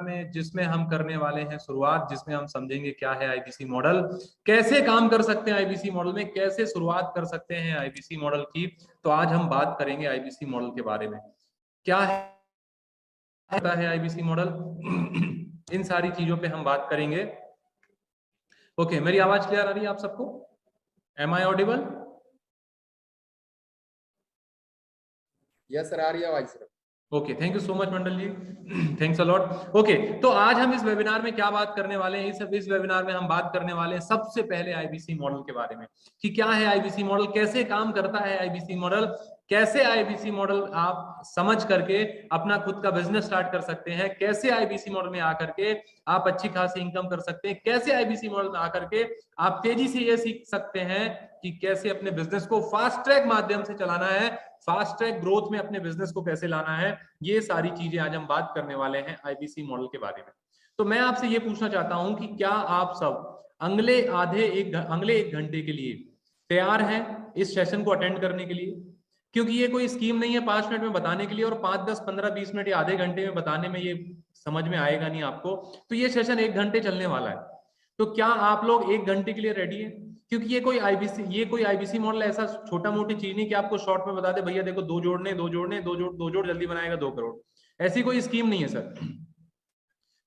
में जिसमें हम करने वाले हैं शुरुआत, जिसमें हम समझेंगे क्या है आईबीसी मॉडल, कैसे काम कर सकते हैं आईबीसी मॉडल में, कैसे शुरुआत कर सकते हैं आईबीसी मॉडल की। तो आज हम बात करेंगे आईबीसी मॉडल के बारे में, क्या है आईबीसी मॉडल, इन सारी चीजों पे हम बात करेंगे। ओके, मेरी आवाज क्लियर आ रही है आप सबको? Am I audible? Yes sir, आ रही है आवाज sir. Okay, thank you so much Mandal ji, thanks a lot. Okay, तो आज हम इस वेबिनार में क्या बात करने वाले हैं? इस वेबिनार में हम बात करने वाले हैं सबसे पहले आईबीसी मॉडल के बारे में, कि क्या है आईबीसी मॉडल, कैसे काम करता है आईबीसी मॉडल, कैसे आईबीसी मॉडल आप समझ करके अपना खुद का बिजनेस स्टार्ट कर सकते हैं, कैसे आईबीसी मॉडल में आकर के आप अच्छी खासी इनकम कर सकते हैं, कैसे आईबीसी मॉडल में आकर के आप तेजी से ये सीख सकते हैं कि कैसे अपने बिजनेस को फास्ट ट्रैक माध्यम से चलाना है, फास्ट ट्रैक ग्रोथ में अपने बिजनेस को कैसे लाना है। ये सारी चीजें आज हम बात करने वाले हैं आईबीसी मॉडल के बारे में। तो मैं आपसे ये पूछना चाहता हूं कि क्या आप सब अगले एक घंटे के लिए तैयार हैं इस सेशन को अटेंड करने के लिए? क्योंकि ये कोई स्कीम नहीं है 5 मिनट में बताने के लिए, और 5, 10, 15, 20 मिनट या आधे घंटे में बताने में ये समझ में आएगा नहीं आपको। तो ये सेशन 1 घंटे चलने वाला है। तो क्या आप लोग 1 घंटे के लिए रेडी है? क्योंकि ये कोई आईबीसी मॉडल ऐसा छोटा मोटी चीज नहीं कि आपको शॉर्ट में बता दे भैया देखो दो जोड़ जल्दी बनाएगा 2 करोड़, ऐसी कोई स्कीम नहीं है सर।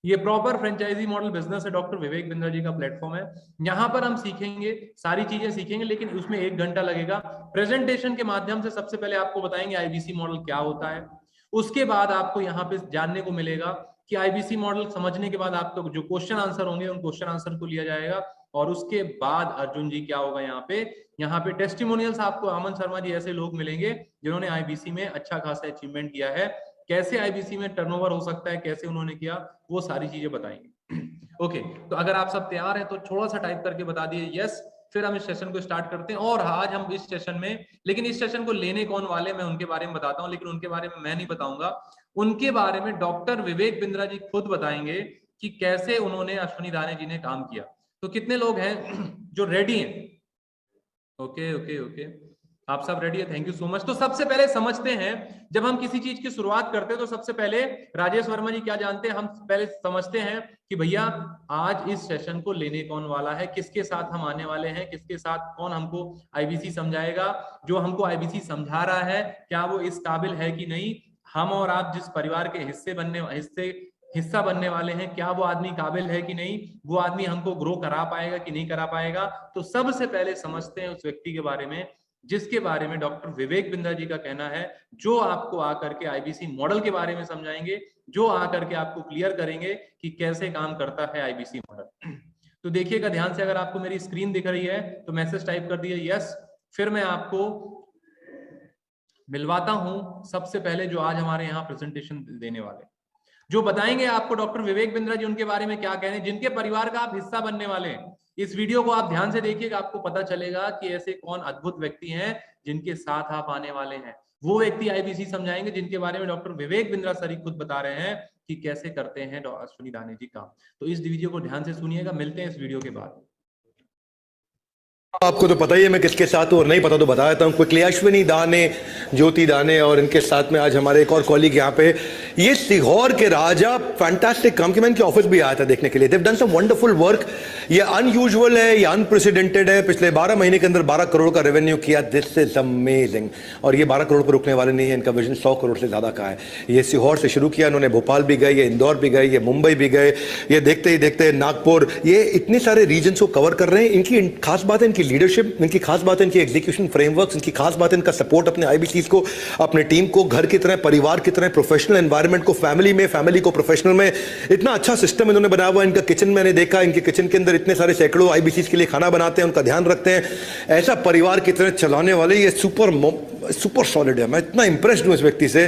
ये प्रॉपर फ्रेंचाइजी मॉडल बिजनेस है, डॉक्टर विवेक बिंद्रा जी का प्लेटफॉर्म है। यहाँ पर हम सीखेंगे, सारी चीजें सीखेंगे, लेकिन उसमें 1 घंटा लगेगा। प्रेजेंटेशन के माध्यम से सबसे पहले आपको बताएंगे आईबीसी मॉडल क्या होता है। उसके बाद आपको यहाँ पे जानने को मिलेगा कि आईबीसी मॉडल समझने के बाद आपको जो क्वेश्चन आंसर होंगे उन क्वेश्चन आंसर को लिया जाएगा। और उसके बाद अर्जुन जी क्या होगा, यहाँ पे टेस्टिमोनियल्स आपको अमन शर्मा जी ऐसे लोग मिलेंगे जिन्होंने आईबीसी में अच्छा खासा अचीवमेंट किया है, कैसे आईबीसी में टर्नओवर हो सकता है, कैसे उन्होंने किया, वो सारी चीजें बताएंगे। ओके, तो अगर आप सब तैयार हैं तो थोड़ा सा टाइप करके बता दिए यस, फिर हम इस सेशन को स्टार्ट करते हैं। और आज हम इस सेशन में, लेकिन इस सेशन को लेने कौन वाले मैं उनके बारे में बताता हूं, लेकिन उनके बारे में मैं नहीं बताऊंगा, उनके बारे में डॉक्टर विवेक बिंद्रा जी खुद बताएंगे कि कैसे उन्होंने अश्विनी दाने जी ने काम किया। तो कितने लोग हैं जो रेडी हैं? ओके ओके ओके, आप सब रेडी है, थैंक यू सो मच। तो सबसे पहले समझते हैं, जब हम किसी चीज की शुरुआत करते हैं तो सबसे पहले राजेश वर्मा जी क्या जानते हैं, हम पहले समझते हैं कि भैया आज इस सेशन को लेने कौन वाला है, किसके साथ हम आने वाले हैं, किसके साथ कौन हमको आईबीसी समझाएगा, जो हमको आईबीसी समझा रहा है क्या वो इस काबिल है कि नहीं, हम और आप जिस परिवार के हिस्सा बनने वाले हैं क्या वो आदमी काबिल है कि नहीं, वो आदमी हमको ग्रो करा पाएगा कि नहीं करा पाएगा। तो सबसे पहले समझते हैं उस व्यक्ति के बारे में जिसके बारे में डॉक्टर विवेक बिंद्रा जी का कहना है, जो आपको आकर के आईबीसी मॉडल के बारे में समझाएंगे, जो आकर के आपको क्लियर करेंगे कि कैसे काम करता है आईबीसी मॉडल। तो देखिएगा ध्यान से, अगर आपको मेरी स्क्रीन दिख रही है तो मैसेज टाइप कर दिए यस। फिर मैं आपको मिलवाता हूं सबसे पहले जो आज हमारे यहाँ प्रेजेंटेशन देने वाले, जो बताएंगे आपको डॉक्टर विवेक बिंद्रा जी उनके बारे में क्या कह रहे हैं, जिनके परिवार का आप हिस्सा बनने वाले हैं। इस वीडियो को आप ध्यान से देखिएगा, आपको पता चलेगा कि ऐसे कौन अद्भुत व्यक्ति हैं जिनके साथ आप आने वाले हैं। वो व्यक्ति आईबीसी समझाएंगे जिनके बारे में डॉक्टर विवेक बिंद्रा सर ही खुद बता रहे हैं कि कैसे करते हैं अश्विनी दाने जी काम। तो इस वीडियो को ध्यान से सुनिएगा, मिलते हैं इस वीडियो के बाद। आपको तो पता ही है मैं किसके साथ हूँ, और नहीं पता तो बता देता हूँ क्विकली। अश्विनी दाने, ज्योति दाने, और इनके साथ में आज हमारे एक और कॉलीग यहाँ पे, ये सीहोर के राजा, फैंटास्टिक काम की। मैं इनके ऑफिस भी आया था देखने के लिए। They've done some wonderful work. ये अनयूजुअल है, ये अनप्रेसिडेंटेड है। पिछले 12 महीने के अंदर 12 करोड़ का रेवेन्यू किया। This is amazing. और ये 12 करोड़ पर रुकने वाले नहीं है, इनका विजन 100 करोड़ से ज्यादा का है। ये सीहोर से शुरू किया इन्होंने, भोपाल भी गए, ये इंदौर भी गए, ये मुंबई भी गए, ये देखते ही देखते नागपुर, ये इतने सारे रीजन को कवर कर रहे हैं। इनकी खास बात है इनकी लीडरशिप, इनकी खास बात है इनकी एग्जीक्यूशन फ्रेमवर्क, इनकी खास बात है इनका सपोर्ट अपने आईबीसीज को, अपने टीम को, घर की तरह, परिवार की तरह, प्रोफेशनल एनवायरनमेंट को फैमिली में, फैमिली को प्रोफेशनल में। इतना अच्छा सिस्टम इन्होंने बनाया हुआ है। इनका किचन मैंने देखा, इनके किचन के अंदर इतने सारे सैकड़ों आईबीसीज के लिए खाना बनाते हैं, उनका ध्यान रखते हैं। ऐसा परिवार की तरह चलाने वाले ये सुपर सॉलिड है। मैं इतना इंप्रेस्ड हूं इस व्यक्ति से।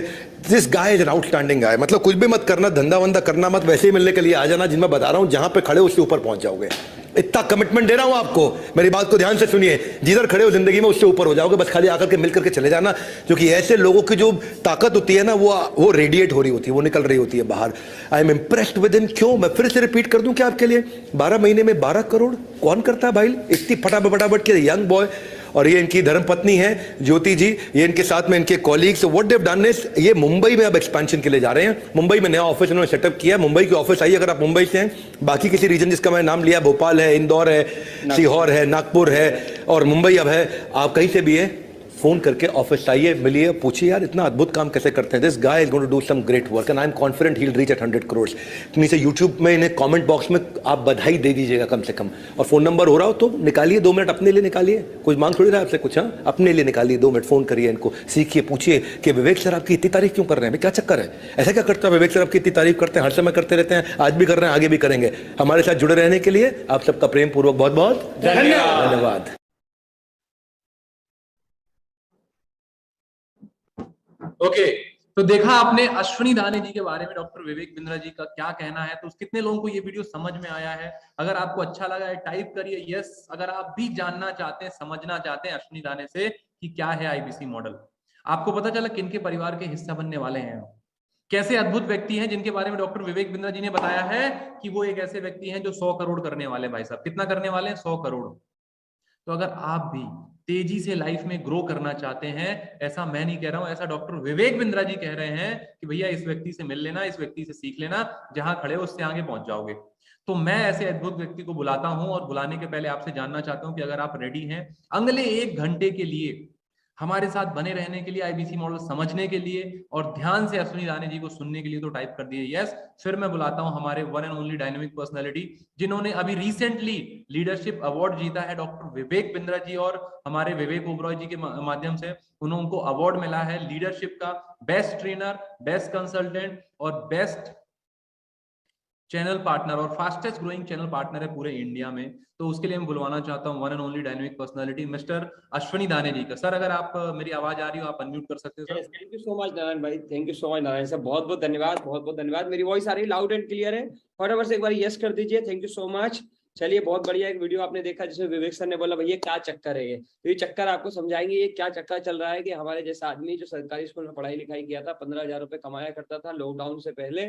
This guy is an outstanding guy. मतलब कुछ भी मत करना, धंधा वंदा करना मत, वैसे ही मिलने के लिए आ जाना। जिन मैं बता रहा हूं जहां पे खड़े उससे ऊपर पहुंच जाओगे, इतना कमिटमेंट दे रहा हूं आपको। मेरी बात को ध्यान से सुनिए, जिधर खड़े हो जिंदगी में उससे ऊपर हो जाओगे। बस खाली आकर के मिल करके चले जाना, क्योंकि ऐसे लोगों की जो ताकत होती है ना, वो रेडिएट हो रही होती है, वो निकल रही होती है बाहर। I am impressed with him. क्यों? मैं फिर से रिपीट कर दूं क्या आपके लिए, 12 महीने में 12 करोड़ कौन करता है भाई? इतनी फटाफट के यंग बॉय, और ये इनकी धर्मपत्नी है ज्योति जी, ये इनके साथ में इनके colleagues. What they have done is ये मुंबई में अब एक्सपेंशन के लिए जा रहे हैं। मुंबई में नया ऑफिस इन्होंने सेटअप किया। मुंबई की ऑफिस आई, अगर आप मुंबई से हैं, बाकी किसी रीजन जिसका मैं नाम लिया, भोपाल है, इंदौर है, सीहोर है, नागपुर है और मुंबई अब है, आप कहीं से भी है, फोन करके ऑफिस आइए, मिलिए, पूछिए यार इतना अद्भुत काम कैसे करते हैं। This guy is going to do some great work and I am confident he will reach at 100 crore. नीचे यूट्यूब में इन्हें कमेंट बॉक्स में आप बधाई दे दीजिएगा कम से कम, और फोन नंबर हो रहा हो तो निकालिए, 2 मिनट अपने लिए निकालिए, कुछ मांग थोड़ी रहा है आपसे कुछ, हाँ अपने लिए निकालिए 2 मिनट, फोन करिए इनको, सीखिए, पूछिए कि विवेक सर आपकी इतनी तारीफ क्यों कर रहे हैं, भाई क्या चक्कर है, ऐसा क्या करता है विवेक सर आपकी इतनी तारीफ करते हैं, हर समय करते रहते हैं, आज भी कर रहे हैं, आगे भी करेंगे। हमारे साथ जुड़े रहने के लिए आप सबका प्रेम पूर्वक बहुत बहुत धन्यवाद। ओके, तो देखा आपने अश्विनी दाने जी के बारे में डॉक्टर विवेक बिंद्रा जी का क्या कहना है। तो कितने लोगों को ये वीडियो समझ में आया है? अगर आपको अच्छा लगा है टाइप करिए यस। अगर आप भी जानना चाहते हैं, समझना चाहते हैं अश्विनी दाने से कि क्या है आईबीसी मॉडल, आपको पता चला किनके परिवार के हिस्सा बनने वाले हैं, कैसे अद्भुत व्यक्ति हैं जिनके बारे में डॉक्टर विवेक बिंद्रा जी ने बताया है कि वो एक ऐसे व्यक्ति हैं जो 100 करोड़ करने वाले हैं। भाई साहब कितना करने वाले हैं? 100 करोड़। तो अगर आप भी तेजी से लाइफ में ग्रो करना चाहते हैं, ऐसा मैं नहीं कह रहा हूं, ऐसा डॉक्टर विवेक बिंद्रा जी कह रहे हैं कि भैया इस व्यक्ति से मिल लेना, इस व्यक्ति से सीख लेना, जहां खड़े हो उससे आगे पहुंच जाओगे। तो मैं ऐसे अद्भुत व्यक्ति को बुलाता हूं और बुलाने के पहले आपसे जानना चाहता हूं कि अगर आप रेडी हैं अगले 1 घंटे के लिए हमारे साथ बने रहने के लिए, आईबीसी मॉडल समझने के लिए और ध्यान से अश्विनी दाने जी को सुनने के लिए, तो टाइप कर दिए यस। फिर मैं बुलाता हूं हमारे one and only dynamic personality जिन्होंने अभी रिसेंटली लीडरशिप अवार्ड जीता है, डॉक्टर विवेक बिंद्रा जी, और हमारे विवेक ओबरॉय जी के माध्यम से उनको अवार्ड मिला है लीडरशिप का, बेस्ट ट्रेनर, बेस्ट कंसल्टेंट और बेस्ट चैनल पार्टनर और फास्टेस्ट ग्रोइंग चैनल पार्टनर है पूरे इंडिया में। तो उसके लिए मैं बुलवाना चाहता हूं one and only dynamic personality mister Ashwini दाने जी का। सर अगर आप मेरी आवाज आ रही हो आप अनम्यूट कर सकते हो sir. Thank you so much Narayan भाई, thank you so much Narayan sir, बहुत बहुत धन्यवाद, बहुत बहुत धन्यवाद। मेरी वॉइस आ रही है लाउड एंड क्लियर है? फटाफट से एक बार यस कर दीजिए, थैंक यू सो मच। चलिए बहुत बढ़िया एक वीडियो आपने देखा जिसमें विवेक सर ने बोला भैया क्या चक्कर है ये, तो ये चक्कर आपको समझाएंगे ये क्या चक्कर चल रहा है कि हमारे जैसा आदमी जो सरकारी स्कूल में पढ़ाई लिखाई किया था, 15,000 रुपए कमाया करता था लॉकडाउन से पहले,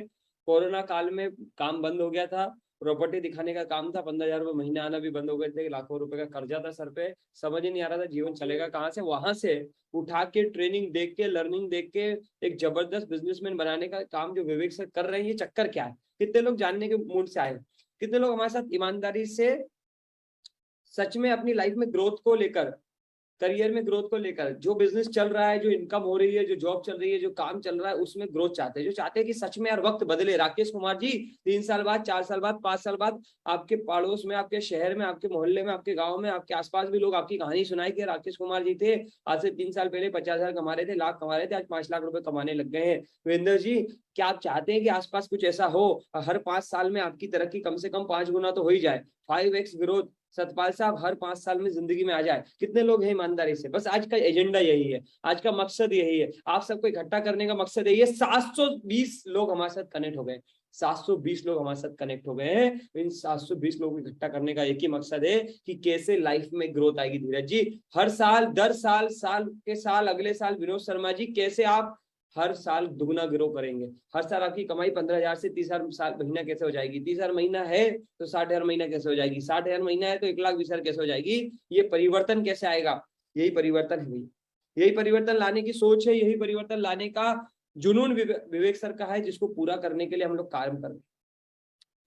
कोरोना काल में काम बंद हो गया था, प्रॉपर्टी दिखाने का काम था, 15,000 रुपए महीना आना भी बंद हो गए थे, लाखों रुपए का कर्जा था सर पे, समझ ही नहीं आ रहा था जीवन चलेगा कहाँ से। वहां से उठा के ट्रेनिंग देख के, लर्निंग देख के एक जबरदस्त बिजनेसमैन बनाने का काम जो विवेक सर कर रहे हैं, ये चक्कर क्या है? कितने लोग जानने के मूड से आए? कितने लोग हमारे साथ ईमानदारी से सच में अपनी लाइफ में ग्रोथ को लेकर, करियर में ग्रोथ को लेकर, जो बिजनेस चल रहा है, जो इनकम हो रही है, जो जॉब चल रही है, जो काम चल रहा है, उसमें ग्रोथ चाहते हैं, जो चाहते हैं कि सच में यार वक्त बदले। राकेश कुमार जी 3 साल बाद, 4 साल बाद, 5 साल बाद आपके पड़ोस में, आपके शहर में, आपके मोहल्ले में, आपके गांव में, आपके आसपास भी लोग आपकी कहानी सुनाए कि राकेश कुमार जी थे, आज से 3 साल पहले 50,000 कमा रहे थे, लाख कमा रहे थे, आज 5 लाख रुपए कमाने लग गए हैं। वीरेंद्र जी क्या आप चाहते हैं कि आसपास कुछ ऐसा हो, हर 5 साल में आपकी तरक्की कम से कम 5 गुना तो हो ही जाए, 5x ग्रोथ सतपाल साहब हर 5 साल में जिंदगी में आ जाए? कितने लोग हैं ईमानदारी से? बस आज का एजेंडा यही है, आज का मकसद यही है, आप सबको इकट्ठा करने का मकसद यही है। 720 लोग हमारे साथ कनेक्ट हो गए, 720 लोग हमारे साथ कनेक्ट हो गए हैं। इन 720 लोगों को इकट्ठा करने का एक ही मकसद है कि कैसे लाइफ में ग्रोथ आएगी। धीरज जी हर साल, दर साल, साल के साल, अगले साल विनोद शर्मा जी कैसे आप हर साल दुगना ग्रो करेंगे? हर साल आपकी कमाई 15,000 से 30,000 महीना कैसे हो जाएगी? 30,000 महीना है तो 60,000 महीना कैसे हो जाएगी? 60,000 महीना है तो 1,20,000 कैसे हो जाएगी? ये परिवर्तन कैसे आएगा? यही परिवर्तन है भाई, यही परिवर्तन लाने की सोच है, यही परिवर्तन लाने का जुनून विवेक सर का है, जिसको पूरा करने के लिए हम लोग कार्य कर रहे हैं।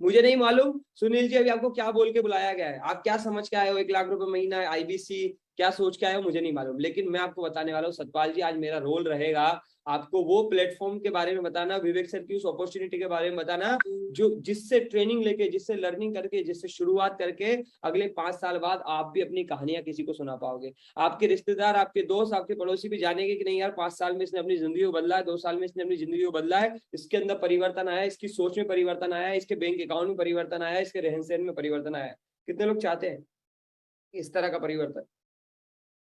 मुझे नहीं मालूम सुनील जी अभी आपको क्या बोल के बुलाया गया है, आप क्या समझ के आए हो, 1 लाख रुपए महीना आईबीसी, क्या सोच के आए हो मुझे नहीं मालूम, लेकिन मैं आपको बताने वाला हूँ सतपाल जी, आज मेरा रोल रहेगा आपको वो प्लेटफॉर्म के बारे में बताना, विवेक सर की उस अपॉर्चुनिटी के बारे में बताना, जो जिससे ट्रेनिंग लेके, जिससे लर्निंग करके, जिससे शुरुआत करके अगले 5 साल बाद आप भी अपनी कहानियां किसी को सुना पाओगे। आपके रिश्तेदार, आपके दोस्त, आपके पड़ोसी भी जानेंगे कि नहीं यार 5 साल में इसने अपनी जिंदगी को बदला है, 2 साल में इसने अपनी जिंदगी को बदला है, इसके अंदर परिवर्तन आया, इसकी सोच में परिवर्तन आया, इसके बैंक अकाउंट में परिवर्तन आया, इसके रहन सहन में परिवर्तन आया। कितने लोग चाहते हैं इस तरह का परिवर्तन?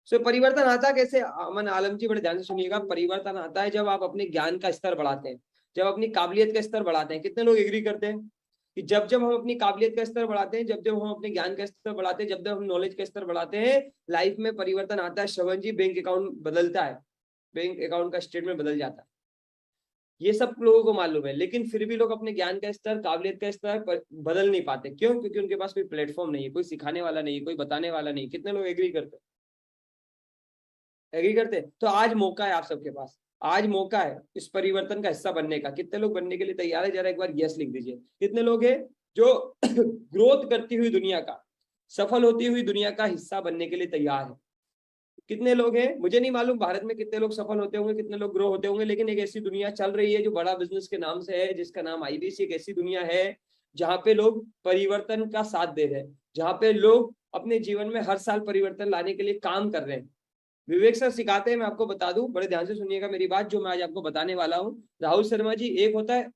सो परिवर्तन आता कैसे? अमन आलम जी बड़े ध्यान से सुनिएगा, परिवर्तन आता है जब आप अपने ज्ञान का स्तर बढ़ाते हैं, जब अपनी काबिलियत का स्तर बढ़ाते हैं। कितने लोग एग्री करते हैं कि जब जब हम अपनी काबिलियत का स्तर बढ़ाते हैं, जब जब हम अपने ज्ञान का स्तर बढ़ाते हैं, जब जब हम नॉलेज का स्तर बढ़ाते हैं, लाइफ में परिवर्तन आता है। श्रवण जी बैंक अकाउंट बदलता है, बैंक अकाउंट का स्टेटमेंट बदल जाता है, ये सब लोगों को मालूम है, लेकिन फिर भी लोग अपने ज्ञान का स्तर, काबिलियत का स्तर बदल नहीं पाते। क्यों? क्योंकि उनके पास कोई प्लेटफॉर्म नहीं है, कोई सिखाने वाला नहीं है, कोई बताने वाला नहीं। कितने लोग एग्री करते हैं? एग्री करते हैं? तो आज मौका है आप सबके पास, आज मौका है इस परिवर्तन का हिस्सा बनने का। कितने लोग बनने के लिए तैयार है? जरा एक बार यस लिख दीजिए। कितने लोग हैं जो ग्रोथ करती हुई दुनिया का, सफल होती हुई दुनिया का हिस्सा बनने के लिए तैयार है? कितने लोग हैं? मुझे नहीं मालूम भारत में कितने लोग सफल होते होंगे, कितने लोग ग्रो होते होंगे, लेकिन एक ऐसी दुनिया चल रही है जो बड़ा बिजनेस के नाम से है, जिसका नाम आईबीसी। एक ऐसी दुनिया है जहां पे लोग परिवर्तन का साथ दे रहे हैं, जहां पे लोग अपने जीवन में हर साल परिवर्तन लाने के लिए काम कर रहे हैं। विवेक सर सिखाते हैं, मैं आपको बता दूं, बड़े ध्यान से सुनिएगा मेरी बात जो मैं आज आपको बताने वाला हूं। राहुल शर्मा जी, एक होता है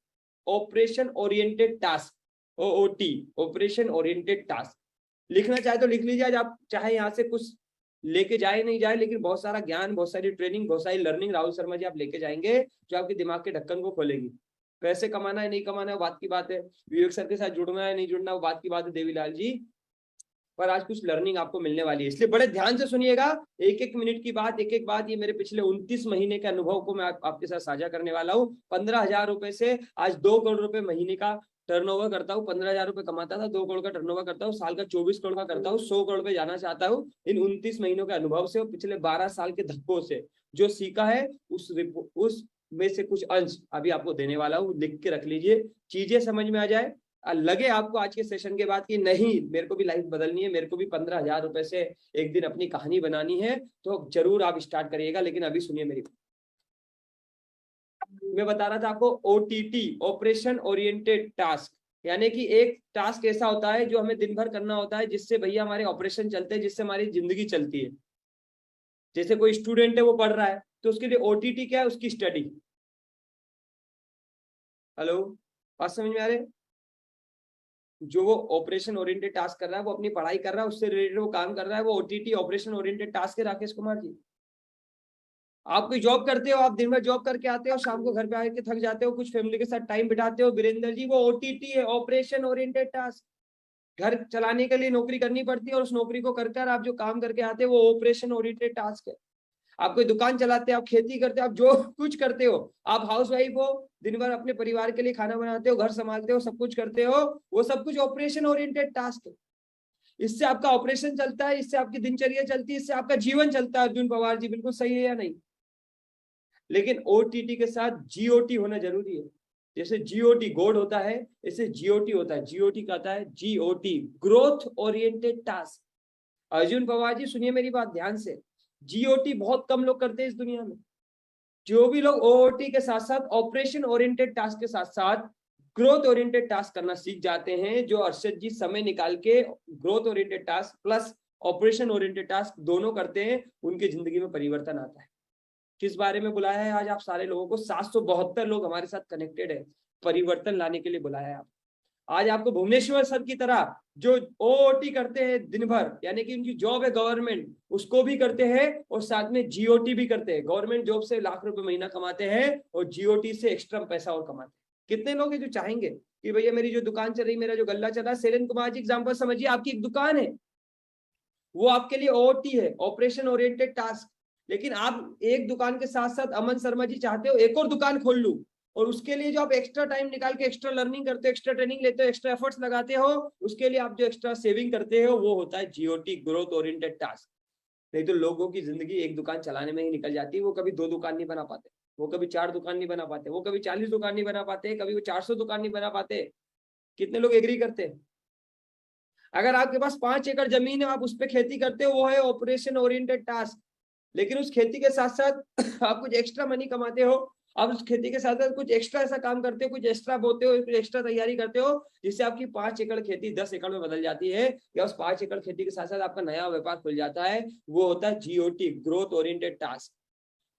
operation oriented task, OOT, operation oriented task. लिखना चाहे तो लिख लीजिए। आज आप चाहे यहाँ से कुछ लेके जाए नहीं जाए, लेकिन बहुत सारा ज्ञान, बहुत सारी ट्रेनिंग, बहुत सारी लर्निंग राहुल शर्मा जी आप लेके जाएंगे जो आपके दिमाग के ढक्कन को खोलेगी। पैसे कमाना है नहीं कमाना है वो बात की बात है, विवेक सर के साथ जुड़ना है नहीं जुड़ना वो बात की बात है देवीलाल जी, पर आज कुछ लर्निंग आपको मिलने वाली है, इसलिए बड़े ध्यान से सुनिएगा। एक एक मिनट की बात, एक एक बात, ये मेरे पिछले 29 महीने के अनुभव को मैं आपके साथ साझा करने वाला हूँ। 15,000 रुपए से आज 2 करोड़ रुपए महीने का टर्नओवर करता हूँ। 15,000 रुपए कमाता था, 2 करोड़ का टर्नओवर करता हूँ, साल का 24 करोड़ का करता हूँ, 100 करोड़ पे जाना चाहता हूँ। इन 29 महीनों के अनुभव से और पिछले 12 साल के धक्कों से जो सीखा है उस में से कुछ अंश अभी आपको देने वाला हूँ। लिख के रख लीजिए, चीजें समझ में आ जाए। लगे आपको आज के सेशन के बाद कि नहीं मेरे को भी लाइफ बदलनी है, मेरे को भी 15,000 रुपए से एक दिन अपनी कहानी बनानी है, तो जरूर आप स्टार्ट करिएगा। लेकिन अभी सुनिए मेरी, मैं बता रहा था आपको ओटीटी, ऑपरेशन ओरिएंटेड टास्क, यानी कि एक टास्क ऐसा होता है जो हमें दिन भर करना होता है, जिससे भैया हमारे ऑपरेशन चलते हैं, जिससे हमारी जिंदगी चलती है। जैसे कोई स्टूडेंट है वो पढ़ रहा है तो उसके लिए ओटीटी क्या है? उसकी स्टडी। हेलो, बात समझ में आ रहे? जो वो ऑपरेशन ओरिएंटेड टास्क कर रहा है वो अपनी पढ़ाई कर रहा है, उससे रिलेटेड वो काम कर रहा है, वो ओटीटी ऑपरेशन ओरिएंटेड टास्क है। राकेश कुमार जी, आप कोई जॉब करते हो, आप दिन भर जॉब करके आते हो, शाम को घर पे आके थक जाते हो, कुछ फैमिली के साथ टाइम बिताते हो, वीरेंद्र जी वो ओटीटी है, ऑपरेशन ओरिएंटेड टास्क। घर चलाने के लिए नौकरी करनी पड़ती है और उस नौकरी को करकर आप जो काम करके आते हो वो ऑपरेशन ओरिएंटेड टास्क है। आप कोई दुकान चलाते हो, आप खेती करते हो, आप जो कुछ करते हो, आप हाउस वाइफ हो, दिन भर अपने परिवार के लिए खाना बनाते हो, घर संभालते हो, सब कुछ करते हो, वो सब कुछ ऑपरेशन ओरिएंटेड टास्क है। इससे आपका ऑपरेशन चलता है, इससे आपकी दिनचर्या चलती है, इससे आपका जीवन चलता है। अर्जुन पवार जी बिल्कुल सही है या नहीं? लेकिन ओटीटी के साथ जीओटी होना जरूरी है। जैसे जीओटी गॉड होता है, ऐसे जीओटी होता है। जीओटी कहता है GOT, growth oriented task. Arjun Pawar ji सुनिए मेरी बात ध्यान से, जीओटी बहुत कम लोग करते हैं इस दुनिया में। जो भी लोग ओओटी के साथ साथ ऑपरेशन ओरिएंटेड टास्क के साथ साथ ग्रोथ ओरिएंटेड टास्क करना सीख जाते हैं, जो अर्षद जी समय निकाल के growth oriented task plus operation oriented task दोनों करते हैं, उनकी जिंदगी में परिवर्तन आता है। किस बारे में बुलाया है आज आप सारे लोगों को? 772 लोग हमारे साथ कनेक्टेड है, परिवर्तन लाने के लिए बुलाया है आप। आज आपको भुवनेश्वर सर की तरह जो ओओटी करते हैं दिन भर, यानी कि उनकी जॉब है गवर्नमेंट, उसको भी करते हैं और साथ में जीओटी भी करते हैं। गवर्नमेंट जॉब से लाख रुपए महीना कमाते हैं और जीओटी से एक्स्ट्रा पैसा और कमाते हैं। कितने लोग हैं जो चाहेंगे कि भैया मेरी जो दुकान चल रही, मेरा जो गल्ला चल रहा है, सेलन कुमार जी एग्जाम्पल समझिए, आपकी एक दुकान है, वो आपके लिए ओओटी है, ऑपरेशन ओरिएंटेड टास्क। लेकिन आप एक दुकान के साथ साथ अमन शर्मा जी चाहते हो एक और दुकान खोल लूं, और उसके लिए जो आप एक्स्ट्रा टाइम निकाल के एक्स्ट्रा लर्निंग करते हो, एक्स्ट्रा ट्रेनिंग लेते हो, एक्स्ट्रा एफर्ट्स लगाते हो, उसके लिए आप जो एक्स्ट्रा सेविंग करते हो वो होता है जीओटी, ग्रोथ ओरिएंटेड टास्क। नहीं तो लोगों की जिंदगी एक दुकान चलाने में ही निकल जाती है। वो कभी 2 दुकान नहीं बना पाते, वो कभी 4 दुकान नहीं बना पाते, वो कभी 40 दुकान नहीं बना पाते, कभी वो 400 दुकान नहीं बना पाते। कितने लोग एग्री करते हैं? अगर आपके पास 5 एकड़ जमीन है, आप उस पर खेती करते हो, वो है ऑपरेशन ओरिएंटेड टास्क। लेकिन उस खेती के साथ साथ आप कुछ एक्स्ट्रा मनी कमाते हो, आप उस खेती के साथ साथ कुछ एक्स्ट्रा ऐसा काम करते हो, कुछ एक्स्ट्रा बोते हो, कुछ एक्स्ट्रा तैयारी करते हो, जिससे आपकी 5 एकड़ खेती 10 एकड़ में बदल जाती है, या उस 5 एकड़ खेती के साथ साथ आपका नया व्यापार खुल जाता है। वो होता है जीओटी, ग्रोथ ओरिएंटेड टास्क।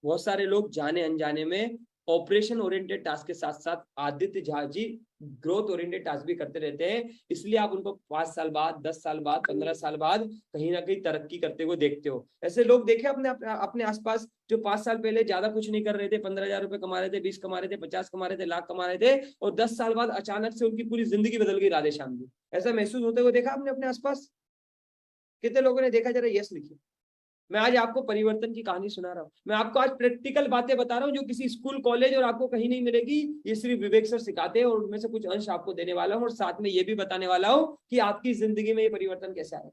बहुत सारे लोग जाने अनजाने में ऑपरेशन ओरिएंटेड टास्क के साथ साथ Aditya Jha ji growth oriented task भी करते रहते हैं, इसलिए आप उनको 5 साल बाद, 10 साल बाद, 15 साल बाद कहीं ना कहीं तरक्की करते हुए देखते हो। ऐसे लोग देखे अपने आसपास जो 5 साल पहले ज्यादा कुछ नहीं कर रहे थे, 15,000 रुपए कमा रहे थे, 20 कमा रहे थे, 50 कमा रहे थे, लाख कमा रहे थे, और 10 साल बाद अचानक से उनकी पूरी जिंदगी बदल गई राधेश्याम जी। ऐसा महसूस होते हुए देखा आपने अपने आसपास? कितने लोगों ने देखा? जरा यस लिखिए। मैं आज आपको परिवर्तन की कहानी सुना रहा हूँ, मैं आपको आज प्रैक्टिकल बातें बता रहा हूँ जो किसी स्कूल कॉलेज और आपको कहीं नहीं मिलेगी। ये सिर्फ विवेक सर सिखाते हैं और उनमें से कुछ अंश आपको देने वाला हूँ, और साथ में ये भी बताने वाला हूँ कि आपकी जिंदगी में ये परिवर्तन कैसे आएगा।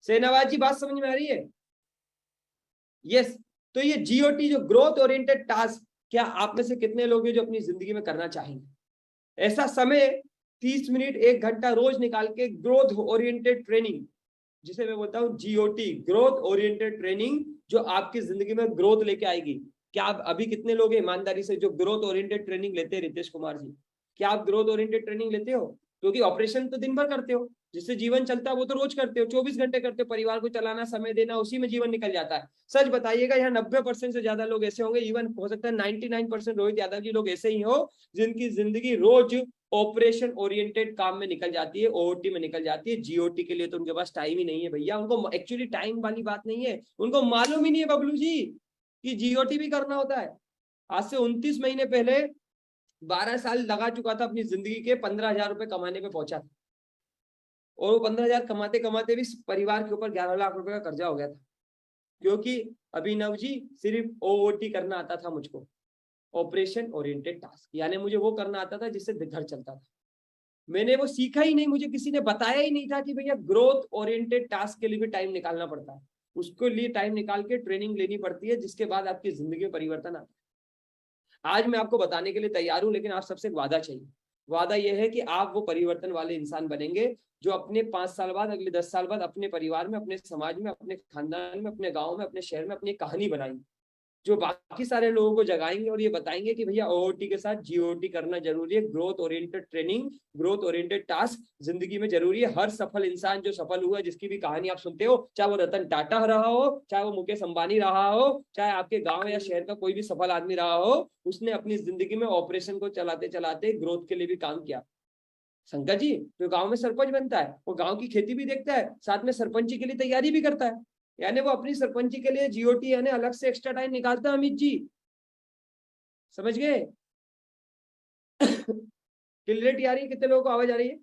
सेनावाज जी बात समझ में आ रही है? यस, तो ये GOT जो ग्रोथ ओरिएंटेड टास्क, क्या आप में से कितने लोग हैं जो अपनी जिंदगी में करना चाहेंगे? ऐसा समय 30 मिनट 1 घंटा रोज निकाल के ग्रोथ ओरिएंटेड ट्रेनिंग, जिसे मैं बोलता हूँ GOT ग्रोथ ओरिएंटेड ट्रेनिंग, जो आपकी जिंदगी में ग्रोथ लेके आएगी। क्या आप अभी कितने लोग हैं ईमानदारी से जो ग्रोथ ओरिएंटेड ट्रेनिंग लेते हैं? रितेश कुमार जी, क्या आप ग्रोथ ओरिएंटेड ट्रेनिंग लेते हो? क्योंकि ऑपरेशन तो दिन भर करते हो, जिससे जीवन चलता है वो तो रोज करते हो, 24 घंटे करते हो, परिवार को चलाना, समय देना, उसी में जीवन निकल जाता है। सच बताइएगा, यहाँ 90% से ज्यादा लोग ऐसे होंगे, इवन हो सकता है 99% रोहित यादव जी लोग ऐसे ही हो, जिनकी जिंदगी रोज ऑपरेशन ओरिएंटेड काम में निकल जाती है, OOT में निकल जाती है। GOT के लिए तो उनके पास टाइम ही नहीं है भैया। उनको एक्चुअली टाइम वाली बात नहीं है, उनको मालूम ही नहीं है बबलू जी कि GOT भी करना होता है। आज से 29 महीने पहले 12 साल लगा चुका था अपनी जिंदगी के, 15,000 रुपए कमाने पे पहुंचा था, और वो 15,000 कमाते कमाते भी परिवार के ऊपर 11 लाख रुपए का कर्जा हो गया था, क्योंकि अभिनव जी सिर्फ OOT करना आता था मुझको, ऑपरेशन ओरिएंटेड टास्क, यानी मुझे वो करना आता था जिससे घर चलता था। मैंने वो सीखा ही नहीं, मुझे किसी ने बताया ही नहीं था कि भैया ग्रोथ ओरिएंटेड टास्क के लिए भी टाइम निकालना पड़ता है, उसके लिए टाइम निकाल के ट्रेनिंग लेनी पड़ती है, जिसके बाद आपकी जिंदगी में परिवर्तन आता है। आज मैं आपको बताने के लिए तैयार हूं, लेकिन आप सबसे एक वादा चाहिए। वादा यह है कि आप वो परिवर्तन वाले इंसान बनेंगे जो अपने 5 साल बाद, अगले 10 साल बाद अपने परिवार में, अपने समाज में, अपने खानदान में, अपने गांव में, अपने शहर में अपनी कहानी बनाएंगे, जो बाकी सारे लोगों को जगाएंगे और ये बताएंगे कि भैया OOT के साथ GOT करना जरूरी है। Growth oriented training, growth oriented task जिंदगी में जरूरी है। हर सफल इंसान जो सफल हुआ है, जिसकी भी कहानी आप सुनते हो, चाहे वो रतन टाटा रहा हो, चाहे वो मुकेश अंबानी रहा हो, चाहे आपके गांव या शहर का कोई भी सफल आदमी रहा हो, उसने अपनी जिंदगी में ऑपरेशन को चलाते चलाते ग्रोथ के लिए भी काम किया। शंकर जी जो गांव में सरपंच बनता है, वो गांव की खेती भी देखता है, साथ में सरपंची के लिए तैयारी भी करता है, यानी वो अपनी सरपंची के लिए GOT यानी अलग से एक्स्ट्रा टाइम निकालता है। अमित जी समझ गए? क्लियरिटी आ रही है? कितने लोगों को आवाज आ रही है?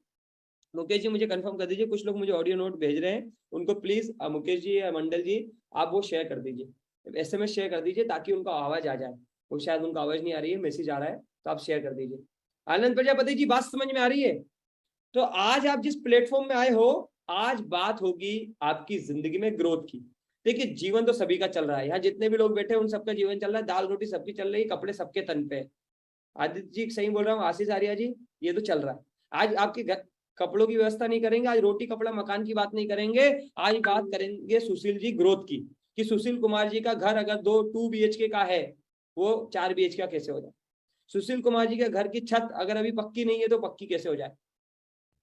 मुकेश जी मुझे कंफर्म कर दीजिए, कुछ लोग मुझे ऑडियो नोट भेज रहे हैं, उनको प्लीज मुकेश जी या मंडल जी आप वो शेयर कर दीजिए, SMS शेयर कर दीजिए, ताकि उनको आवाज आ जाए। वो शायद उनको आवाज नहीं आ रही है, मैसेज आ रहा है, तो आप शेयर कर दीजिए। आनंद प्रजापति जी बात समझ में आ रही है? तो आज आप जिस प्लेटफॉर्म में आए हो, आज बात होगी आपकी जिंदगी में ग्रोथ की। देखिए जीवन तो सभी का चल रहा है, यहाँ जितने भी लोग बैठे हैं उन सबका जीवन चल रहा है, दाल रोटी सबकी चल रही है, कपड़े सबके तन पे। आदित्य जी सही बोल रहा हूँ, आशीष आर्या जी, ये तो चल रहा है। आज आपके घर कपड़ों की व्यवस्था नहीं करेंगे, आज रोटी कपड़ा मकान की बात नहीं करेंगे, आज बात करेंगे सुशील जी ग्रोथ की, कि सुशील कुमार जी का घर अगर 2 BHK का है, वो 4 BHK का कैसे हो जाए। सुशील कुमार जी के घर की छत अगर अभी पक्की नहीं है तो पक्की कैसे हो जाए।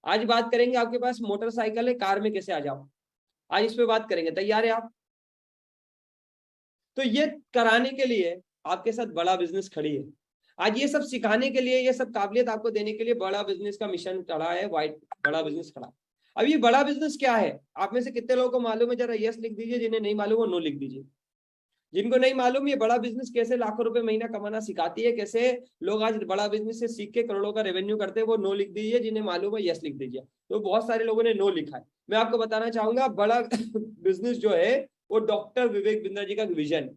आज बात करेंगे आपके पास मोटरसाइकिल है, कार में कैसे आ जाओ, आज इस पे बात करेंगे। तैयार है आप? तो ये कराने के लिए आपके साथ बड़ा बिजनेस खड़ी है। आज ये सब सिखाने के लिए, ये सब काबिलियत आपको देने के लिए बड़ा बिजनेस का मिशन खड़ा है, बड़ा बिजनेस खड़ा है। अब ये बड़ा बिजनेस क्या है, आप में से कितने लोगों को मालूम है? जरा यस लिख दीजिए, जिन्हें नहीं मालूम वो नो लिख दीजिए। जिनको नहीं मालूम ये बड़ा बिजनेस कैसे लाखों रुपए महीना कमाना सिखाती है, कैसे लोग आज बड़ा बिजनेस से सीख के करोड़ों का रेवेन्यू करते हैं, वो नो लिख दीजिए। जिन्हें मालूम है यस लिख दीजिए। तो बहुत सारे लोगों ने नो लिखा है। मैं आपको बताना चाहूंगा, बड़ा बिजनेस जो है वो डॉक्टर विवेक बिंद्रा जी का विजन,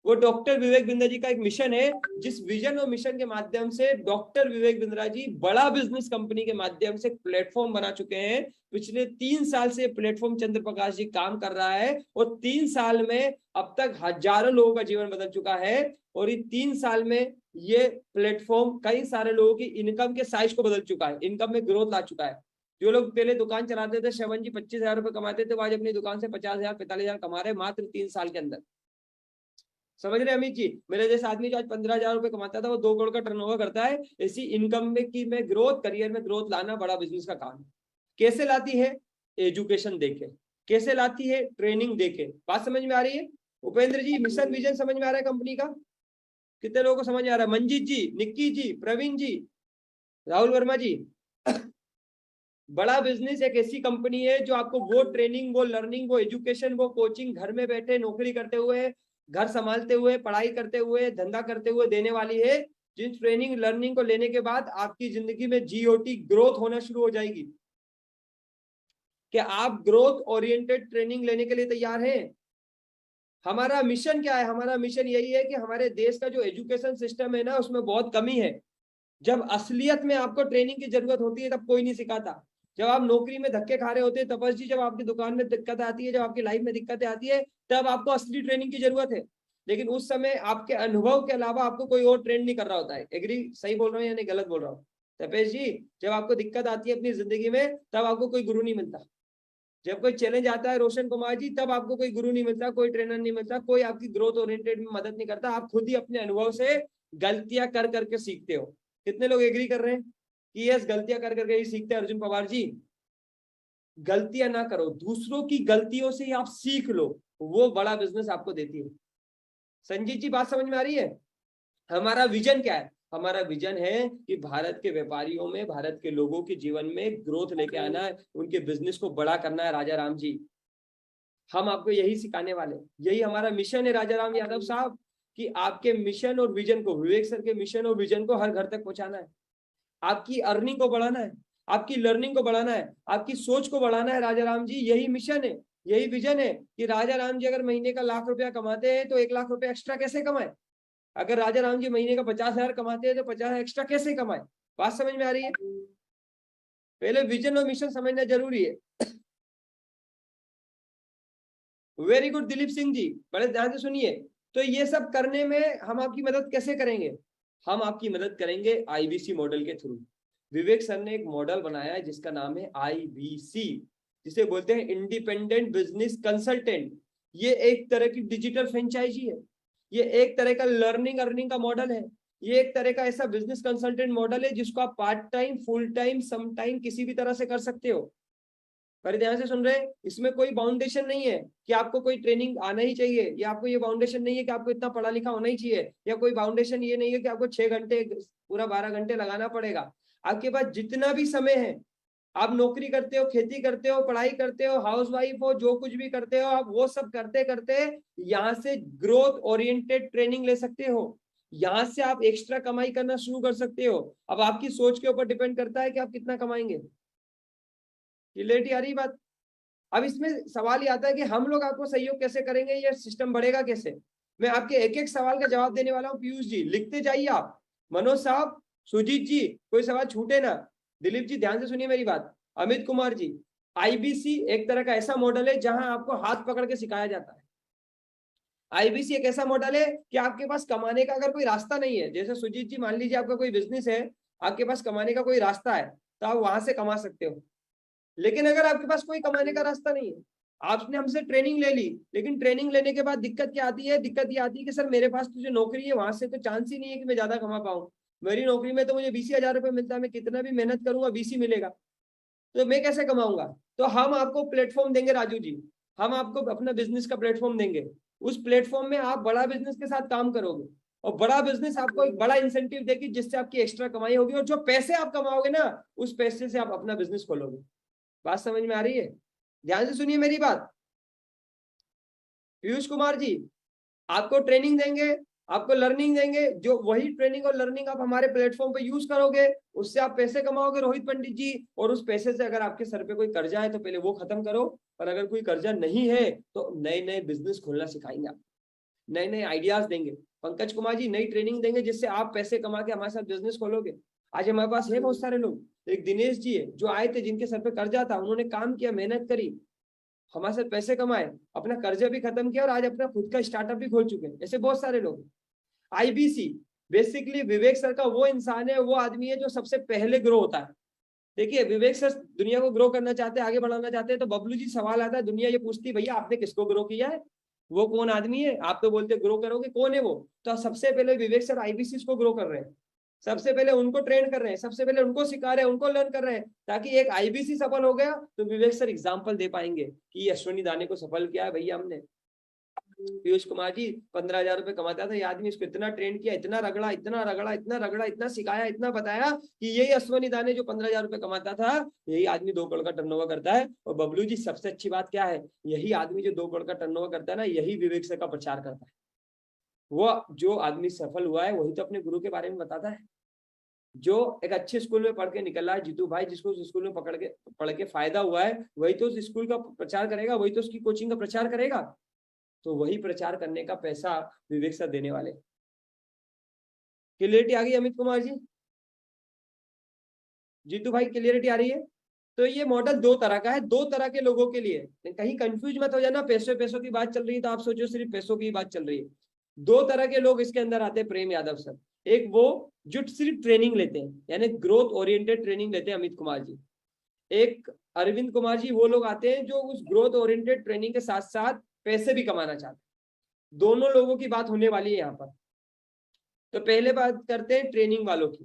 वो डॉक्टर विवेक बिंद्रा जी का एक मिशन है, जिस विजन और मिशन के माध्यम से डॉक्टर विवेक बिंद्रा जी बड़ा बिजनेस कंपनी के माध्यम से प्लेटफॉर्म बना चुके हैं। पिछले 3 साल से प्लेटफॉर्म चंद्र प्रकाश जी काम कर रहा है, और 3 साल में अब तक हजारों लोगों का जीवन बदल चुका है। और ये 3 साल में ये प्लेटफॉर्म कई सारे लोगों की इनकम के साइज को बदल चुका है, इनकम में ग्रोथ ला चुका है। जो लोग पहले दुकान चलाते थे, श्रवण जी 25,000 रुपए कमाते थे, वो आज अपनी दुकान से 50,000 45,000 कमा रहे मात्र 3 साल के अंदर। समझ रहे अमित जी? मेरे जैसे आदमी जो आज 15,000 रुपए कमाता था, वो 2 करोड़ का टर्नओवर करता है। ऐसी इनकम में की में ग्रोथ, करियर में ग्रोथ लाना बड़ा बिजनेस का काम है। कैसे लाती है? एजुकेशन देके। कैसे लाती है? ट्रेनिंग देके। बात समझ में आ रही है? उपेंद्र जी मिशन विजन समझ में आ रहा है कंपनी का? कितने लोगों को समझ आ रहा है? मंजीत जी, निक्की जी, प्रवीण जी, राहुल वर्मा जी। बड़ा बिजनेस एक ऐसी कंपनी है जो आपको वो ट्रेनिंग, वो लर्निंग, वो एजुकेशन, वो कोचिंग घर में बैठे नौकरी करते हुए, घर संभालते हुए, पढ़ाई करते हुए, धंधा करते हुए देने वाली है। जिन ट्रेनिंग लर्निंग को लेने के बाद आपकी जिंदगी में GOT ग्रोथ होना शुरू हो जाएगी। क्या आप ग्रोथ ओरिएंटेड ट्रेनिंग लेने के लिए तैयार हैं? हमारा मिशन क्या है? हमारा मिशन यही है कि हमारे देश का जो एजुकेशन सिस्टम है ना, उसमें बहुत कमी है। जब असलियत में आपको ट्रेनिंग की जरूरत होती है तब कोई नहीं सिखाता। जब आप नौकरी में धक्के खा रहे होते हैं, तपस जी, जब आपकी दुकान में दिक्कत आती है, जब आपकी लाइफ में दिक्कतें आती है, तब आपको असली ट्रेनिंग की जरूरत है। लेकिन उस समय आपके अनुभव के अलावा आपको कोई और ट्रेंड नहीं कर रहा होता है। एग्री, सही बोल रहा हूँ या नहीं गलत बोल रहा हूँ? तपेश जी, जब आपको दिक्कत आती है अपनी जिंदगी में तब आपको कोई गुरु नहीं मिलता। जब कोई चैलेंज आता है रोशन कुमार जी, तब आपको कोई गुरु नहीं मिलता, कोई ट्रेनर नहीं मिलता, कोई आपकी ग्रोथ ओरिएंटेड में मदद नहीं करता। आप खुद ही अपने अनुभव से गलतियां कर करके सीखते हो। कितने लोग एग्री कर रहे हैं कि यस, गलतियां कर करके ही सीखते हैं? अर्जुन पवार जी, गलतियां ना करो, दूसरों की गलतियों से ही आप सीख लो, वो बड़ा बिजनेस आपको देती है। संजीत जी, बात समझ में आ रही है? हमारा विजन क्या है? हमारा विजन है कि भारत के व्यापारियों में, भारत के लोगों के जीवन में ग्रोथ लेके आना है, उनके बिजनेस को बड़ा करना है। राजा राम जी, हम आपको यही सिखाने वाले, यही हमारा मिशन है राजा राम यादव साहब, कि आपके मिशन और विजन को, विवेक सर के मिशन और विजन को हर घर तक पहुंचाना है। आपकी अर्निंग को बढ़ाना है, आपकी लर्निंग को बढ़ाना है, आपकी सोच को बढ़ाना है। राजा राम जी, यही मिशन है, यही विजन है कि राजा राम जी अगर महीने का 1 लाख रुपया कमाते हैं तो 1 लाख रुपया एक्स्ट्रा कैसे कमाए? अगर राजा राम जी महीने का 50,000 कमाते हैं तो 50,000 एक्स्ट्रा कैसे कमाए? बात समझ में आ रही है? पहले विजन और मिशन समझना जरूरी है। वेरी गुड दिलीप सिंह जी, बड़े ध्यान से सुनिए। तो ये सब करने में हम आपकी मदद कैसे करेंगे? हम आपकी मदद करेंगे आईबीसी मॉडल के थ्रू। विवेक सर ने एक मॉडल बनाया है जिसका नाम है आईबीसी, जिसे बोलते हैं इंडिपेंडेंट बिजनेस कंसल्टेंट। ये एक तरह की डिजिटल फ्रेंचाइजी है, ये एक तरह का लर्निंग अर्निंग का मॉडल है, ये एक तरह का ऐसा बिजनेस कंसल्टेंट मॉडल है जिसको आप part time, full time, some time किसी भी तरह से कर सकते हो। पर ध्यान से सुन रहे हैं, इसमें कोई बाउंडेशन नहीं है कि आपको कोई ट्रेनिंग आना ही चाहिए, या आपको ये बाउंडेशन नहीं है कि आपको इतना पढ़ा लिखा होना ही चाहिए, या कोई बाउंडेशन ये नहीं है कि आपको 6 घंटे पूरा 12 घंटे लगाना पड़ेगा। आपके पास जितना भी समय है, आप नौकरी करते हो, खेती करते हो, पढ़ाई करते हो, हाउस वाइफ हो, जो कुछ भी करते हो, आप वो सब करते करते यहाँ से ग्रोथ ओरिएंटेड ट्रेनिंग ले सकते हो। यहाँ से आप एक्स्ट्रा कमाई करना शुरू कर सकते हो। अब आपकी सोच के ऊपर डिपेंड करता है कि आप कितना कमाएंगे। क्लियरिटी आ रही बात? अब इसमें सवाल ये आता है कि हम लोग आपको सहयोग कैसे करेंगे, ये सिस्टम बढ़ेगा कैसे? मैं आपके एक एक सवाल का जवाब देने वाला हूँ। पीयूष जी लिखते जाइए आप, मनोज साहब, सुजीत जी, कोई सवाल छूटे ना। दिलीप जी ध्यान से सुनिए मेरी बात। अमित कुमार जी, आईबीसी एक तरह का ऐसा मॉडल है जहां आपको हाथ पकड़ के सिखाया जाता है। आईबीसी एक ऐसा मॉडल है कि आपके पास कमाने का अगर कोई रास्ता नहीं है, जैसे सुजीत जी मान लीजिए आपका कोई बिजनेस है, आपके पास कमाने का कोई रास्ता है तो आप वहां से कमा सकते हो। लेकिन अगर आपके पास कोई कमाने का रास्ता नहीं है, आपने हमसे ट्रेनिंग ले ली, लेकिन ट्रेनिंग लेने के बाद दिक्कत क्या आती है? दिक्कत ये आती है कि सर मेरे पास तो जो नौकरी है वहां से तो चांस ही नहीं है कि मैं ज्यादा कमा पाऊँ। मेरी नौकरी में तो मुझे 20,000 रुपये मिलता है, मैं कितना भी मेहनत करूंगा 20 ही मिलेगा, तो मैं कैसे कमाऊंगा? तो हम आपको प्लेटफॉर्म देंगे राजू जी, हम आपको अपना बिजनेस का प्लेटफॉर्म देंगे। उस प्लेटफॉर्म में आप बड़ा बिजनेस के साथ काम करोगे और बड़ा बिजनेस आपको एक बड़ा इंसेंटिव देगी जिससे आपकी एक्स्ट्रा कमाई होगी, और जो पैसे आप कमाओगे ना उस पैसे से आप अपना बिजनेस खोलोगे। बात समझ में आ रही है? ध्यान से सुनिए मेरी बात। पीयूष कुमार जी, आपको ट्रेनिंग देंगे, आपको लर्निंग देंगे, जो वही ट्रेनिंग और लर्निंग आप हमारे प्लेटफॉर्म पे यूज करोगे, उससे आप पैसे कमाओगे रोहित पंडित जी। और उस पैसे से अगर आपके सर पे कोई कर्जा है तो पहले वो खत्म करो, और अगर कोई कर्जा नहीं है तो नए नए बिजनेस खोलना सिखाएंगे, आप नए नए आइडियाज देंगे। पंकज कुमार जी, नई ट्रेनिंग देंगे जिससे आप पैसे कमा के हमारे साथ बिजनेस खोलोगे। आज हमारे पास है बहुत सारे लोग, एक दिनेश जी है जो आए थे, जिनके सर पे कर्जा था, उन्होंने काम किया, मेहनत करी, हमारे साथ पैसे कमाए, अपना कर्जा भी खत्म किया और आज अपना खुद का स्टार्टअप भी खोल चुके हैं। ऐसे बहुत सारे लोग। आईबीसी बेसिकली विवेक सर का वो इंसान है, वो आदमी है जो सबसे पहले ग्रो होता है। देखिए विवेक सर दुनिया को ग्रो करना चाहते हैं, आगे बढ़ाना चाहते हैं, तो बबलू जी सवाल आता है, दुनिया ये पूछती है भैया आपने किसको ग्रो किया है, वो कौन आदमी है? आप तो बोलते ग्रो करोगे, कौन है वो? तो सबसे पहले विवेक सर आईबीसी को ग्रो कर रहे हैं, सबसे पहले उनको ट्रेन कर रहे हैं, सबसे पहले उनको सिखा रहे हैं, उनको लर्न कर रहे हैं, ताकि एक आईबीसी सफल हो गया तो विवेक सर एग्जाम्पल दे पाएंगे कि अश्विनी दाने को सफल किया है भैया हमने। पीयूष कुमार जी 15,000 रुपए कमाता था ये आदमी, इसको इतना ट्रेन किया, इतना रगड़ा, इतना रगड़ा, इतना रगड़ा, इतना सिखाया, इतना बताया कि यही अश्विनी दाने जो 15,000 रुपए कमाता था, यही आदमी 2 करोड़ का टर्नओवर करता है। और बबलू जी सबसे अच्छी बात क्या है, यही आदमी जो 2 करोड़ का टर्नओवर करता है ना, यही विवेक सर का प्रचार करता है। वो जो आदमी सफल हुआ है वही तो अपने गुरु के बारे में बताता है। जो एक अच्छे स्कूल में पढ़ के निकला है जीतू भाई, जिसको उस स्कूल में पढ़ के फायदा हुआ है, वही तो उस स्कूल का प्रचार करेगा, वही तो उसकी कोचिंग का प्रचार करेगा। तो वही प्रचार करने का पैसा विवेक सर देने वाले। क्लियरिटी आ गई अमित कुमार जी? जीतू भाई क्लियरिटी आ रही है? तो ये मॉडल 2 तरह का है, 2 तरह के लोगों के लिए। कहीं कंफ्यूज मत हो जाना, पैसों की बात चल रही है तो आप सोचो सिर्फ पैसों की बात चल रही है। दो तरह के लोग इसके अंदर आते हैं प्रेम यादव सर। एक वो जो सिर्फ ट्रेनिंग लेते हैं, यानी ग्रोथ ओरिएंटेड ट्रेनिंग लेते हैं, अमित कुमार जी। एक अरविंद कुमार जी, वो लोग आते हैं जो उस ग्रोथ ओरिएंटेड ट्रेनिंग के साथ साथ पैसे भी कमाना चाहते हैं। दोनों लोगों की बात होने वाली है यहाँ पर। तो पहले बात करते हैं ट्रेनिंग वालों की,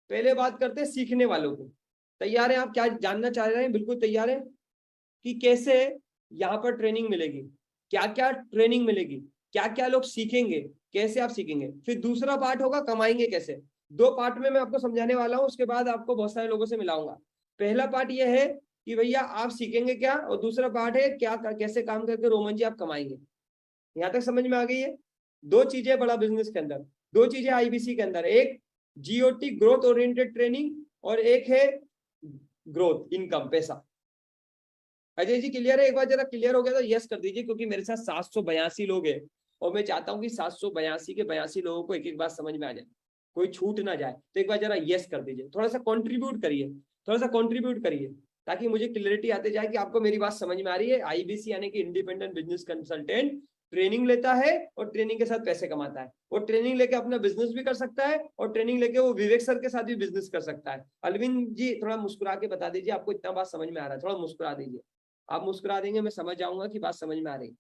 पहले बात करते हैं सीखने वालों की। तैयार हैं आप? क्या जानना चाह रहे हैं? बिल्कुल तैयार हैं कि कैसे यहाँ पर ट्रेनिंग मिलेगी, क्या क्या ट्रेनिंग मिलेगी, क्या क्या लोग सीखेंगे, कैसे आप सीखेंगे। फिर दूसरा पार्ट होगा कमाएंगे कैसे। दो पार्ट में मैं आपको समझाने वाला हूँ, उसके बाद आपको बहुत सारे लोगों से मिलाऊंगा। पहला पार्ट यह है कि भैया आप सीखेंगे क्या, और दूसरा पार्ट है क्या कैसे काम करके रोमन जी आप कमाएंगे। यहाँ तक समझ में आ गई है? दो चीजें बड़ा बिजनेस के अंदर, दो चीजें आईबीसी के अंदर, एक जीओटी ग्रोथ ओरिएंटेड ट्रेनिंग और एक है ग्रोथ इनकम पैसा। अजय जी क्लियर है? एक बार जरा क्लियर हो गया तो यस कर दीजिए, क्योंकि मेरे साथ 782 लोग हैं और मैं चाहता हूं कि 782 के 82 लोगों को एक एक बात समझ में आ जाए, कोई छूट ना जाए। तो एक बार जरा यस कर दीजिए, थोड़ा सा कंट्रीब्यूट करिए, थोड़ा सा कंट्रीब्यूट करिए, ताकि मुझे क्लियरिटी आते जाए कि आपको मेरी बात समझ में आ रही है। आईबीसी यानी कि इंडिपेंडेंट बिजनेस कंसल्टेंट ट्रेनिंग लेता है और ट्रेनिंग के साथ पैसे कमाता है। वो ट्रेनिंग लेके अपना बिजनेस भी कर सकता है और ट्रेनिंग लेके वो विवेक सर के साथ भी बिजनेस कर सकता है। अरविंद जी थोड़ा मुस्कुरा के बता दीजिए आपको इतना बात समझ में आ रहा है, थोड़ा मुस्कुरा दीजिए। आप मुस्कुरा देंगे मैं समझ जाऊंगा कि बात समझ में आ रही।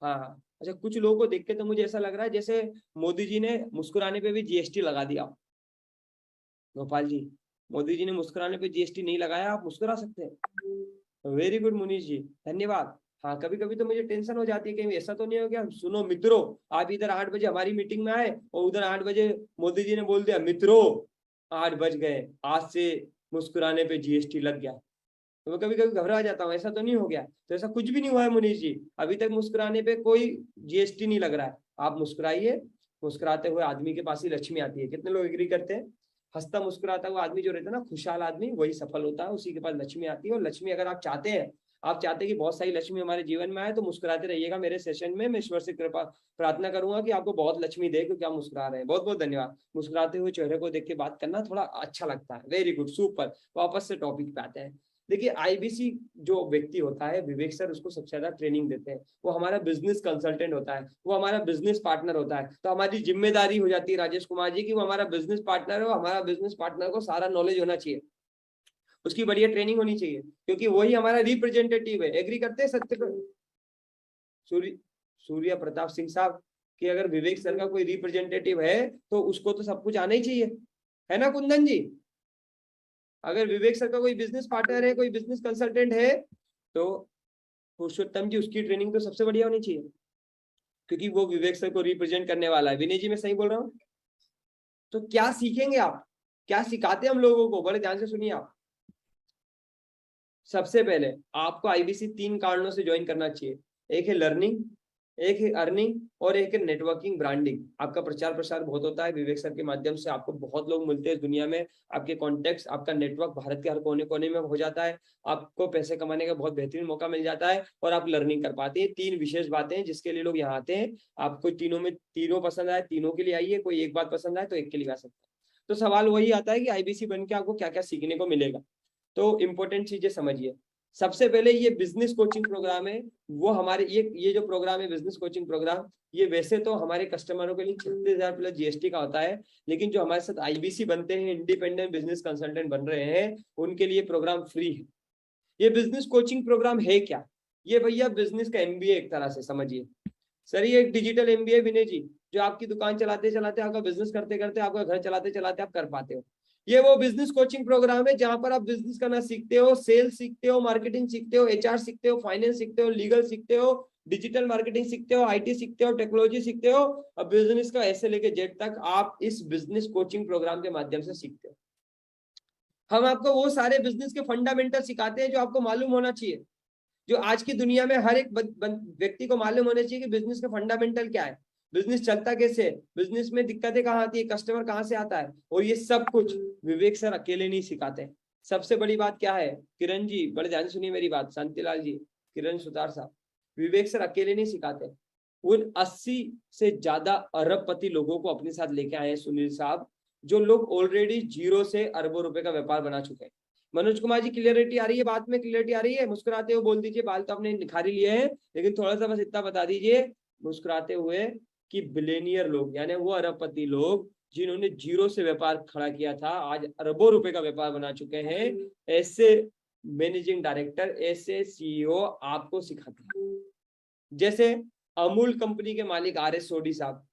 हाँ हाँ, अच्छा कुछ लोगों को देख के तो मुझे ऐसा लग रहा है जैसे मोदी जी ने मुस्कुराने पे भी जीएसटी लगा दिया। गोपाल जी, मोदी जी ने मुस्कुराने पे जीएसटी नहीं लगाया, आप मुस्कुरा सकते हैं। वेरी गुड मुनीष जी, धन्यवाद। हाँ, कभी कभी तो मुझे टेंशन हो जाती है कि ऐसा तो नहीं हो गया। सुनो मित्रों, आप इधर 8 बजे हमारी मीटिंग में आए और उधर 8 बजे मोदी जी ने बोल दिया मित्रों 8 बज गए, आज से मुस्कुराने पे जीएसटी लग गया। तो मैं कभी कभी घबरा जाता हूँ, ऐसा तो नहीं हो गया। तो ऐसा कुछ भी नहीं हुआ है मुनीष जी, अभी तक मुस्कुराने पे कोई जीएसटी नहीं लग रहा है। आप मुस्कुराइए, मुस्कुराते हुए आदमी के पास ही लक्ष्मी आती है। कितने लोग एग्री करते हैं? हंसता मुस्कुराता हुआ आदमी जो रहता है ना, खुशहाल आदमी, वही सफल होता है, उसी के पास लक्ष्मी आती है। और लक्ष्मी अगर आप चाहते हैं, आप चाहते हैं कि बहुत सारी लक्ष्मी हमारे जीवन में आए, तो मुस्कुराते रहिएगा। मेरे सेशन में मैं ईश्वर से कृपा प्रार्थना करूंगा कि आपको बहुत लक्ष्मी दे, क्योंकि आप मुस्कुरा रहे हैं। बहुत बहुत धन्यवाद। मुस्कुराते हुए चेहरे को देख के बात करना थोड़ा अच्छा लगता है। Very good, super. वापस से टॉपिक पे आते हैं। देखिए आईबीसी जो व्यक्ति होता है, विवेक सर उसको सबसे ज्यादा ट्रेनिंग देते हैं। वो हमारा बिजनेस कंसल्टेंट होता है, वो हमारा बिजनेस पार्टनर होता है। तो हमारी जिम्मेदारी हो जाती है राजेश कुमार जी की, वो हमारा बिजनेस पार्टनर है। हमारा बिजनेस पार्टनर को सारा नॉलेज होना चाहिए, उसकी बढ़िया ट्रेनिंग होनी चाहिए, क्योंकि वही हमारा रिप्रेजेंटेटिव है। एग्री करते हैं सत्य सूर्य प्रताप सिंह साहब कि अगर विवेक सर का कोई रिप्रेजेंटेटिव है तो उसको तो सब कुछ आना ही चाहिए, है ना कुंदन जी? अगर विवेक सर का कोई बिजनेस पार्टनर है, कोई बिजनेस कंसल्टेंट है, तो पुरुषोत्तम जी उसकी ट्रेनिंग तो सबसे बढ़िया होनी चाहिए, क्योंकि वो विवेक सर को रिप्रेजेंट करने वाला है। विनय जी मैं सही बोल रहा हूँ? तो क्या सीखेंगे आप, क्या सिखाते हैं हम लोगों को, बड़े ध्यान से सुनिए आप। सबसे पहले आपको आईबीसी 3 कारणों से ज्वाइन करना चाहिए। एक है लर्निंग, एक है अर्निंग और एक है नेटवर्किंग ब्रांडिंग। आपका प्रचार प्रसार बहुत होता है विवेक सर के माध्यम से, आपको बहुत लोग मिलते हैं दुनिया में, आपके कॉन्टेक्ट्स, आपका नेटवर्क भारत के हर कोने कोने में हो जाता है, आपको पैसे कमाने का बहुत बेहतरीन मौका मिल जाता है और आप लर्निंग कर पाते हैं। 3 विशेष बातें हैं जिसके लिए लोग यहाँ आते हैं। आपको तीनों में तीनों पसंद आए, तीनों के लिए आइए, कोई एक बात पसंद आए तो एक के लिए आ सकता है। तो सवाल वही आता है कि आईबीसी बन के आपको क्या क्या सीखने को मिलेगा। तो इंपॉर्टेंट चीजें समझिए। सबसे पहले ये बिजनेस कोचिंग प्रोग्राम है, वो हमारे ये जो प्रोग्राम है बिजनेस कोचिंग प्रोग्राम, ये वैसे तो हमारे कस्टमरों के लिए 36,000 प्लस जीएसटी का होता है, लेकिन जो हमारे साथ आईबीसी बनते हैं, इंडिपेंडेंट बिजनेस कंसल्टेंट बन रहे हैं, उनके लिए प्रोग्राम फ्री है। ये बिजनेस कोचिंग प्रोग्राम है क्या? ये भैया बिजनेस का एमबीए एक तरह से समझिए। सर ये एक डिजिटल एमबीए विनय जी, जो आपकी दुकान चलाते चलाते, आपका बिजनेस करते करते, आपका घर चलाते चलाते आप कर पाते हो। ये वो बिजनेस कोचिंग प्रोग्राम है जहां पर आप बिजनेस करना सीखते हो, सेल्स सीखते हो, मार्केटिंग सीखते हो, एचआर सीखते हो, फाइनेंस सीखते हो, लीगल सीखते हो, डिजिटल मार्केटिंग सीखते हो, आईटी सीखते हो, टेक्नोलॉजी सीखते हो। अब बिजनेस का ऐसे लेके जेड तक आप इस बिजनेस कोचिंग प्रोग्राम के माध्यम से सीखते हो। हम आपको वो सारे बिजनेस के फंडामेंटल सिखाते हैं जो आपको मालूम होना चाहिए, जो आज की दुनिया में हर एक व्यक्ति को मालूम होना चाहिए कि बिजनेस का फंडामेंटल क्या है, बिजनेस चलता कैसे है, बिजनेस में दिक्कतें कहाँ आती है, कस्टमर कहाँ से आता है। और ये सब कुछ विवेक सर अकेले नहीं सिखाते। सबसे बड़ी बात क्या है, किरण जी बड़े ध्यान से सुनिए मेरी बात, शांतिलाल जी, किरण सुतार साहब, विवेक सर अकेले नहीं सिखाते। उन 80 से ज्यादा अरबपति लोगों को अपने साथ लेके आए हैं सुनील साहब, जो लोग ऑलरेडी 0 से अरबों रुपए का व्यापार बना चुके हैं। मनोज कुमार जी क्लियरिटी आ रही है, बात में क्लियरिटी आ रही है? मुस्कुराते हुए बोल दीजिए, बाल तो आपने निखारी लिए हैं, लेकिन थोड़ा सा बस इतना बता दीजिए मुस्कुराते हुए कि बिलियनियर लोग यानी वो अरबपति लोग जिन्होंने जीरो से व्यापार खड़ा किया था आज अरबों रुपए का व्यापार बना चुके हैं, ऐसे मैनेजिंग डायरेक्टर, ऐसे सीईओ आपको सिखाते हैं। जैसे अमूल कंपनी के मालिक आर.एस. सोडी साहब,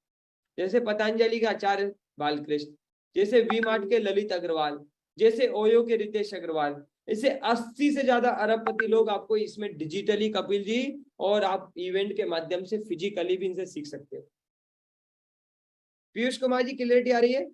जैसे पतंजलि के आचार्य बालकृष्ण, जैसे वी मार्ट के ललित अग्रवाल, जैसे ओयो के रितेश अग्रवाल, इसे 80 से ज्यादा अरबपति लोग आपको इसमें डिजिटली, कपिल जी, और आप इवेंट के माध्यम से फिजिकली भी इनसे सीख सकते हो। पीयूष कुमार जी, क्लियरिटी आ रही है?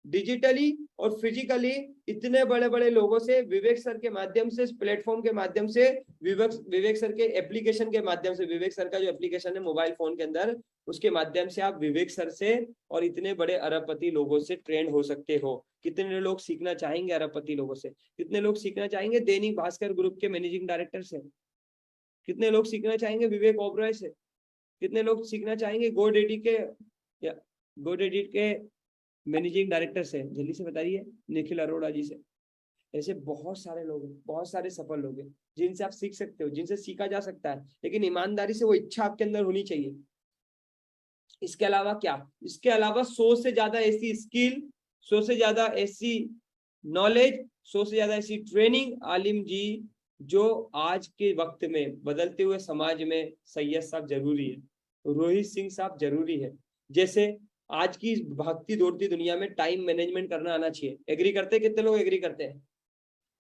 डिजिटली और फिजिकली इतने बड़े बड़े लोगों से, विवेक सर के माध्यम से, इस प्लेटफॉर्म के माध्यम से, विवेक सर के एप्लीकेशन के माध्यम से, विवेक सर का जो एप्लीकेशन है मोबाइल फोन के अंदर, उसके माध्यम से आप विवेक सर से और इतने बड़े अरबपति लोगों से ट्रेंड हो सकते हो। कितने लोग सीखना चाहेंगे अरबपति लोगों से? कितने लोग सीखना चाहेंगे दैनिक भास्कर ग्रुप के मैनेजिंग डायरेक्टर से? कितने लोग सीखना चाहेंगे विवेक ओबरॉय से? कितने लोग सीखना चाहेंगे गोडेडी के मैनेजिंग डायरेक्टर से? जल्दी से बताइए, निखिल अरोड़ा जी से। ऐसे बहुत सारे लोग हैं, बहुत सारे सफल लोग हैं जिनसे आप सीख सकते हो, जिनसे सीखा जा सकता है, लेकिन ईमानदारी से वो इच्छा आपके अंदर होनी चाहिए। इसके अलावा क्या? इसके अलावा 100 से ज्यादा ऐसी स्किल, 100 से ज्यादा ऐसी नॉलेज, 100 से ज्यादा ऐसी ट्रेनिंग आलिम जी जो आज के वक्त में बदलते हुए समाज में सैयद साहब जरूरी है, रोहित सिंह साहब जरूरी है। जैसे आज की भागती दौड़ती दुनिया में टाइम मैनेजमेंट करना आना चाहिए। एग्री करते हैं? कितने लोग एग्री करते हैं?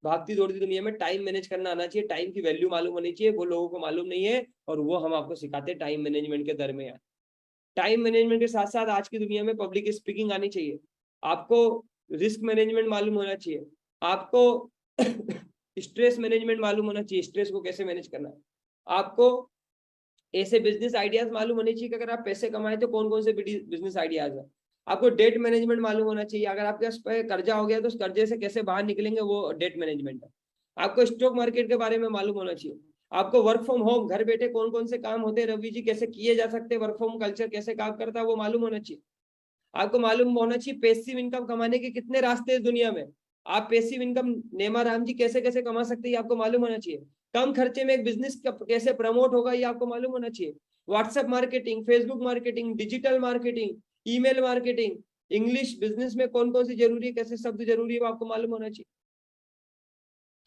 भागती दौड़ती दुनिया में टाइम मैनेज करना आना चाहिए, टाइम की वैल्यू मालूम होनी चाहिए। वो लोगों को मालूम नहीं है और वो हम आपको सिखाते हैं टाइम मैनेजमेंट के दरमियान। टाइम मैनेजमेंट के साथ साथ आज की दुनिया में पब्लिक स्पीकिंग आनी चाहिए, आपको रिस्क मैनेजमेंट मालूम होना चाहिए, आपको स्ट्रेस मैनेजमेंट मालूम होना चाहिए, स्ट्रेस को कैसे मैनेज करना है, आपको ऐसे बिजनेस आइडियाज मालूम होने चाहिए कि अगर आप पैसे कमाए तो कौन कौन से बिजनेस आइडियाज है, आपको डेट मैनेजमेंट मालूम होना चाहिए, अगर आपके पास कर्जा हो गया तो उस कर्जे से कैसे बाहर निकलेंगे, वो डेट मैनेजमेंट है। आपको स्टॉक मार्केट के बारे में मालूम होना चाहिए, आपको वर्क फ्रॉम होम घर बैठे कौन कौन से काम होते हैं रवि जी, कैसे किए जा सकते हैं, वर्क फ्रॉम कल्चर कैसे काम करता है वो मालूम होना चाहिए। आपको मालूम होना चाहिए पैसिव इनकम कमाने के कितने रास्ते हैं दुनिया में, आप पैसिव इनकम नेमा राम जी कैसे कैसे कमा सकते हैं ये आपको मालूम होना चाहिए। कम खर्चे में एक बिजनेस कैसे प्रमोट होगा ये आपको मालूम होना चाहिए। WhatsApp marketing, Facebook marketing, digital marketing, email marketing, English business में कौन कौन सी जरूरी है, कैसे शब्द जरूरी है वो आपको मालूम होना चाहिए।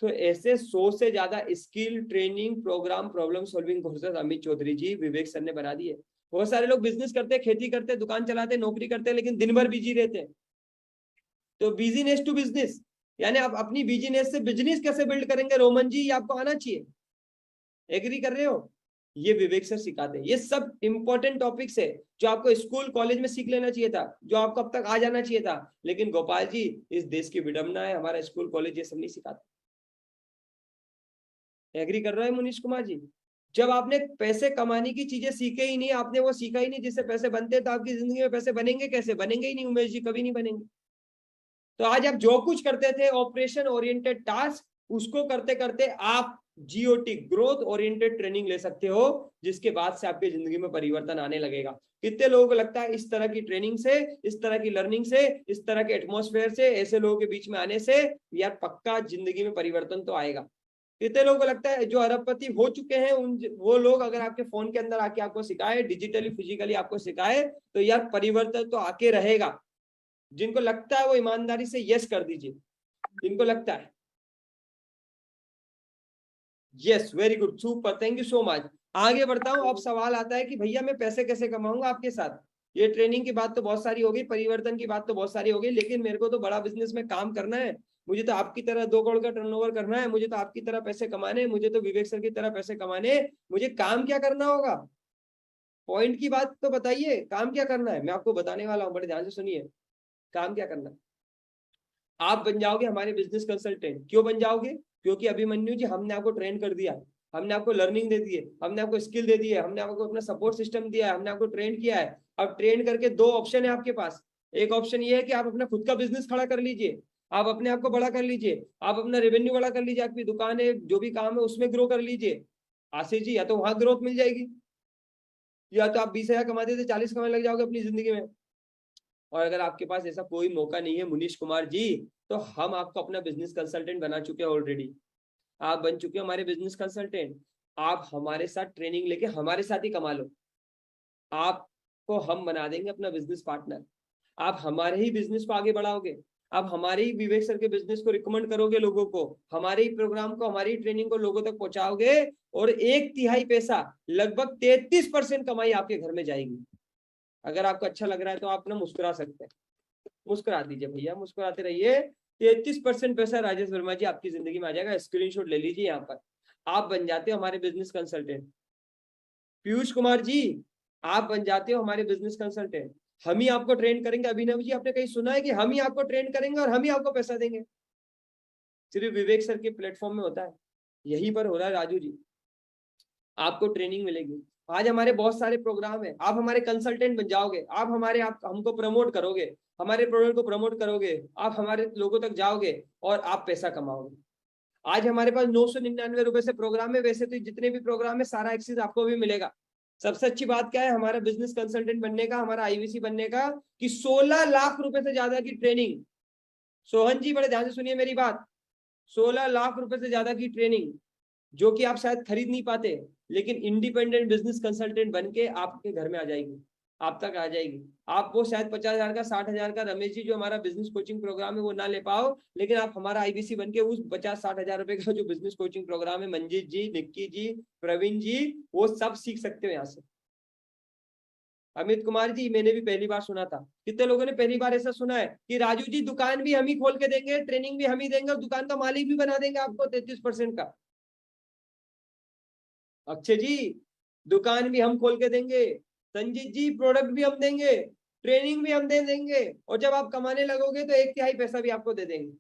तो ऐसे 100 से ज्यादा skill training program, problem solving courses Amit Chaudhary ji, Vivek sir ने बना दिए। बहुत सारे लोग बिजनेस करते हैं, खेती करते हैं, दुकान चलाते हैं, नौकरी करते हैं, लेकिन दिन भर बिजी रहते हैं। तो बिजीनेस टू बिजनेस यानी आप अपनी बिजीनेस से बिजनेस कैसे बिल्ड करेंगे रोमन जी, ये आपको आना चाहिए। एग्री कर रहे हो? ये विवेक सर सिखाते हैं। ये सब इंपॉर्टेंट टॉपिक्स है जो आपको स्कूल कॉलेज में सीख लेना चाहिए था, जो आपको अब तक आ जाना चाहिए था, लेकिन गोपाल जी इस देश की विडंबना है, हमारा स्कूल कॉलेज ये सब नहीं सिखाता। एग्री कर रहे हैं मुनीश कुमार जी? जब आपने पैसे कमाने की चीजें सीखे ही नहीं, आपने वो सीखा ही नहीं जिससे पैसे बनते, तो आपकी जिंदगी में पैसे बनेंगे कैसे? बनेंगे ही नहीं उमेश जी, कभी नहीं बनेंगे। तो आज आप जो कुछ करते थे ऑपरेशन ओरिएंटेड टास्क, उसको करते करते आप जीओटी ग्रोथ ओरिएंटेड ट्रेनिंग ले सकते हो, जिसके बाद से आपकी जिंदगी में परिवर्तन आने लगेगा। कितने लोगों को लगता है इस तरह की ट्रेनिंग से, इस तरह की लर्निंग से, इस तरह के एटमॉस्फेयर से, ऐसे लोगों के बीच में आने से यार पक्का जिंदगी में परिवर्तन तो आएगा? कितने लोगों को लगता है जो अरबपति हो चुके हैं उन वो लोग अगर आपके फोन के अंदर आके आपको सिखाए, डिजिटली फिजिकली आपको सिखाए, तो यार परिवर्तन तो आके रहेगा? जिनको लगता है वो ईमानदारी से यस कर दीजिए, जिनको लगता है। Yes, very good, super, thank you so much. आगे बढ़ता हूं। अब सवाल आता है कि भैया मैं पैसे कैसे कमाऊंगा आपके साथ? ये ट्रेनिंग की बात तो बहुत सारी हो गई, परिवर्तन की बात तो बहुत सारी हो गई, लेकिन मेरे को तो बड़ा बिजनेस में काम करना है, मुझे तो आपकी तरह 2 करोड़ का टर्नओवर करना है, मुझे तो आपकी तरह पैसे कमाने, मुझे तो विवेक सर की तरह पैसे कमाने, मुझे काम क्या करना होगा? पॉइंट की बात तो बताइए, काम क्या करना है? मैं आपको बताने वाला हूँ, बड़े ध्यान से सुनिए। काम क्या करना है? आप बन जाओगे हमारे बिजनेस कंसल्टेंट। क्यों बन जाओगे? क्योंकि अभिमन्यु जी हमने आपको ट्रेन कर दिया, हमने आपको लर्निंग दे दी है, हमने आपको स्किल दे दी है, हमने आपको अपना सपोर्ट सिस्टम दिया है, हमने आपको ट्रेन किया है। अब ट्रेन करके 2 ऑप्शन है आपके पास। एक ऑप्शन ये है कि आप अपना खुद का बिजनेस खड़ा कर लीजिए, आप अपने आप को बड़ा कर लीजिए, आप अपना रेवेन्यू बड़ा कर लीजिए, आपकी दुकान है, जो भी काम है उसमें ग्रो कर लीजिए। आशीष जी, या तो वहां ग्रोथ मिल जाएगी, या तो आप 20,000 कमाते थे 40 कमाने लग जाओगे अपनी जिंदगी में। और अगर आपके पास ऐसा कोई मौका नहीं है मुनीश कुमार जी, तो हम आपको अपना बिजनेस कंसल्टेंट बना चुके हैं ऑलरेडी। आप बन चुके हो हमारे बिजनेस कंसल्टेंट। आप हमारे साथ ट्रेनिंग लेके हमारे साथ ही कमा लो। आप को हम बना देंगे अपना बिजनेस पार्टनर। आप हमारे ही बिजनेस को आगे बढ़ाओगे, आप हमारे ही विवेक सर के बिजनेस को रिकमेंड करोगे लोगों को, हमारे ही प्रोग्राम को, हमारी ट्रेनिंग को लोगों तक पहुंचाओगे, और 1/3 पैसा, लगभग 33% कमाई आपके घर में जाएगी। अगर आपको अच्छा लग रहा है तो आप ना मुस्कुरा सकते हैं, मुस्कुरा दीजिए भैया, मुस्कुराते रहिए। 33% पैसा राजेश वर्मा जी आपकी जिंदगी में आ जाएगा। स्क्रीनशॉट ले लीजिए, यहाँ पर आप बन जाते हो हमारे बिजनेस कंसल्टेंट। पीयूष कुमार जी, आप बन जाते हो हमारे बिजनेस कंसल्टेंट। हम ही आपको ट्रेन करेंगे। अभिनव जी, आपने कहीं सुना है कि हम ही आपको ट्रेन करेंगे और हम ही आपको पैसा देंगे? सिर्फ विवेक सर के प्लेटफॉर्म में होता है, यहीं पर हो रहा है राजू जी। आपको ट्रेनिंग मिलेगी। आज हमारे बहुत सारे प्रोग्राम है, आप हमारे कंसल्टेंट बन जाओगे, आप हमको प्रमोट करोगे, हमारे प्रोडक्ट को प्रमोट करोगे, आप हमारे लोगों तक जाओगे और आप पैसा कमाओगे। आज हमारे पास 999 रुपए से प्रोग्राम है। वैसे तो जितने भी प्रोग्राम है सारा एक्सेस आपको भी मिलेगा। सबसे अच्छी बात क्या है हमारा बिजनेस कंसल्टेंट बनने का, हमारा आईवीसी बनने का, कि 16 लाख रुपए से ज्यादा की ट्रेनिंग। सोहन जी बड़े ध्यान से सुनिए मेरी बात, 16 लाख रुपए से ज्यादा की ट्रेनिंग, जो कि आप शायद खरीद नहीं पाते, लेकिन इंडिपेंडेंट बिजनेस कंसल्टेंट बन के आपके घर में आ जाएगी, आप तक आ जाएगी। आप वो शायद 50,000 का, 60,000 का, रमेश जी जो हमारा बिजनेस कोचिंग प्रोग्राम है वो ना ले पाओ, लेकिन आप हमारा आईबीसी बन के उस 50-60,000 रुपए का जो बिजनेस कोचिंग प्रोग्राम है, मंजीत जी, निक्की जी, प्रवीण जी, वो सब सीख सकते हो यहाँ से। अमित कुमार जी, मैंने भी पहली बार सुना था। कितने लोगों ने पहली बार ऐसा सुना है कि राजू जी दुकान भी हम ही खोल के देंगे, ट्रेनिंग भी हम ही देंगे और दुकान का मालिक भी बना देंगे आपको 33% का। अक्षय जी, दुकान भी हम खोल के देंगे, संजीत जी प्रोडक्ट भी हम देंगे, ट्रेनिंग भी हम दे देंगे, और जब आप कमाने लगोगे तो 1/3 पैसा भी आपको दे देंगे।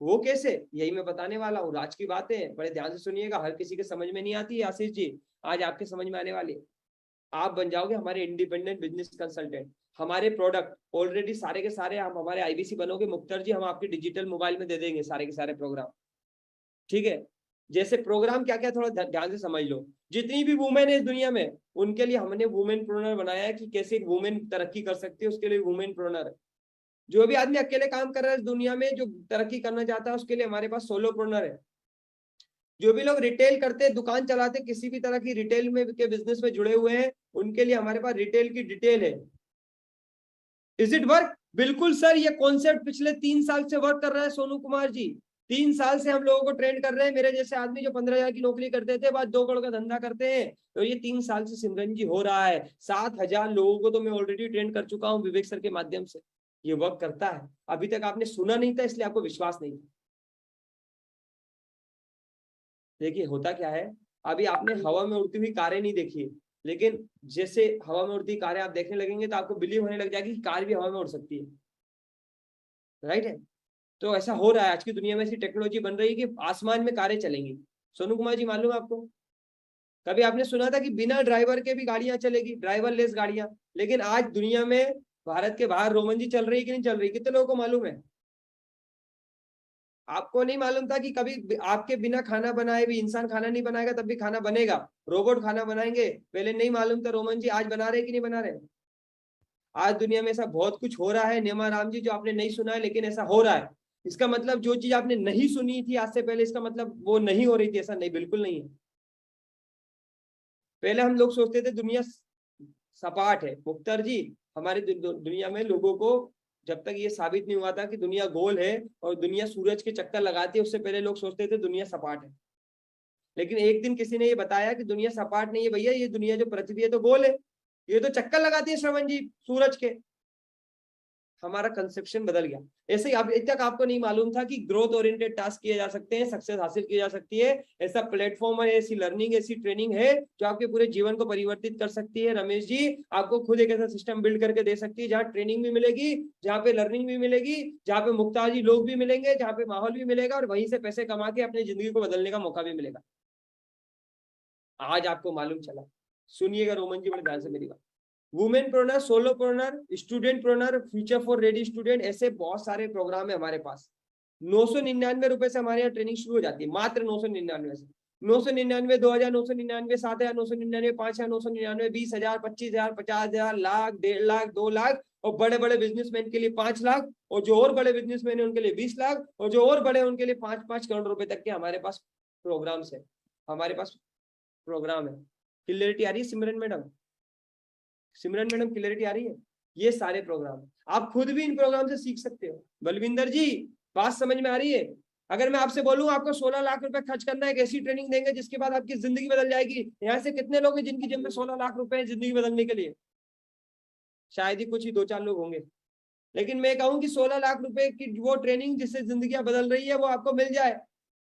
वो कैसे, यही मैं बताने वाला हूँ। आज की बातें बड़े ध्यान से सुनिएगा, हर किसी के समझ में नहीं आती है आशीष जी, आज आपके समझ में आने वाली है। आप बन जाओगे हमारे इंडिपेंडेंट बिजनेस कंसल्टेंट। हमारे प्रोडक्ट ऑलरेडी सारे के सारे हम हमारे आईबीसी बनोगे मुक्तर जी, हम आपके डिजिटल मोबाइल में दे देंगे सारे के सारे प्रोग्राम, ठीक है। जैसे प्रोग्राम क्या क्या, थोड़ा ध्यान से समझ लो। जितनी भी वुमेन है इस दुनिया में, उनके लिए हमने वुमेन प्रोनर बनाया है कि कैसे एक वुमेन तरक्की कर सकती है, उसके लिए वुमेन प्रोनर है। जो भी आदमी अकेले काम कर रहा है इस दुनिया में, जो तरक्की करना चाहता है, उसके लिए हमारे पास सोलो प्रोनर है। जो भी लोग रिटेल करते हैं, दुकान चलाते, किसी भी तरह की रिटेल में के बिजनेस में जुड़े हुए हैं, उनके लिए हमारे पास रिटेल की डिटेल है। Is it work? बिल्कुल सर, ये कॉन्सेप्ट पिछले 3 साल से वर्क कर रहा है सोनू कुमार जी। 3 साल से हम लोगों को ट्रेन कर रहे हैं। मेरे जैसे आदमी जो 15,000 की नौकरी करते थे, बाद 2 करोड़ का धंधा करते हैं, तो ये 3 साल से सिमरन जी हो रहा है। 7,000 लोगों को तो मैं ऑलरेडी ट्रेन कर चुका हूँ विवेक सर के माध्यम से। ये वर्क करता है। अभी तक आपने सुना नहीं था, इसलिए आपको विश्वास नहीं था। देखिए होता क्या है, अभी आपने हवा में उड़ती हुई कारें नहीं देखी, लेकिन जैसे हवा में उड़ती कारें आप देखने लगेंगे तो आपको बिलीव होने लग जाएगी कि कार भी हवा में उड़ सकती है, राइट है। तो ऐसा हो रहा है, आज की दुनिया में ऐसी टेक्नोलॉजी बन रही है कि आसमान में कारें चलेंगी। सोनू कुमार जी, मालूम है आपको? कभी आपने सुना था कि बिना ड्राइवर के भी गाड़ियां चलेगी, ड्राइवरलेस गाड़ियां? लेकिन आज दुनिया में भारत के बाहर रोमन जी चल रही है कि नहीं चल रही? कितने लोगों को मालूम है? आपको नहीं मालूम था कि कभी आपके बिना खाना बनाए भी, इंसान खाना नहीं बनाएगा तब भी खाना बनेगा, रोबोट खाना बनाएंगे? पहले नहीं मालूम था रोमन जी, आज बना रहे कि नहीं बना रहे? आज दुनिया में ऐसा बहुत कुछ हो रहा है नेमा राम जी, जो आपने नहीं सुना है, लेकिन ऐसा हो रहा है। इसका मतलब जो चीज आपने नहीं सुनी थी आज से पहले, इसका मतलब वो नहीं हो रही थी, ऐसा नहीं, बिल्कुल नहीं है। पहले हम लोग सोचते थे दुनिया सपाट है। मुख्तार जी, हमारी दुनिया में लोगों को जब तक ये साबित नहीं हुआ था कि दुनिया गोल है और दुनिया सूरज के चक्कर लगाती है, उससे पहले लोग सोचते थे दुनिया सपाट है। लेकिन एक दिन किसी ने ये बताया कि दुनिया सपाट नहीं है भैया, ये दुनिया जो पृथ्वी है तो गोल है, ये तो चक्कर लगाती है श्रवण जी सूरज के। हमारा कंसेप्शन बदल गया। ऐसे ही अभी तक आपको नहीं मालूम था कि ग्रोथ ओरिएंटेड टास्क किए जा सकते हैं, सक्सेस हासिल की जा सकती है। ऐसा प्लेटफॉर्म है, ऐसी लर्निंग, ऐसी ट्रेनिंग है जो आपके पूरे जीवन को परिवर्तित कर सकती है। रमेश जी, आपको खुद एक ऐसा सिस्टम बिल्ड करके दे सकती है जहाँ ट्रेनिंग भी मिलेगी, जहाँ पे लर्निंग भी मिलेगी, जहाँ पे मुक्ताजी लोग भी मिलेंगे, जहाँ पे माहौल भी मिलेगा, और वहीं से पैसे कमा के अपनी जिंदगी को बदलने का मौका भी मिलेगा। आज आपको मालूम चला। सुनिएगा रोमन जी बड़े ध्यान से मेरी बात। Women preneur, solo preneur, student preneur, future for ready student, ऐसे बहुत सारे प्रोग्राम है हमारे पास। 999 रुपए से हमारे यहाँ ट्रेनिंग शुरू हो जाती है, मात्र 999 से। 999, 2,999, 7,999, 5,999, 20,000, 25,000, 50,000, लाख, 1.5 लाख, 2 लाख, और बड़े बड़े बिजनेसमैन के लिए 5 लाख, और जो और बड़े बिजनेसमैन है उनके लिए 20 लाख, और जो और बड़े उनके लिए 5-5 करोड़ रुपए तक के हमारे पास प्रोग्राम्स है। हमारे पास प्रोग्राम है। क्लियरिटी आ रही है सिमरन मैडम? सिमरन मैडम क्लियरिटी आ रही है? ये सारे प्रोग्राम आप खुद भी इन प्रोग्राम से सीख सकते हो। बलविंदर जी बात समझ में आ रही है? अगर मैं आपसे बोलूं आपको 16 लाख रुपए खर्च करना है, एक ऐसी ट्रेनिंग देंगे जिसके बाद आपकी जिंदगी बदल जाएगी, यहाँ से कितने लोग हैं जिनकी जेब में 16 लाख रुपए है जिंदगी बदलने के लिए? शायद ही कुछ ही 2-4 लोग होंगे। लेकिन मैं कहूं कि 16 लाख रुपए की वो ट्रेनिंग जिससे जिंदगी बदल रही है वो आपको मिल जाए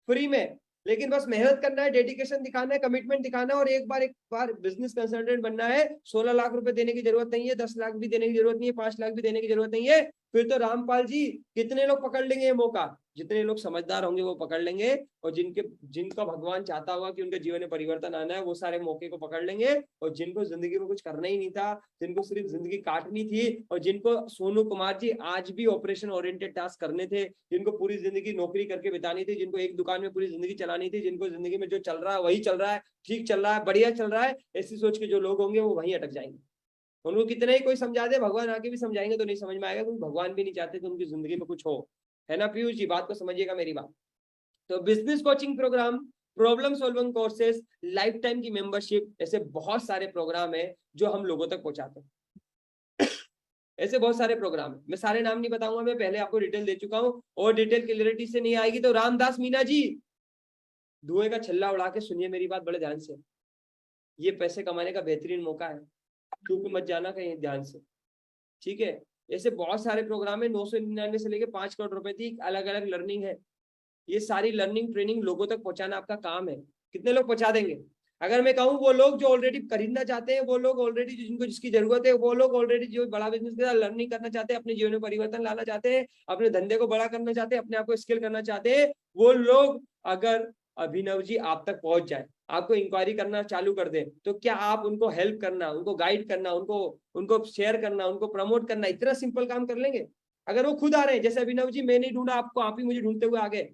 फ्री में। लेकिन बस मेहनत करना है, डेडिकेशन दिखाना है, कमिटमेंट दिखाना है और एक बार बिजनेस कंसल्टेंट बनना है। 16 लाख रुपए देने की जरूरत नहीं है, 10 लाख भी देने की जरूरत नहीं है, 5 लाख भी देने की जरूरत नहीं है। फिर तो रामपाल जी कितने लोग पकड़ लेंगे ये मौका? जितने लोग समझदार होंगे वो पकड़ लेंगे, और जिनका भगवान चाहता होगा कि उनके जीवन में परिवर्तन आना है वो सारे मौके को पकड़ लेंगे। और जिनको जिंदगी में कुछ करना ही नहीं था, जिनको सिर्फ जिंदगी काटनी थी, और जिनको सोनू कुमार जी आज भी ऑपरेशन ओरिएंटेड टास्क करने थे, जिनको पूरी जिंदगी नौकरी करके बितानी थी, जिनको एक दुकान में पूरी जिंदगी चलानी थी, जिनको जिंदगी में जो चल रहा है वही चल रहा है, ठीक चल रहा है, बढ़िया चल रहा है, ऐसी सोच के जो लोग होंगे वो वहीं अटक जाएंगे। उनको कितना ही कोई समझा दे, भगवान आके भी समझाएंगे तो नहीं समझ में आएगा, क्योंकि भगवान भी नहीं चाहते कि उनकी जिंदगी में कुछ हो। है ना पीयूष जी? बात को समझिएगा मेरी बात। तो business coaching programme, problem solving courses, life time की मेंबरशिप, ऐसे बहुत सारे प्रोग्राम है जो हम लोगों तक पहुंचाते हैं। ऐसे बहुत सारे प्रोग्राम है, मैं सारे नाम नहीं बताऊंगा, मैं पहले आपको डिटेल दे चुका हूं, और डिटेल क्लियरिटी से नहीं आएगी तो रामदास मीना जी धुएं का छल्ला उड़ा के सुनिए मेरी बात बड़े ध्यान से। ये पैसे कमाने का बेहतरीन मौका है, क्योंकि मत जाना कहीं ध्यान से, ठीक है? ऐसे बहुत सारे प्रोग्राम है, 999 से लेकर 5 करोड़ रुपए की अलग अलग लर्निंग है। ये सारी लर्निंग ट्रेनिंग लोगों तक पहुंचाना आपका काम है। कितने लोग पहुंचा देंगे? अगर मैं कहूँ वो लोग जो ऑलरेडी खरीदना चाहते हैं, वो लोग ऑलरेडी जिनको जिसकी जरूरत है, वो लोग ऑलरेडी जो बड़ा बिजनेस के साथ लर्निंग करना चाहते हैं, अपने जीवन में परिवर्तन लाना चाहते हैं, अपने धंधे को बड़ा करना चाहते हैं, अपने आप को स्केल करना चाहते हैं, वो लोग अगर अभिनव जी आप तक पहुंच जाए, आपको इंक्वायरी करना चालू कर दे, तो क्या आप उनको हेल्प करना, उनको गाइड करना, उनको शेयर करना, उनको प्रमोट करना, इतना सिंपल काम कर लेंगे? अगर वो खुद आ रहे हैं, जैसे अभिनव जी मैं नहीं ढूंढा आपको, आप ही मुझे ढूंढते हुए आ गए,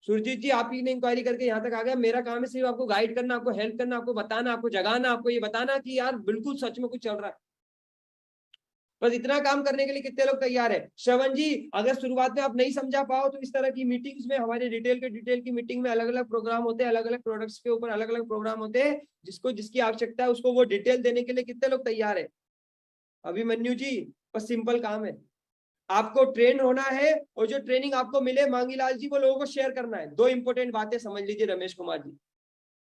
सुरजीत जी आप ही ने इंक्वायरी करके यहाँ तक आ गया, मेरा काम है सिर्फ आपको गाइड करना, आपको हेल्प करना, आपको बताना, आपको जगाना, आपको ये बताना कि यार बिल्कुल सच में कुछ चल रहा है। बस इतना काम करने के लिए कितने लोग तैयार है? श्रवण जी अगर शुरुआत में आप नहीं समझा पाओ तो इस तरह की मीटिंग्स में, हमारे डिटेल की मीटिंग में अलग अलग प्रोग्राम होते हैं, अलग अलग प्रोडक्ट्स के ऊपर अलग अलग प्रोग्राम होते हैं, जिसको जिसकी आवश्यकता है उसको वो डिटेल देने के लिए कितने लोग तैयार है? अभिमन्यु जी बस सिंपल काम है, आपको ट्रेन होना है, और जो ट्रेनिंग आपको मिले मांगीलाल जी वो लोगों को शेयर करना है। 2 इंपॉर्टेंट बातें समझ लीजिए रमेश कुमार जी,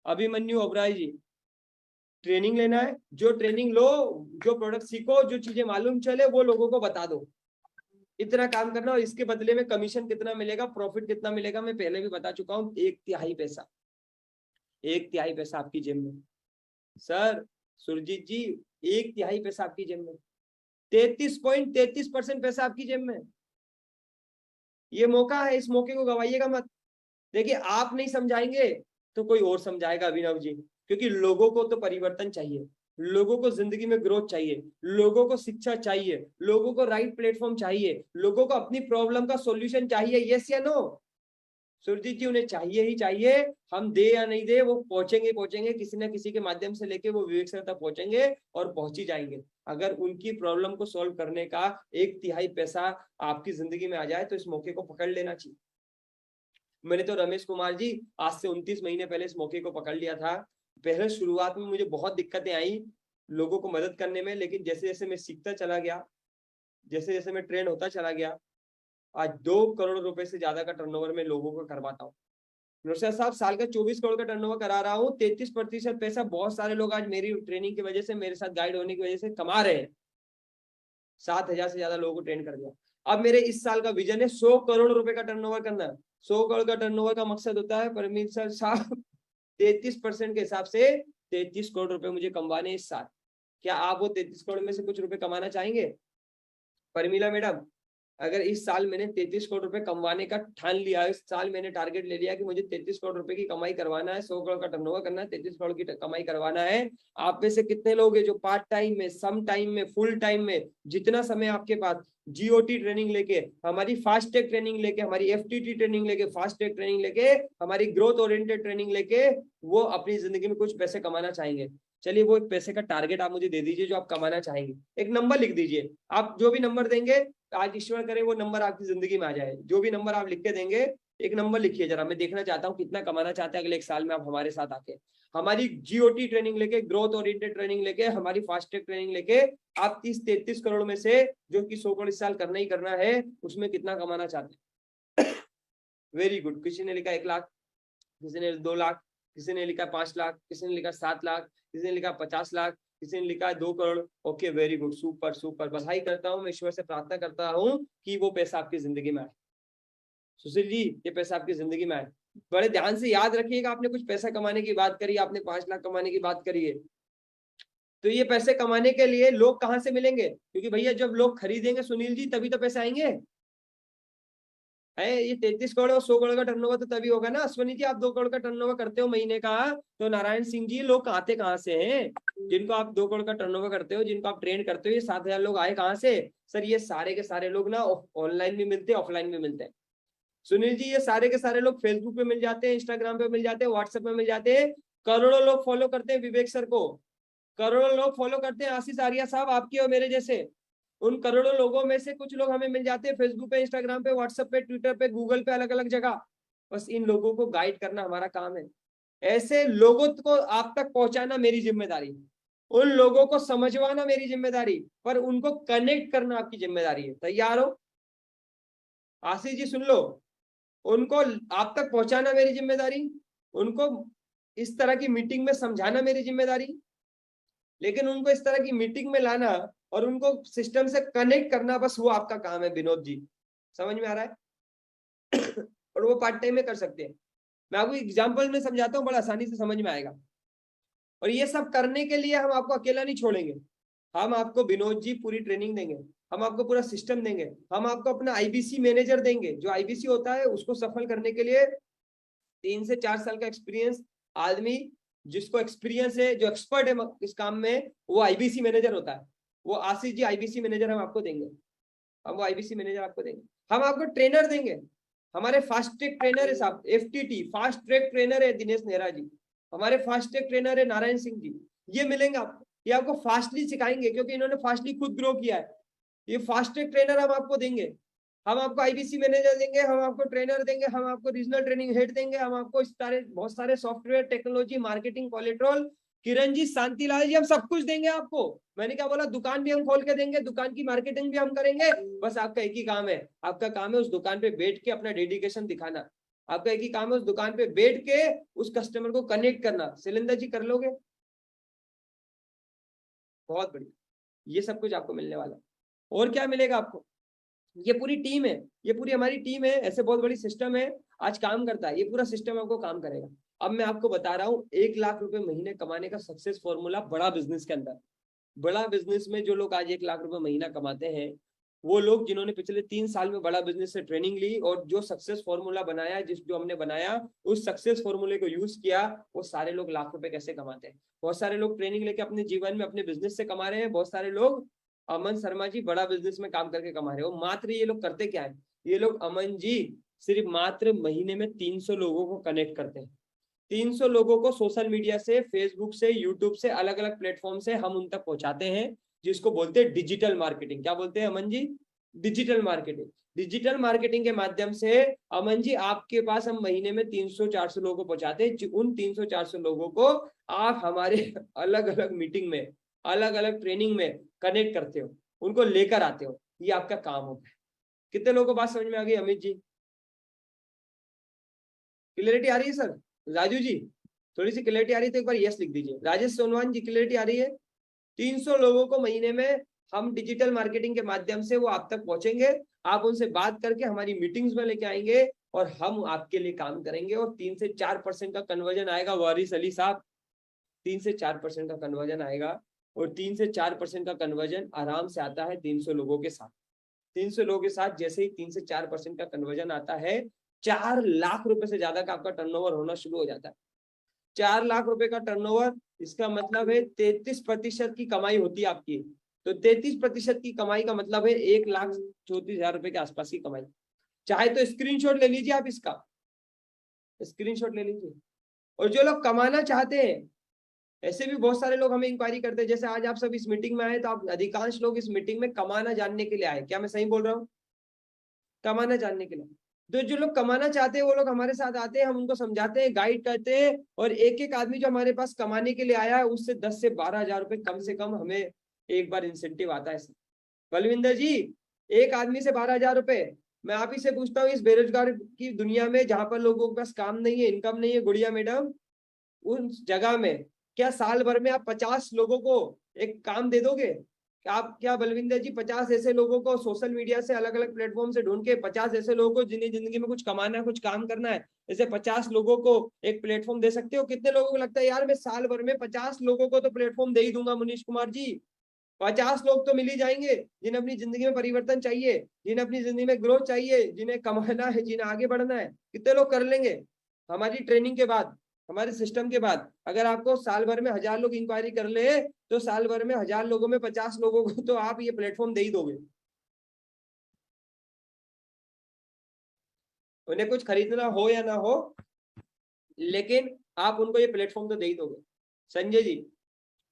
अभिमन्यु ओबराय जी, ट्रेनिंग लेना है, जो ट्रेनिंग लो, जो प्रोडक्ट सीखो, जो चीजें मालूम चले वो लोगों को बता दो, इतना काम करना। और इसके बदले में कमीशन कितना मिलेगा, प्रॉफिट कितना मिलेगा, मैं पहले भी बता चुका हूँ, 1/3 पैसा, 1/3 पैसा आपकी जेब में। सर सुरजीत जी 1/3 पैसा आपकी जेब में, 33.33% पैसा आपकी जेब में। ये मौका है, इस मौके को गवाइएगा मत। देखिए आप नहीं समझाएंगे तो कोई और समझाएगा अभिनव जी, क्योंकि लोगों को तो परिवर्तन चाहिए, लोगों को जिंदगी में ग्रोथ चाहिए, लोगों को शिक्षा चाहिए, लोगों को राइट प्लेटफॉर्म चाहिए, लोगों को अपनी प्रॉब्लम का सॉल्यूशन चाहिए। यस या नो? सुरजीत जी उन्हें चाहिए ही चाहिए, हम दे या नहीं दे वो पहुंचेंगे किसी न किसी के माध्यम से लेके वो विवेक सर तक पहुंचेंगे और पहुंच ही जाएंगे। अगर उनकी प्रॉब्लम को सॉल्व करने का 1/3 पैसा आपकी जिंदगी में आ जाए तो इस मौके को पकड़ लेना चाहिए। मैंने तो रमेश कुमार जी आज से 29 महीने पहले इस मौके को पकड़ लिया था। पहले शुरुआत में मुझे बहुत दिक्कतें आई लोगों को मदद करने में, लेकिन जैसे जैसे मैं सीखता चला गया, जैसे जैसे मैं ट्रेंड होता चला गया, आज 2 करोड़ रुपए से ज्यादा का टर्नओवर मैं लोगों को करवाता हूँ। नौशाद साहब साल का 24 करोड़ का टर्नओवर करा रहा हूँ, 33% पैसा बहुत सारे लोग आज मेरी ट्रेनिंग की वजह से, मेरे साथ गाइड होने की वजह से कमा रहे हैं। 7,000 से ज्यादा लोगों को ट्रेन कर दिया। अब मेरे इस साल का विजन है 100 करोड़ रुपए का टर्नओवर करना। 100 करोड़ का टर्नओवर का मकसद होता है परमेश्वर साहब 33% के हिसाब से 33 करोड़ रुपए मुझे कमवाने इस साल। क्या आप वो 33 करोड़ में से कुछ रुपए कमाना चाहेंगे? परमीला मैडम अगर इस साल मैंने 33 करोड़ रुपए कमाने का ठान लिया, इस साल मैंने टारगेट ले लिया कि मुझे 33 करोड़ रुपए की कमाई करवाना है, 100 करोड़ का टर्नओवर करना है, 33 करोड़ की कमाई करवाना है। आप में से कितने लोग हैं जो पार्ट टाइम में, सम टाइम में, फुल टाइम में, जितना समय आपके पास जीओटी ट्रेनिंग लेके, हमारी फास्ट टेक ट्रेनिंग लेके, हमारी एफटीटी ट्रेनिंग लेके, फास्ट टेक ट्रेनिंग लेके, हमारी ग्रोथ ओरिएंटेड ट्रेनिंग लेके वो अपनी जिंदगी में कुछ पैसे कमाना चाहेंगे? चलिए वो एक पैसे का टारगेट आप मुझे दे दीजिए जो आप कमाना चाहेंगे। एक नंबर लिख दीजिए, आप जो भी नंबर देंगे आज ईश्वर करे वो नंबर आपकी जिंदगी में आ जाए। जो भी नंबर आप लिख के देंगे एक नंबर लिखिए जरा, मैं देखना चाहता हूँ कितना कमाना चाहते हैं अगले 1 साल में आप हमारे साथ आके। हमारी जीओटी ट्रेनिंग लेके, ग्रोथ ओरिएंटेड ट्रेनिंग लेके, हमारी फास्ट ट्रैक ट्रेनिंग लेके आप 30-33 करोड़ में से जो कि 100 करोड़ इस साल करना ही करना है, उसमें कितना कमाना चाहते हैं? Very good. किसी ने लिखा 1 लाख, किसी ने 2 लाख, किसी ने लिखा 5 लाख, किसी ने लिखा 7 लाख, किसी ने लिखा 50 लाख, किसी ने लिखा 2 crore. Okay, very good, super super, बधाई करता हूँ। मैं ईश्वर से प्रार्थना करता हूँ कि वो पैसा आपकी जिंदगी में आए। सुशील जी, ये पैसा आपकी जिंदगी में आए। बड़े ध्यान से याद रखिएगा, आपने कुछ पैसा कमाने की बात करी, आपने 5 लाख कमाने की बात करी है, तो ये पैसे कमाने के लिए लोग कहाँ से मिलेंगे? क्योंकि भैया जब लोग खरीदेंगे सुनील जी तभी तो पैसे आएंगे। ये 33 करोड़ और 100 करोड़ का टर्नओवर तो तभी होगा ना। अश्वनी जी, आप 2 करोड़ का टर्नओवर करते हो महीने का, तो नारायण सिंह जी लोग आते कहाँ से हैं? जिनको आप 2 करोड़ का टर्नओवर करते हो, जिनको आप ट्रेन करते हो, ये 7,000 लोग आए कहाँ से? सर ये सारे के सारे लोग ना ऑनलाइन भी मिलते हैं, ऑफलाइन भी मिलते हैं। सुनील जी, ये सारे के सारे लोग फेसबुक पे मिल जाते हैं, इंस्टाग्राम पे मिल जाते हैं, व्हाट्सएप पे मिल जाते हैं। करोड़ों लोग फॉलो करते हैं विवेक सर को, करोड़ों लोग फॉलो करते हैं आशीष आर्या साहब, आपके और मेरे जैसे। उन करोड़ों लोगों में से कुछ लोग हमें मिल जाते हैं फेसबुक पे, इंस्टाग्राम पे, व्हाट्सएप पे, ट्विटर पे, गूगल पे, अलग अलग जगह। बस इन लोगों को गाइड करना हमारा काम है। ऐसे लोगों को आप तक पहुंचाना मेरी जिम्मेदारी, उन लोगों को समझवाना मेरी जिम्मेदारी, पर उनको कनेक्ट करना आपकी जिम्मेदारी है। तैयार हो? आशीष जी सुन लो, उनको आप तक पहुंचाना मेरी जिम्मेदारी, उनको इस तरह की मीटिंग में समझाना मेरी जिम्मेदारी, लेकिन उनको इस तरह की मीटिंग में लाना और उनको सिस्टम से कनेक्ट करना, बस वो आपका काम है विनोद जी। समझ में आ रहा है? और वो पार्ट टाइम में कर सकते हैं। मैं आपको एग्जांपल में समझाता हूँ, बड़ा आसानी से समझ में आएगा। और ये सब करने के लिए हम आपको अकेला नहीं छोड़ेंगे, हम आपको विनोद जी पूरी ट्रेनिंग देंगे, हम आपको पूरा सिस्टम देंगे, हम आपको अपना आईबीसी मैनेजर देंगे। जो आईबीसी होता है उसको सफल करने के लिए 3 से 4 साल का एक्सपीरियंस आदमी, जिसको एक्सपीरियंस है, जो एक्सपर्ट है इस काम में, वो आईबीसी मैनेजर होता है। वो आशीष जी आईबीसी मैनेजर हम आपको देंगे, हम वो आईबीसी मैनेजर आपको देंगे। हम आपको ट्रेनर देंगे, हमारे फास्ट ट्रैक ट्रेनर है साहब, एफटीटी फास्ट ट्रैक ट्रेनर है दिनेश नेहरा जी, हमारे फास्ट ट्रैक ट्रेनर है नारायण सिंह जी। ये मिलेंगे आपको, ये आपको फास्टली सिखाएंगे क्योंकि इन्होंने फास्टली खुद ग्रो किया है। ये फास्ट ट्रैक ट्रेनर हम आपको देंगे, हम आपको आईबीसी मैनेजर देंगे, हम आपको ट्रेनर देंगे, हम आपको रीजनल ट्रेनिंग हेड देंगे, हम आपको इस सारे बहुत सारे software, technology, marketing, कोलेट्रॉल, Kiran ji, Shantilal जी, हम सब कुछ देंगे आपको। मैंने क्या बोला? दुकान भी हम खोल के देंगे, दुकान की मार्केटिंग भी हम करेंगे। बस आपका एक ही काम है, आपका काम है उस दुकान पे बैठ के अपना डेडिकेशन दिखाना। आपका एक ही काम है उस दुकान पे बैठ के उस कस्टमर को कनेक्ट करना। शैलेंद्र जी कर लोगे? बहुत बढ़िया, ये सब कुछ आपको मिलने वाला। और क्या मिलेगा आपको? ये पूरी टीम है, ये पूरी हमारी टीम है, ऐसे बहुत बड़ी सिस्टम है, आज काम करता है। ये पूरा सिस्टम आपको काम करेगा। अब मैं आपको बता रहा हूँ 1 लाख रुपए महीने कमाने का सक्सेस फॉर्मूला बड़ा बिजनेस के अंदर। बड़ा बिजनेस में जो लोग आज 1 लाख रुपए महीना कमाते हैं, वो लोग जिन्होंने पिछले 3 साल में बड़ा बिजनेस से ट्रेनिंग ली और जो सक्सेस फॉर्मूला बनाया, जो हमने बनाया, उस सक्सेस फॉर्मूले को यूज किया, वो सारे लोग लाख रुपए कैसे कमाते हैं। बहुत सारे लोग ट्रेनिंग लेके अपने जीवन में अपने बिजनेस से कमा रहे हैं, बहुत सारे लोग, अमन शर्मा जी, बड़ा बिजनेस में काम करके कमा रहे हो। मात्र ये लोग करते क्या है? ये लोग, अमन जी, सिर्फ मात्र महीने में 300 लोगों को कनेक्ट करते हैं। 300 लोगों को सोशल मीडिया से, फेसबुक से, यूट्यूब से, अलग अलग प्लेटफॉर्म से हम उन तक पहुंचाते हैं, जिसको बोलते हैं डिजिटल मार्केटिंग। क्या बोलते हैं Aman ji? Digital marketing. Digital marketing के माध्यम से अमन जी आपके पास हम महीने में 300-400 लोगों को पहुंचाते हैं। उन 300-400 लोगों को आप हमारे अलग अलग मीटिंग में, अलग अलग ट्रेनिंग में कनेक्ट करते हो, उनको लेकर आते हो। ये आपका काम होता है। कितने लोगों को बात समझ में आ गई? अमित जी क्लियरिटी आ रही है? सर राजू जी थोड़ी सी क्लियरिटी आ रही है तो एक बार यस लिख दीजिए। राजेश सोनवान जी क्लियरिटी आ रही है? 300 लोगों को महीने में हम डिजिटल मार्केटिंग के माध्यम से वो आप तक पहुंचेंगे, आप उनसे बात करके हमारी मीटिंग्स में लेके आएंगे और हम आपके लिए काम करेंगे। और 3 से 4% का कन्वर्जन आएगा वारिस अली साहब, 3 से 4% का कन्वर्जन आएगा। और 3 से 4% का कन्वर्जन आराम से आता है 300 लोगों के साथ। 300 लोगों के साथ जैसे ही 3 से 4% का कन्वर्जन आता है, 4 लाख रुपए से ज्यादा का आपका टर्नओवर होना शुरू हो जाता है। 4 लाख रुपए का टर्नओवर, इसका मतलब है 33% की कमाई होती है आपकी। तो 33% की कमाई का मतलब है 1,34,000 रुपए के आसपास की कमाई। चाहे तो स्क्रीनशॉट ले लीजिए, आप इसका स्क्रीनशॉट ले लीजिए। और जो लोग कमाना चाहते हैं, ऐसे भी बहुत सारे लोग हमें इंक्वायरी करते हैं, जैसे आज आप सब इस मीटिंग में आए, तो आप अधिकांश लोग इस मीटिंग में कमाना जानने के लिए आए। क्या मैं सही बोल रहा हूँ? कमाना जानने के लिए। तो जो लोग कमाना चाहते हैं वो लोग हमारे साथ आते हैं, हम उनको समझाते हैं, गाइड करते हैं, और एक एक आदमी जो हमारे पास कमाने के लिए आया है उससे 10 से 12 हजार रुपए कम से कम हमें एक बार इंसेंटिव आता है। बलविंदर जी, एक आदमी से 12 हजार रुपए। मैं आप ही से पूछता हूँ, इस बेरोजगार की दुनिया में जहां पर लोगों के पास काम नहीं है, इनकम नहीं है, गुड़िया मैडम, उस जगह में क्या साल भर में आप 50 लोगों को एक काम दे दोगे? आप क्या बलविंदर जी 50 ऐसे लोगों को सोशल मीडिया से अलग अलग प्लेटफॉर्म से ढूंढ के 50 ऐसे लोगों को जिन्हें जिंदगी में कुछ कमाना है, कुछ काम करना है, ऐसे 50 लोगों को एक प्लेटफॉर्म दे सकते हो? कितने लोगों को लगता है यार मैं साल भर में 50 लोगों को तो प्लेटफॉर्म दे ही दूंगा मुनीश कुमार जी? 50 लोग तो मिल ही जाएंगे जिन्हें अपनी जिंदगी में परिवर्तन चाहिए, जिन्हें अपनी जिंदगी में ग्रोथ चाहिए, जिन्हें कमाना है, जिन्हें आगे बढ़ना है। कितने लोग कर लेंगे? हमारी ट्रेनिंग के बाद, हमारे सिस्टम के बाद अगर आपको साल भर में 1000 लोग इंक्वायरी कर ले, तो साल भर में 1000 लोगों में 50 लोगों को तो आप ये प्लेटफॉर्म दे ही दोगे। उन्हें कुछ खरीदना हो या ना हो, लेकिन आप उनको ये प्लेटफॉर्म तो दे ही दोगे। संजय जी,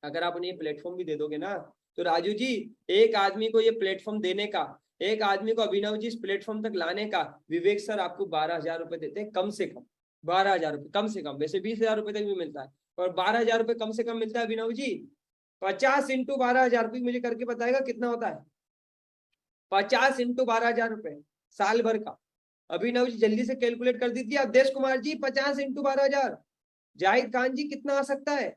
अगर आप उन्हें ये प्लेटफॉर्म भी दे दोगे ना, तो राजू जी, एक आदमी को ये प्लेटफॉर्म देने का, एक आदमी को अभिनव जी इस प्लेटफॉर्म तक लाने का, विवेक सर आपको 12 हजार रुपए देते हैं कम से कम। 12 हजार रुपए कम से कम, वैसे 20 हजार रुपए तक भी मिलता है, और 12 हजार रुपए कम से कम मिलता है अभिनव जी। 50 इंटू 12 हजार रुपये मुझे करके बताएगा कितना होता है? 50 इंटू 12 हजार रुपए साल भर का। अभिनव जी जल्दी से कैलकुलेट कर दीजिए। अवधेश कुमार जी 50 इंटू 12 हजार। जाहिद खान जी कितना आ सकता है?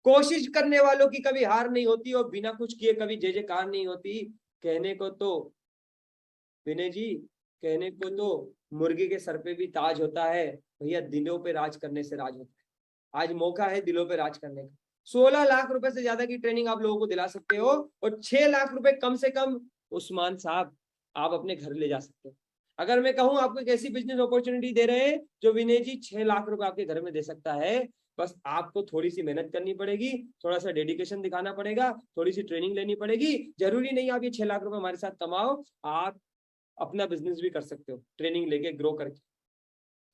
कोशिश करने वालों की कभी हार नहीं होती, और बिना कुछ किए कभी जय जयकार नहीं होती। कहने को तो विनय जी, कहने को तो मुर्गे के सर पे भी ताज होता है भैया, दिलों पे राज करने से राज होता है। आज मौका है दिलों पे राज करने का। 16 लाख रुपए से ज्यादा की ट्रेनिंग आप लोगों को दिला सकते हो, और 6 लाख रुपए कम से कम उस्मान साहब आप अपने घर ले जा सकते हो। अगर मैं कहूं आपको एक ऐसी बिजनेस अपॉर्चुनिटी दे रहे हैं जो विनय जी 6 लाख रुपए आपके घर में दे सकता है, बस आपको थोड़ी सी मेहनत करनी पड़ेगी, थोड़ा सा डेडिकेशन दिखाना पड़ेगा, थोड़ी सी ट्रेनिंग लेनी पड़ेगी। जरूरी नहीं आप ये 6 लाख रुपए हमारे साथ कमाओ, आप अपना बिजनेस भी कर सकते हो ट्रेनिंग लेके, ग्रो करके।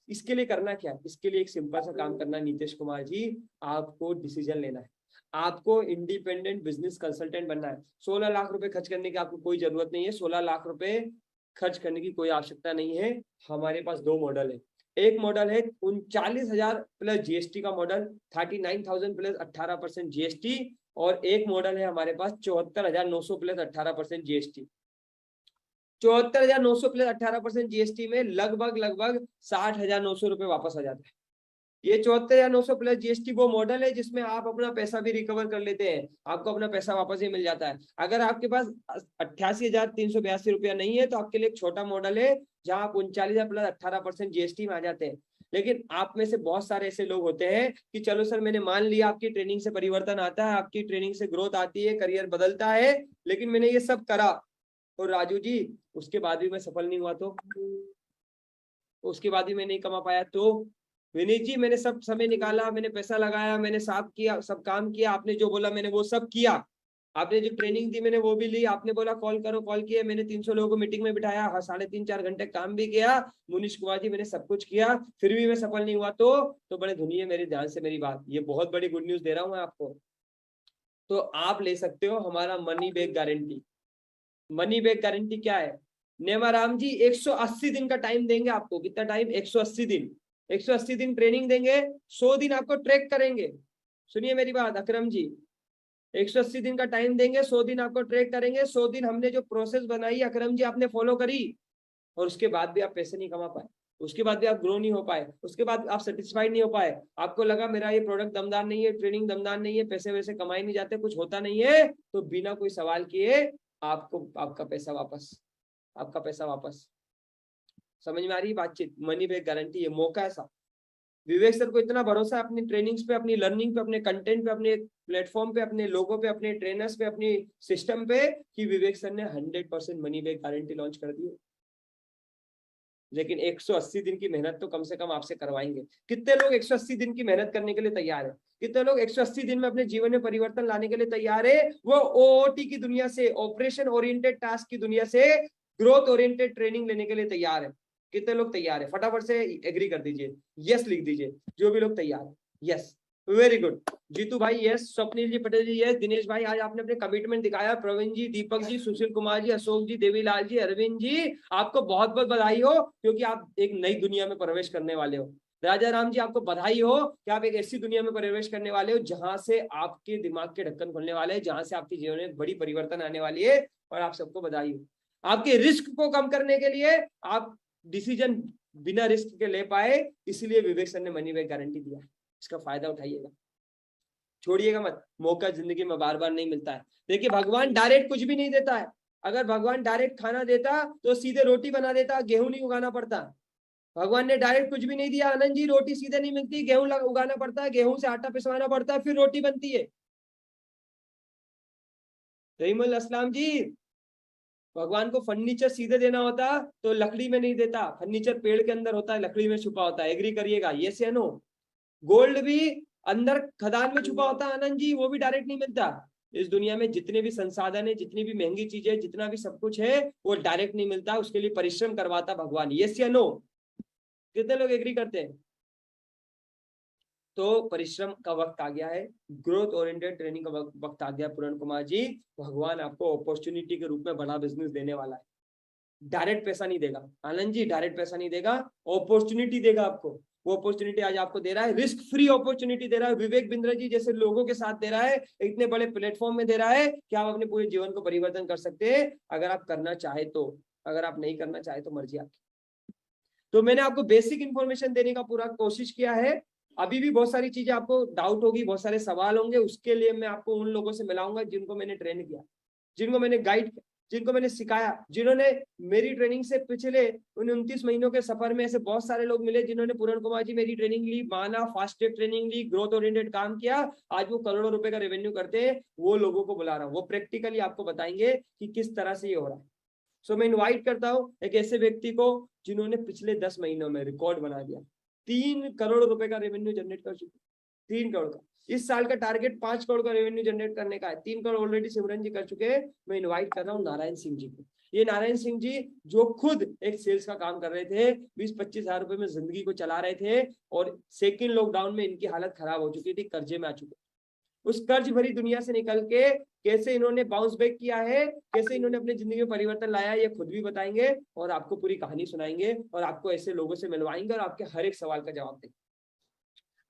इसके लिए करना क्या है? इसके लिए एक सिंपल सा काम करना है नीतीश कुमार जी, आपको डिसीजन लेना है, आपको इंडिपेंडेंट बिजनेस कंसल्टेंट बनना है। 16 लाख रुपए खर्च करने की आपको कोई जरूरत नहीं है, 16 लाख रुपए खर्च करने की कोई आवश्यकता नहीं है। हमारे पास 2 मॉडल है। एक मॉडल है 39,000 प्लस जीएसटी का मॉडल, 39,000 प्लस 18% जीएसटी, और एक मॉडल है हमारे पास 74,900 प्लस 18% जीएसटी। 74,900 प्लस 18% जीएसटी में लगभग 60,900 रुपए वापस आ जाता है। ये 74,900 प्लस जीएसटी वो मॉडल है जिसमें आप अपना पैसा भी रिकवर कर लेते हैं, आपको अपना पैसा वापस ही मिल जाता है। अगर आपके पास 88,382 रुपया नहीं है, तो आपके लिए एक छोटा मॉडल है जहां आप 39,000 प्लस 18% जीएसटी में आ जाते हैं। लेकिन आप में से बहुत सारे ऐसे लोग होते हैं कि चलो सर मैंने मान लिया आपकी ट्रेनिंग से परिवर्तन आता है, आपकी ट्रेनिंग से ग्रोथ आती है, करियर बदलता है, लेकिन मैंने ये सब करा और राजू जी उसके बाद भी मैं सफल नहीं हुआ, तो उसके बाद भी मैं नहीं कमा पाया, तो विनीत जी मैंने सब समय निकाला, मैंने पैसा लगाया, मैंने सब किया, सब काम किया, आपने जो बोला मैंने वो सब किया, आपने जो ट्रेनिंग दी मैंने वो भी ली, आपने बोला कॉल करो कॉल किया, मैंने 300 लोगों को मीटिंग में बिठाया, 3.5-4 घंटे काम भी किया, मुनीश कुमार जी मैंने सब कुछ किया, फिर भी मैं सफल नहीं हुआ, तो बड़े धुनिए मेरे ध्यान से मेरी बात, ये बहुत बड़ी गुड न्यूज दे रहा हूँ मैं आपको। तो आप ले सकते हो हमारा money back guarantee. Money back guarantee क्या है? नेमाराम जी 180 दिन का टाइम देंगे आपको। कितना टाइम? 180 दिन। 180 दिन ट्रेनिंग देंगे, 100 दिन आपको ट्रैक करेंगे। सुनिए मेरी बात अकरम जी, 180 दिन का टाइम देंगे, 100 दिन आपको ट्रैक करेंगे। 100 दिन हमने जो प्रोसेस बनाई अकरम जी आपने फॉलो करी, और उसके बाद भी आप पैसे नहीं कमा पाए, उसके बाद भी आप ग्रो नहीं हो पाए, उसके बाद आप सेटिस्फाइड नहीं हो पाए, आपको लगा मेरा ये प्रोडक्ट दमदार नहीं है, ट्रेनिंग दमदार नहीं है, पैसे वैसे कमाए नहीं जाते, कुछ होता नहीं है, तो बिना कोई सवाल किए आपको आपका पैसा वापस, आपका पैसा वापस। समझ में आ रही है बातचीत? मनी बैक गारंटी, ये मौका है साहब। विवेक सर को इतना भरोसा है अपनी ट्रेनिंग्स पे, अपनी लर्निंग पे, अपने कंटेंट पे, अपने प्लेटफॉर्म पे, अपने लोगों पे, अपने ट्रेनर्स पे, अपनी सिस्टम पे, कि विवेक सर ने 100% मनी बैक गारंटी लॉन्च कर दी है। लेकिन 180 दिन की मेहनत तो कम से कम आपसे करवाएंगे। कितने लोग 180 दिन की मेहनत करने के लिए तैयार है? कितने लोग 180 दिन में अपने जीवन में परिवर्तन लाने के लिए तैयार है? वो ओओटी की दुनिया से, ऑपरेशन ओरिएंटेड टास्क की दुनिया से ग्रोथ ओरिएंटेड ट्रेनिंग लेने के लिए तैयार है? कितने लोग तैयार है? फटाफट से एग्री कर दीजिए, यस लिख दीजिए जो भी लोग तैयार है, यस। वेरी गुड जीतू भाई, यस। स्वप्निल जी पटेल जी, यस। दिनेश भाई, आज आपने अपने कमिटमेंट दिखाया। प्रवीण जी, दीपक जी, सुशील कुमार जी, अशोक जी, देवीलाल जी, अरविंद जी, आपको बहुत बहुत बधाई हो, क्योंकि आप एक नई दुनिया में प्रवेश करने वाले हो। राजा राम जी, आपको बधाई हो कि आप एक ऐसी दुनिया में प्रवेश करने वाले हो जहां से आपके दिमाग के ढक्कन खुलने वाले हैं, जहां से आपके जीवन में बड़ी परिवर्तन आने वाली है, और आप सबको बधाई हो। आपके रिस्क को कम करने के लिए आप डिसीजन बिना रिस्क के ले पाए, इसलिए विवेक सर ने मनी बैक गारंटी दिया। इसका फायदा उठाइएगा, छोड़िएगा मत। मौका जिंदगी में बार बार नहीं मिलता है। देखिए, भगवान डायरेक्ट कुछ भी नहीं देता है। अगर भगवान डायरेक्ट खाना देता तो सीधे रोटी बना देता, गेहूं नहीं उगाना पड़ता। भगवान ने डायरेक्ट कुछ भी नहीं दिया। आनंद जी, रोटी सीधे नहीं मिलती, गेहूं उगाना पड़ता है, गेहूं से आटा पिसवाना पड़ता है, फिर रोटी बनती है। रहीमुल अस्लाम जी, भगवान को फर्नीचर सीधे देना होता तो लकड़ी में नहीं देता, फर्नीचर पेड़ के अंदर होता है, लकड़ी में छुपा होता है। एग्री करिएगा, यस या नो? गोल्ड भी अंदर खदान में छुपा होता है आनंद जी, वो भी डायरेक्ट नहीं मिलता। इस दुनिया में जितने भी संसाधन है, जितनी भी महंगी चीजें, जितना भी सब कुछ है, वो डायरेक्ट नहीं मिलता, उसके लिए परिश्रम करवाता भगवान। यस या नो? कितने लोग एग्री करते हैं? तो परिश्रम का वक्त आ गया है, ग्रोथ ओरिएंटेड ट्रेनिंग का वक्त आ गया। पूरण कुमार जी, भगवान आपको अपॉर्चुनिटी के रूप में बड़ा बिजनेस देने वाला है। डायरेक्ट पैसा नहीं देगा आनंद जी, डायरेक्ट पैसा नहीं देगा, अपॉर्चुनिटी देगा आपको। वो अपॉर्चुनिटी आज आपको दे रहा है, रिस्क फ्री अपॉर्चुनिटी दे रहा है। विवेक बिंद्रा जी जैसे लोगों के साथ दे रहा है, इतने बड़े प्लेटफॉर्म में दे रहा है कि आप अपने पूरे जीवन को परिवर्तन कर सकते हैं, अगर आप करना चाहे तो। अगर आप नहीं करना चाहे तो मर्जी आपकी। तो मैंने आपको बेसिक इंफॉर्मेशन देने का पूरा कोशिश किया है। अभी भी बहुत सारी चीजें आपको डाउट होगी, बहुत सारे सवाल होंगे, उसके लिए मैं आपको उन लोगों से मिलाऊंगा जिनको मैंने ट्रेन किया, जिनको मैंने गाइड किया, जिनको मैंने सिखाया, जिन्होंने मेरी ट्रेनिंग से पिछले 29 महीनों के सफर में ऐसे बहुत सारे लोग मिले जिन्होंने पूरण कुमार जी मेरी ट्रेनिंग ली, माना, फास्ट ट्रैक ट्रेनिंग ली, ग्रोथ ओरिएंटेड काम किया, आज वो करोड़ों रुपए का रेवेन्यू करते हैं। वो लोगों को बुला रहा हूँ, वो प्रैक्टिकली आपको बताएंगे कि किस तरह से ये हो रहा है। सो मैं इन्वाइट करता हूँ एक ऐसे व्यक्ति को जिन्होंने पिछले 10 महीनों में रिकॉर्ड बना दिया, 3 करोड़ रुपए का रेवेन्यू जनरेट कर चुके, 3 करोड़ का। इस साल का टारगेट 5 करोड़ का रेवेन्यू जनरेट करने का है, 3 करोड़ ऑलरेडी सिमरन जी कर चुके हैं। मैं इनवाइट कर रहा हूँ नारायण सिंह जी को। ये नारायण सिंह जी जो खुद एक सेल्स का काम कर रहे थे, 20-25 हजार रुपए में जिंदगी को चला रहे थे, और सेकेंड लॉकडाउन में इनकी हालत खराब हो चुकी थी, कर्जे में आ चुके। उस कर्ज भरी दुनिया से निकल के कैसे इन्होंने बाउंस बैक किया है, कैसे इन्होंने अपनी जिंदगी में परिवर्तन लाया, ये खुद भी बताएंगे और आपको पूरी कहानी सुनाएंगे, और आपको ऐसे लोगों से मिलवाएंगे और आपके हर एक सवाल का जवाब देंगे।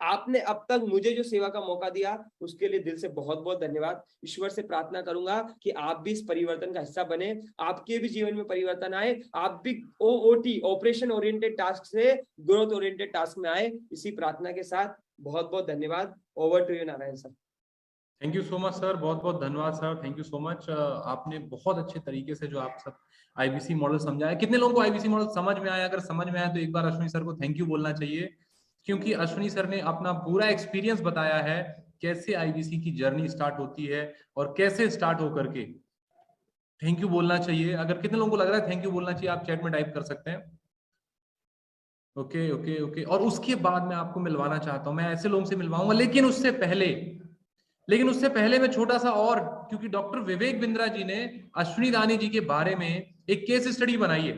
आपने अब तक मुझे जो सेवा का मौका दिया उसके लिए दिल से बहुत बहुत धन्यवाद। ईश्वर से प्रार्थना करूंगा कि आप भी इस परिवर्तन का हिस्सा बने, आपके भी जीवन में परिवर्तन आए, आप भी OOT ऑपरेशन ओरिएंटेड टास्क से ग्रोथ ओरिएंटेड टास्क में आए। इसी प्रार्थना के साथ बहुत बहुत धन्यवाद। Over to you Narayan sir. Thank you so much sir, बहुत बहुत धन्यवाद sir, thank you so much. आपने बहुत अच्छे तरीके से जो आप सब आईबीसी मॉडल समझाया। कितने लोगों को आईबीसी मॉडल समझ में आया? अगर समझ में आया तो एक बार अश्विनी सर को थैंक यू बोलना चाहिए, क्योंकि अश्विनी सर ने अपना पूरा एक्सपीरियंस बताया है कैसे आईबीसी की जर्नी स्टार्ट होती है और कैसे स्टार्ट होकर के थैंक यू बोलना चाहिए। अगर कितने लोगों को लग रहा है थैंक यू बोलना चाहिए, आप चैट में टाइप कर सकते हैं। Okay okay okay. और उसके बाद मैं आपको मिलवाना चाहता हूं, मैं ऐसे लोगों से मिलवाऊंगा, लेकिन उससे पहले मैं छोटा सा, और क्योंकि डॉक्टर विवेक बिंद्रा जी ने अश्विनी दानी जी के बारे में एक केस स्टडी बनाई है।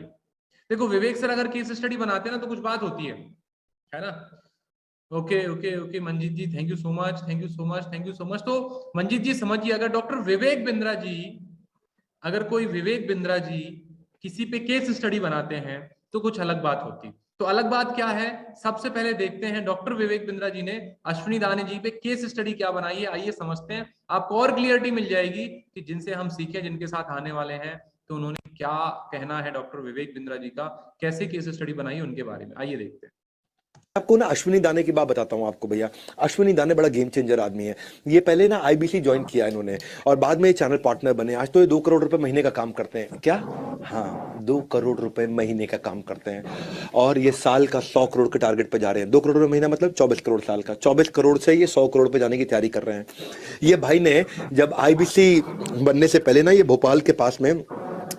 देखो, विवेक सर अगर केस स्टडी बनाते हैं ना तो कुछ बात होती है ना। Okay okay okay Manjeet ji, thank you so much, thank you so much, thank you so much. तो मंजीत जी समझिए, अगर डॉक्टर विवेक बिंद्रा जी, अगर कोई विवेक बिंद्रा जी किसी पे केस स्टडी बनाते हैं तो कुछ अलग बात होती। तो अलग बात क्या है, सबसे पहले देखते हैं डॉक्टर विवेक बिंद्रा जी ने अश्विनी दानी जी पे केस स्टडी क्या बनाई है। आइए समझते हैं, आपको और क्लियरिटी मिल जाएगी कि जिनसे हम सीखे, जिनके साथ आने वाले हैं, तो उन्होंने क्या कहना है डॉक्टर विवेक बिंद्रा जी का, कैसे केस स्टडी बनाई उनके बारे में। आइए देखते हैं। आपको ना अश्विनी दाने की बात बताता हूं आपको भैया। अश्विनी दाने बड़ा गेम चेंजर आदमी है। ये पहले ना आईबीसी ज्वाइन किया इन्होंने, और बाद में ये चैनल पार्टनर बने। आज तो ये 2 करोड़ रुपए महीने का काम करते हैं। क्या? हाँ, 2 करोड़ रुपए महीने का काम करते हैं, और ये साल का 100 करोड़ के टारगेट पे जा रहे हैं। 2 करोड़ रुपए महीना मतलब 24 करोड़ साल का। 24 करोड़ से ये 100 करोड़ पे जाने की तैयारी कर रहे हैं। ये भाई ने जब आईबीसी बनने से पहले ना, ये भोपाल के पास में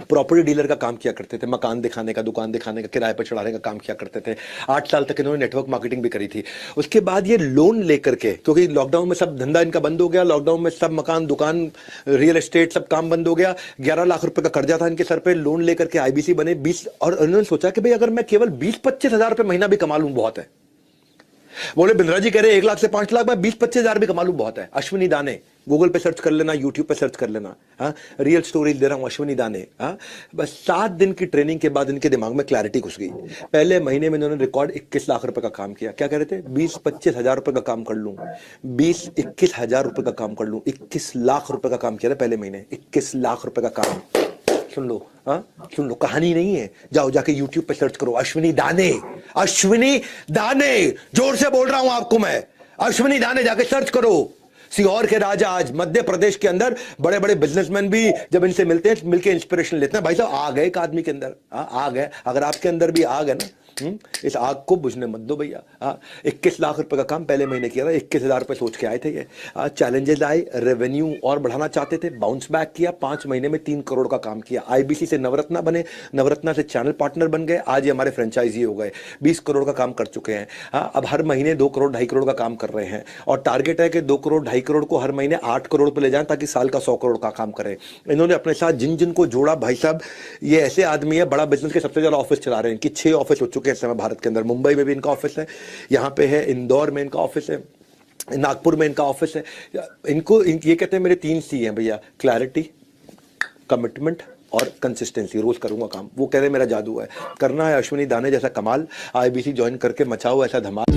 प्रॉपर्टी डीलर का काम किया करते थे, मकान दिखाने का, दुकान दिखाने का, किराए पर चढ़ाने का काम किया करते थे। 8 साल तक इन्होंने नेटवर्क मार्केटिंग भी करी थी। उसके बाद ये लोन लेकर के, क्योंकि लॉकडाउन में सब धंधा इनका बंद हो गया, लॉकडाउन में सब मकान, दुकान, रियल एस्टेट सब काम बंद हो गया। 11 लाख रुपए का कर्जा था इनके सर पे, लोन लेकर के आईबीसी बने। 20, और उन्होंने सोचा कि भाई अगर मैं केवल 20-25 हजार रुपए महीना भी कमा लूं बहुत है। बोले बिंद्रा जी कह रहे 1 लाख से 5 लाख, मैं 20-25 हजार भी कमा लूं बहुत है। अश्विनी दाने गूगल पे सर्च कर लेना, यूट्यूब पे सर्च कर लेना। हाँ, रियल स्टोरीज दे रहा हूं, अश्विनी दाने। हाँ, बस 7 दिन की ट्रेनिंग के बाद इनके दिमाग में क्लैरिटी घुस गई। पहले महीने में इन्होंने रिकॉर्ड 21 लाख रुपए का काम किया। क्या कह रहे थे? 20-25 हजार रुपए का काम कर लूं, 20-21 हजार रुपए का काम कर लूं। 21 लाख रुपए का काम किया था पहले महीने, 21 लाख रुपए का काम। सुन लो, हाँ सुन लो, कहानी नहीं है। जाओ जाके यूट्यूब पे सर्च करो, अश्विनी दाने, अश्विनी दाने, जोर से बोल रहा हूं आपको मैं, अश्विनी दाने जाके सर्च करो। सीहोर के राजा आज मध्य प्रदेश के अंदर बड़े बड़े बिजनेसमैन भी जब इनसे मिलते हैं, मिलके इंस्पिरेशन लेते हैं। भाई साहब आ गए एक आदमी के अंदर, आ गए। अगर आपके अंदर भी आग है ना, इस आग को बुझने मत दो भैया। 21 लाख रुपए का काम पहले महीने किया था, 21 हजार रुपए सोच के आए थे ये। चैलेंजेस आए, रेवेन्यू और बढ़ाना चाहते थे, बाउंस बैक किया, 5 महीने में 3 करोड़ का काम किया। आईबीसी से नवरत्ना बने, नवरत्ना से चैनल पार्टनर बन गए, आज ये हमारे फ्रेंचाइजी हो गए, 20 करोड़ का काम कर चुके हैं। अब हर महीने 2 करोड़ 2.5 करोड़ का काम कर रहे हैं और टारगेट है कि 2 करोड़ 2.5 करोड़ को हर महीने 8 करोड़ पे ले जाएं ताकि साल का 100 करोड़ का काम करें। इन्होंने अपने साथ जिन जिन को जोड़ा, भाई साहब ये ऐसे आदमी है, बड़ा बिजनेस के सबसे ज्यादा ऑफिस चला रहे हैं। इनकी 6 ऑफिस हो चुके हैं इस समय भारत के अंदर। मुंबई में भी इनका ऑफिस है, यहाँ पे है, इंदौर में इनका ऑफिस है, नागपुर में इनका ऑफिस है। इनको ये कहते हैं मेरे 3 सी हैं भैया, क्लैरिटी, कमिटमेंट और कंसिस्टेंसी। रोज करूंगा काम, वो कह रहे मेरा जादू है। करना है अश्विनी दाने जैसा कमाल, आईबीसी ज्वाइन करके मचाओ ऐसा धमाल।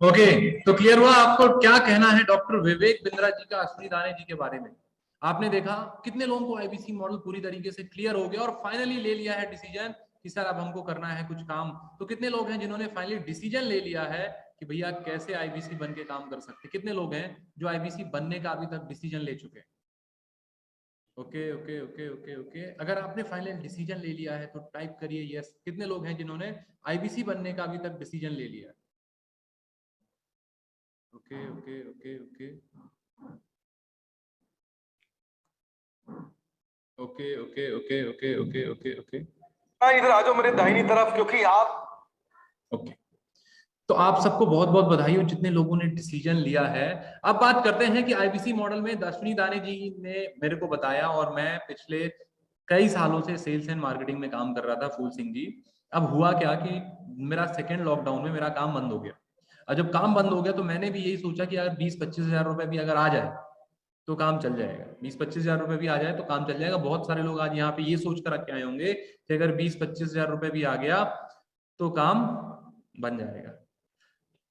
ओके, तो क्लियर हुआ आपको क्या कहना है डॉक्टर विवेक बिंद्रा जी का अश्विनी दाने जी के बारे में। आपने देखा कितने लोगों को आईबीसी मॉडल पूरी तरीके से क्लियर हो गया और फाइनली ले लिया है डिसीजन कि सर अब हमको करना है कुछ काम। तो कितने लोग हैं जिन्होंने फाइनली डिसीजन ले लिया है कि भैया कैसे आईबीसी बन के काम कर सकते। कितने लोग हैं जो आईबीसी बनने का अभी तक डिसीजन ले चुके हैं? Okay okay okay okay okay, अगर आपने फाइनल डिसीजन ले लिया है तो टाइप करिए यस। कितने लोग हैं जिन्होंने आईबीसी बनने का अभी तक डिसीजन ले लिया है? Okay okay okay okay okay okay okay okay okay okay okay, इधर आ जाओ मेरे दाहिनी तरफ, क्योंकि आप ओके। तो आप सबको बहुत बहुत बधाई हो जितने लोगों ने डिसीजन लिया है। अब बात करते हैं कि आईबीसी मॉडल में अश्विनी दाने जी ने मेरे को बताया और मैं पिछले कई सालों से सेल्स एंड मार्केटिंग में काम कर रहा था, फूल सिंह जी। अब हुआ क्या कि मेरा सेकेंड लॉकडाउन में मेरा काम बंद हो गया। और जब काम बंद हो गया तो मैंने भी यही सोचा कि अगर 20-25 हजार रुपए भी अगर आ जाए तो काम चल जाएगा। 20-25 हजार रुपए भी आ जाए तो काम चल जाएगा। बहुत सारे लोग आज यहाँ पे ये सोच कर रखे आए होंगे कि अगर 20-25 हजार रुपए भी आ गया तो काम बन जाएगा।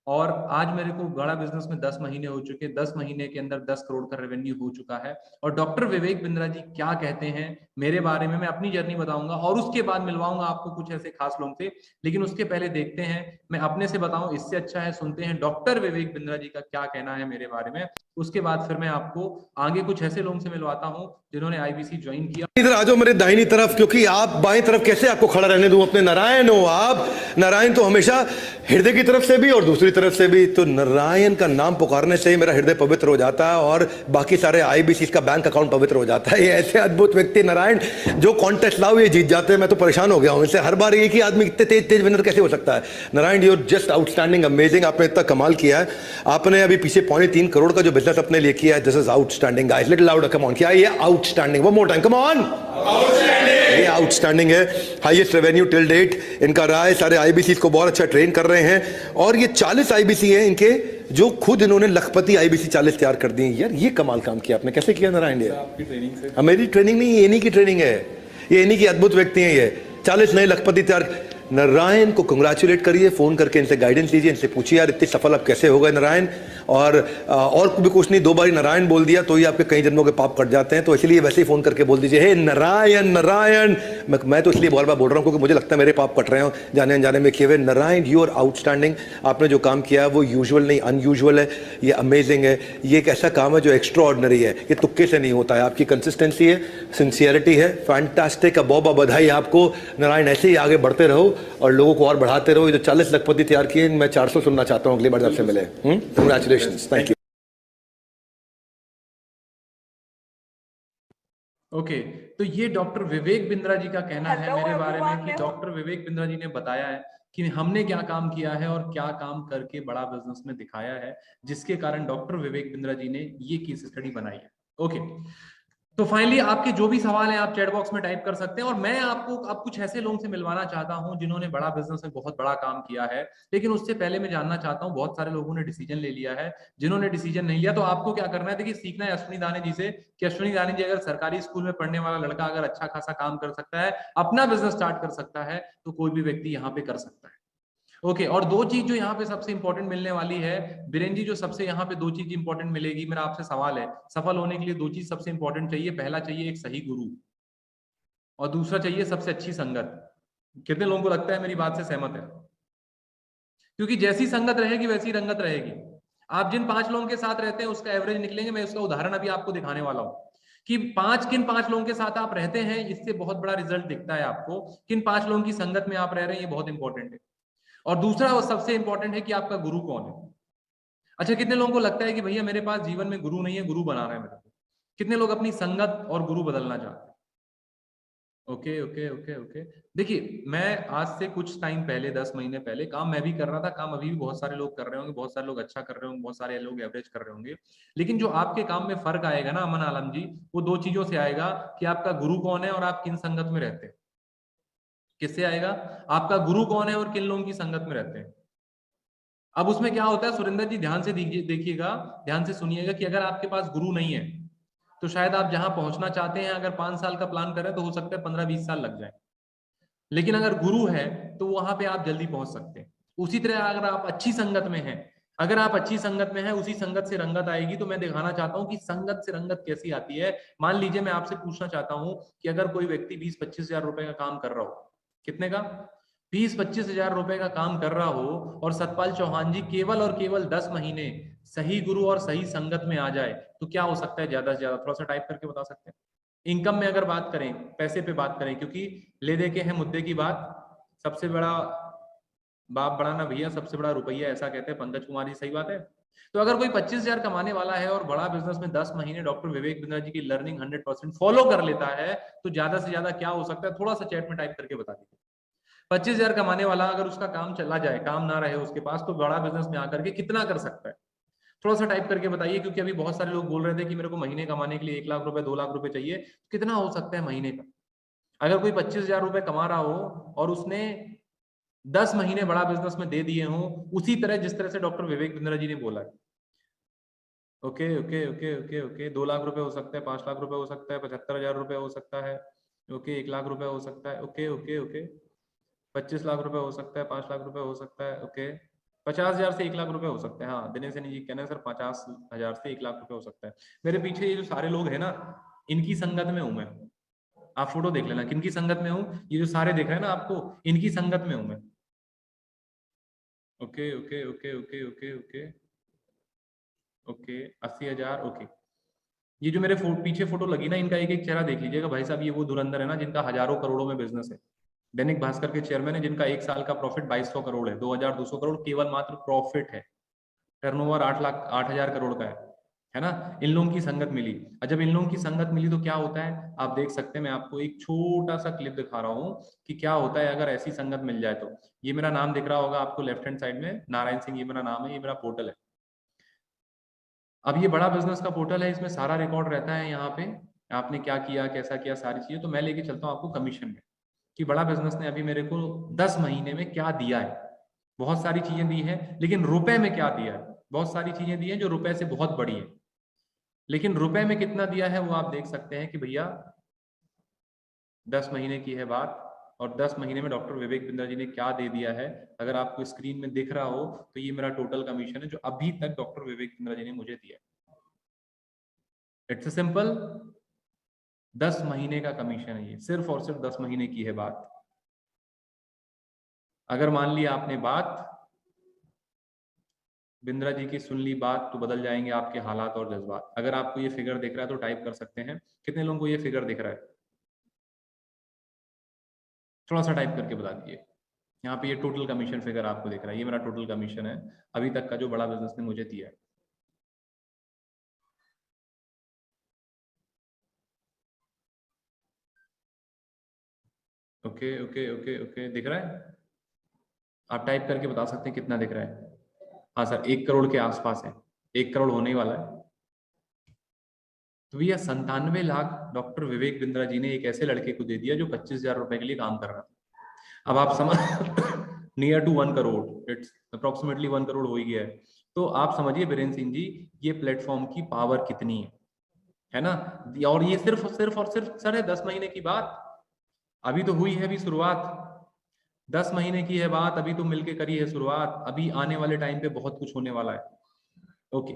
और आज मेरे को बड़ा बिजनेस में 10 महीने हो चुके, 10 महीने के अंदर 10 करोड़ का रेवेन्यू हो चुका है। और डॉक्टर विवेक बिंद्रा जी क्या कहते हैं मेरे बारे में, मैं अपनी जर्नी बताऊंगा और उसके बाद मिलवाऊंगा आपको कुछ ऐसे खास लोगों से। लेकिन उसके पहले देखते हैं, मैं अपने से बताऊं इससे अच्छा है सुनते हैं डॉक्टर विवेक बिंद्रा जी का क्या कहना है मेरे बारे में। उसके बाद फिर मैं आपको आगे कुछ ऐसे लोगों से मिलवाता हूं जिन्होंने आईबीसी ज्वाइन किया। इधर आ जाओ मेरे दाहिनी तरफ, क्योंकि आप बाएं तरफ कैसे आपको खड़ा रहने दूं। अपने नारायण हो आप, नारायण तो हमेशा हृदय की तरफ से भी और दूसरी तरफ से भी। तो नारायण का नाम पुकारने से ही मेरा हृदय पवित्र हो जाता है और बाकी सारे आईबीसी का बैंक अकाउंट पवित्र हो जाता है। ये ऐसे अद्भुत व्यक्ति नारायण जो कॉन्टेस्ट लाओ ये जीत जाते हैं। मैं तो परेशान हो गया हूं इनसे, हर बार एक ही आदमी इतने तेज तेज विनर कैसे हो सकता है। Narayan you just outstanding, amazing. आपने इतना कमाल किया है। आपने अभी पीछे 3.25 करोड़ का जो बिजनेस अपने लिए किया है, this is outstanding guys. Little louder, come on. क्या है ये? Outstanding. One more time, come on. ये आउटस्टैंडिंग है। हाईएस्ट रेवेन्यू टिल डेट इनका रहा है। सारे आईबीसी को बहुत अच्छा ट्रेन कर रहे हैं और ये 40 आईबीसी हैं इनके, जो खुद इन्होंने लखपति आईबीसी 40 तैयार कर दिए। यार ये कमाल काम किया आपने, कैसे किया नारायण? ये आपकी ट्रेनिंग से? मेरी ट्रेनिंग नहीं, ये इन्हीं की ट्रेनिंग है। ये इन्हीं की अद्भुत व्यक्ति हैं। ये 40 नए लखपति तैयार। नारायण को कंग्रेचुलेट करिए, फोन करके इनसे गाइडेंस लीजिए, इनसे पूछिए यार इतने सफल आप कैसे हो गए नारायण। और भी कुछ नहीं, 2 बार नारायण बोल दिया तो ही आपके कई जन्मों के पाप कट जाते हैं। तो इसलिए वैसे ही फोन करके बोल दीजिए, हे नारायण नारायण। मैं तो इसलिए बार बार बोल रहा हूँ क्योंकि मुझे लगता है मेरे पाप कट रहे हो जाने अनजाने में किए हुए। Narayan you are outstanding. आपने जो काम किया है वो यूजुअल नहीं, अनयूजुअल है। ये अमेजिंग है। ये एक ऐसा काम है जो एक्स्ट्रा ऑर्डिनरी है, ये तुक्के से नहीं होता है। आपकी कंसिस्टेंसी है, सिंसियरिटी है, फैंटास्टिक। बहुत बधाई आपको नारायण। ऐसे ही आगे बढ़ते रहो और लोगों को और बढ़ाते रहो। ये जो 40 लखपति तैयार किए, मैं 400 सुनना चाहता हूँ अगली बार जब से मिले। Congratulations, thank you. ओके, तो ये डॉक्टर विवेक बिंद्रा जी का कहना है मेरे बारे में कि डॉक्टर विवेक बिंद्रा जी ने बताया है कि हमने क्या काम किया है और क्या काम करके बड़ा बिजनेस में दिखाया है, जिसके कारण डॉक्टर विवेक बिंद्रा जी ने ये केस स्टडी बनाई है। ओके, तो फाइनली आपके जो भी सवाल हैं आप चैट बॉक्स में टाइप कर सकते हैं, और मैं आपको अब कुछ ऐसे लोगों से मिलवाना चाहता हूं जिन्होंने बड़ा बिजनेस में बहुत बड़ा काम किया है। लेकिन उससे पहले मैं जानना चाहता हूं, बहुत सारे लोगों ने डिसीजन ले लिया है, जिन्होंने डिसीजन नहीं लिया तो आपको क्या करना है। देखिए सीखना है अश्विनी दाने जी से कि अश्विनी दाने जी अगर सरकारी स्कूल में पढ़ने वाला लड़का अगर अच्छा खासा काम कर सकता है, अपना बिजनेस स्टार्ट कर सकता है, तो कोई भी व्यक्ति यहाँ पे कर सकता है। ओके और दो चीज जो यहाँ पे सबसे इंपॉर्टेंट मिलने वाली है बीरेन जी, जो सबसे यहाँ पे दो चीज इंपॉर्टेंट मिलेगी, मेरा आपसे सवाल है, सफल होने के लिए दो चीज सबसे इंपॉर्टेंट चाहिए। पहला चाहिए एक सही गुरु, और दूसरा चाहिए सबसे अच्छी संगत। कितने लोगों को लगता है मेरी बात से सहमत है? क्योंकि जैसी संगत रहेगी वैसी रंगत रहेगी। आप जिन 5 लोगों के साथ रहते हैं उसका एवरेज निकलेंगे। मैं उसका उदाहरण अभी आपको दिखाने वाला हूं कि किन 5 लोगों के साथ आप रहते हैं, इससे बहुत बड़ा रिजल्ट दिखता है आपको। किन 5 लोगों की संगत में आप रह रहे हैं, ये बहुत इंपॉर्टेंट है। और दूसरा और सबसे इंपॉर्टेंट है कि आपका गुरु कौन है। अच्छा, कितने लोगों को लगता है कि भैया मेरे पास जीवन में गुरु नहीं है, गुरु बनाना है मेरे को? कितने लोग अपनी संगत और गुरु बदलना चाहते हैं? Okay okay okay okay. देखिए मैं आज से कुछ टाइम पहले 10 महीने पहले काम मैं भी कर रहा था, काम अभी भी बहुत सारे लोग कर रहे होंगे, बहुत सारे लोग अच्छा कर रहे होंगे, बहुत सारे लोग एवरेज कर रहे होंगे। लेकिन जो आपके काम में फर्क आएगा ना अमन आलम जी, वो दो चीजों से आएगा कि आपका गुरु कौन है और आप किन संगत में रहते हैं। किससे आएगा? आपका गुरु कौन है और किन लोगों की संगत में रहते हैं। अब उसमें क्या होता है सुरेंद्र जी, ध्यान से देखिएगा, ध्यान से सुनिएगा कि अगर आपके पास गुरु नहीं है तो शायद आप जहां पहुंचना चाहते हैं, अगर 5 साल का प्लान करें तो हो सकता है 15-20 साल लग जाए। लेकिन अगर गुरु है तो वहां पे आप जल्दी पहुंच सकते हैं। उसी तरह अगर आप अच्छी संगत में हैं, अगर आप अच्छी संगत में हैं, उसी संगत से रंगत आएगी। तो मैं दिखाना चाहता हूं कि संगत से रंगत कैसी आती है। मान लीजिए मैं आपसे पूछना चाहता हूं कि अगर कोई व्यक्ति 20-25 हजार रुपए का काम कर रहा हो, कितने का? 20-25 हजार रुपए का काम कर रहा हो, और सतपाल चौहान जी केवल और केवल 10 महीने सही गुरु और सही संगत में आ जाए, तो क्या हो सकता है ज्यादा से ज्यादा? थोड़ा सा टाइप करके बता सकते हैं। इनकम में अगर बात करें, पैसे पे बात करें, क्योंकि ले दे के है मुद्दे की बात। सबसे बड़ा बाप बड़ा ना भैया, सबसे बड़ा रुपया, ऐसा कहते हैं पंकज कुमार जी, सही बात है। तो अगर कोई 25 हजार कमाने वाला है और बड़ा बिजनेस में 10 महीने डॉक्टर विवेक बिंद्रा जी की लर्निंग 100% फॉलो कर लेता है, तो ज्यादा से ज्यादा क्या हो सकता है? थोड़ा सा चैट में टाइप करके बता दीजिए। 25 हजार कमाने वाला अगर उसका काम चला जाए, काम ना रहे उसके पास, तो बड़ा बिजनेस में आकर के कितना कर सकता है? थोड़ा सा टाइप करके बताइए, क्योंकि अभी बहुत सारे लोग बोल रहे थे कि मेरे को महीने कमाने के लिए 1 लाख रुपए 2 लाख रुपए चाहिए। कितना हो सकता है महीने का? अगर कोई 25 हजार रुपए कमा रहा हो और उसने 10 महीने बड़ा बिजनेस में दे दिए हों, उसी तरह जिस तरह से डॉक्टर विवेक बिंद्रा जी ने बोला है। Okay okay okay okay okay 2 lakh रुपए हो सकता है, 5 लाख रुपए हो सकता है, 75 हजार रुपए हो सकता है, ओके 1 लाख रुपए हो सकता है, ओके ओके ओके 25 लाख रुपए हो सकता है, 5 लाख रुपए हो सकता है, ओके 50 हजार से 1 लाख रुपए हो सकते हैं। हाँ दिनेश सैनी जी कहना है सर 50 हजार से 1 लाख रुपए हो सकता है। मेरे पीछे ये जो सारे लोग हैं ना, इनकी संगत में हूं मैं। आप फोटो देख लेना किनकी संगत में हूं। ये जो सारे देख रहे हैं ना आपको, इनकी संगत में हूं मैं। Okay okay okay okay okay okay okay 80 हजार। ओके ये जो मेरे पीछे फोटो लगी ना, इनका एक एक चेहरा देख लीजिएगा भाई साहब। ये वो धुरंधर है ना जिनका हजारों करोड़ों में बिजनेस है। दैनिक भास्कर के चेयरमैन है, जिनका 1 साल का प्रॉफिट 2200 करोड़ है, 2200 करोड़ केवल मात्र प्रॉफिट है। टर्नओवर 8 हजार करोड़ का है ना। इन लोगों की संगत मिली, और जब इन लोगों की संगत मिली तो क्या होता है आप देख सकते हैं। मैं आपको एक छोटा सा क्लिप दिखा रहा हूँ कि क्या होता है अगर ऐसी संगत मिल जाए तो। ये मेरा नाम दिख रहा होगा आपको लेफ्ट हैंड साइड में, नारायण सिंह, ये मेरा नाम है, ये मेरा पोर्टल है। अब ये बड़ा बिजनेस का पोर्टल है, इसमें सारा रिकॉर्ड रहता है। यहाँ पे आपने क्या किया, कैसा किया, सारी चीजें। तो मैं लेके चलता हूँ आपको कमीशन में, कि बड़ा बिजनेस ने अभी मेरे को 10 महीने में क्या दिया है। बहुत सारी चीजें दी है, लेकिन रुपए में क्या दिया है? बहुत सारी चीजें दी है जो रुपए से बहुत बड़ी है, लेकिन रुपए में कितना दिया है वो आप देख सकते हैं कि भैया 10 महीने की है बात, और 10 महीने में डॉक्टर विवेक बिंद्रा जी ने क्या दे दिया है। अगर आपको स्क्रीन में दिख रहा हो तो ये मेरा टोटल कमीशन है जो अभी तक डॉक्टर विवेक बिंद्रा जी ने मुझे दिया है। इट्स सिंपल, 10 महीने का कमीशन है ये, सिर्फ और सिर्फ 10 महीने की है बात। अगर मान लिया आपने बात बिंद्रा जी की सुन ली बात, तो बदल जाएंगे आपके हालात और जज्बात। अगर आपको ये फिगर दिख रहा है तो टाइप कर सकते हैं। कितने लोगों को ये फिगर दिख रहा है? थोड़ा सा टाइप करके बता दीजिए। यहाँ पे ये टोटल कमीशन फिगर आपको दिख रहा है, ये मेरा टोटल कमीशन है अभी तक का जो बड़ा बिजनेस ने मुझे दिया है। ओके ओके ओके ओके दिख रहा है? आप टाइप करके बता सकते हैं कितना दिख रहा है। हाँ सर 1 करोड़ के आसपास है, 1 करोड़ होने ही वाला है। तो भैया 97 लाख डॉक्टर विवेक बिंद्रा जी ने एक ऐसे लड़के को दे दिया जो 25,000 रुपए के लिए काम कर रहा था। अब आप समझ near to 1 crore, it's approximately 1 crore हो ही गया है। तो आप समझिए बीरेन्द्र सिंह जी, ये प्लेटफॉर्म की पावर कितनी है ना। और ये सिर्फ और सिर्फ सर है 10 महीने की बात, अभी तो हुई है अभी शुरुआत, 10 महीने की है बात, अभी तो मिलके करी है शुरुआत, अभी आने वाले टाइम पे बहुत कुछ होने वाला है। Okay,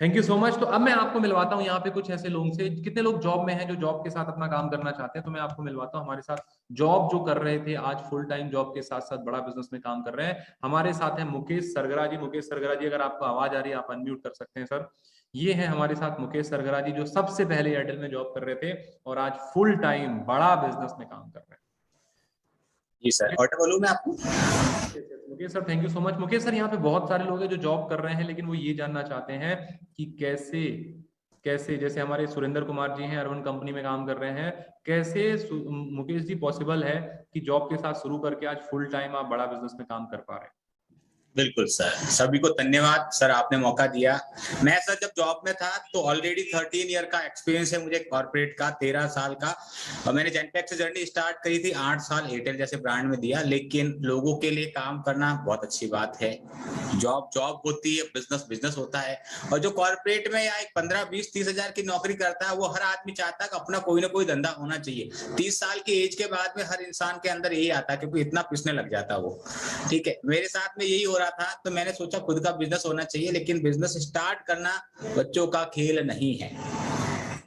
thank you so much. तो अब मैं आपको मिलवाता हूँ यहाँ पे कुछ ऐसे लोगों से, कितने लोग जॉब में हैं जो जॉब के साथ अपना काम करना चाहते हैं, तो मैं आपको मिलवाता हूँ हमारे साथ जॉब जो कर रहे थे, आज फुल टाइम जॉब के साथ साथ बड़ा बिजनेस में काम कर रहे हैं। हमारे साथ हैं मुकेश सरगरा जी। मुकेश सरगरा जी, अगर आपको आवाज आ रही है आप अनम्यूट कर सकते हैं सर। ये है हमारे साथ मुकेश सरगरा जी, जो सबसे पहले एयरटेल में जॉब कर रहे थे और आज फुल टाइम बड़ा बिजनेस में काम कर रहे हैं। जी सर, ऑडिबल हूं मैं आपको? Mukesh sir, thank you so much. Mukesh sir, यहाँ पे बहुत सारे लोग हैं जो जॉब कर रहे हैं, लेकिन वो ये जानना चाहते हैं कि कैसे कैसे, जैसे हमारे सुरेंद्र कुमार जी हैं, अर्बन कंपनी में काम कर रहे हैं, कैसे मुकेश जी पॉसिबल है कि जॉब के साथ शुरू करके आज फुल टाइम आप बड़ा बिजनेस में काम कर पा रहे हैं? बिल्कुल सर, सभी को धन्यवाद सर, आपने मौका दिया। मैं सर जब जॉब में था तो ऑलरेडी 13 ईयर का एक्सपीरियंस है मुझे कॉर्पोरेट का, 13 साल का। और मैंने जेनटेक से जर्नी स्टार्ट करी थी, 8 साल एयरटेल जैसे ब्रांड में दिया। लेकिन लोगों के लिए काम करना बहुत अच्छी बात है। जॉब जॉब होती है, बिजनेस बिजनेस होता है। और जो कॉर्पोरेट में या एक 15, 20, 30 हजार की नौकरी करता है, वो हर आदमी चाहता है कि अपना कोई ना कोई धंधा होना चाहिए। 30 साल की एज के बाद में हर इंसान के अंदर यही आता है, क्योंकि इतना पिसने लग जाता है वो। ठीक है, मेरे साथ में यही हो रहा था, तो मैंने सोचा खुद का बिजनेस होना चाहिए। लेकिन बिजनेस स्टार्ट करना बच्चों का खेल नहीं है,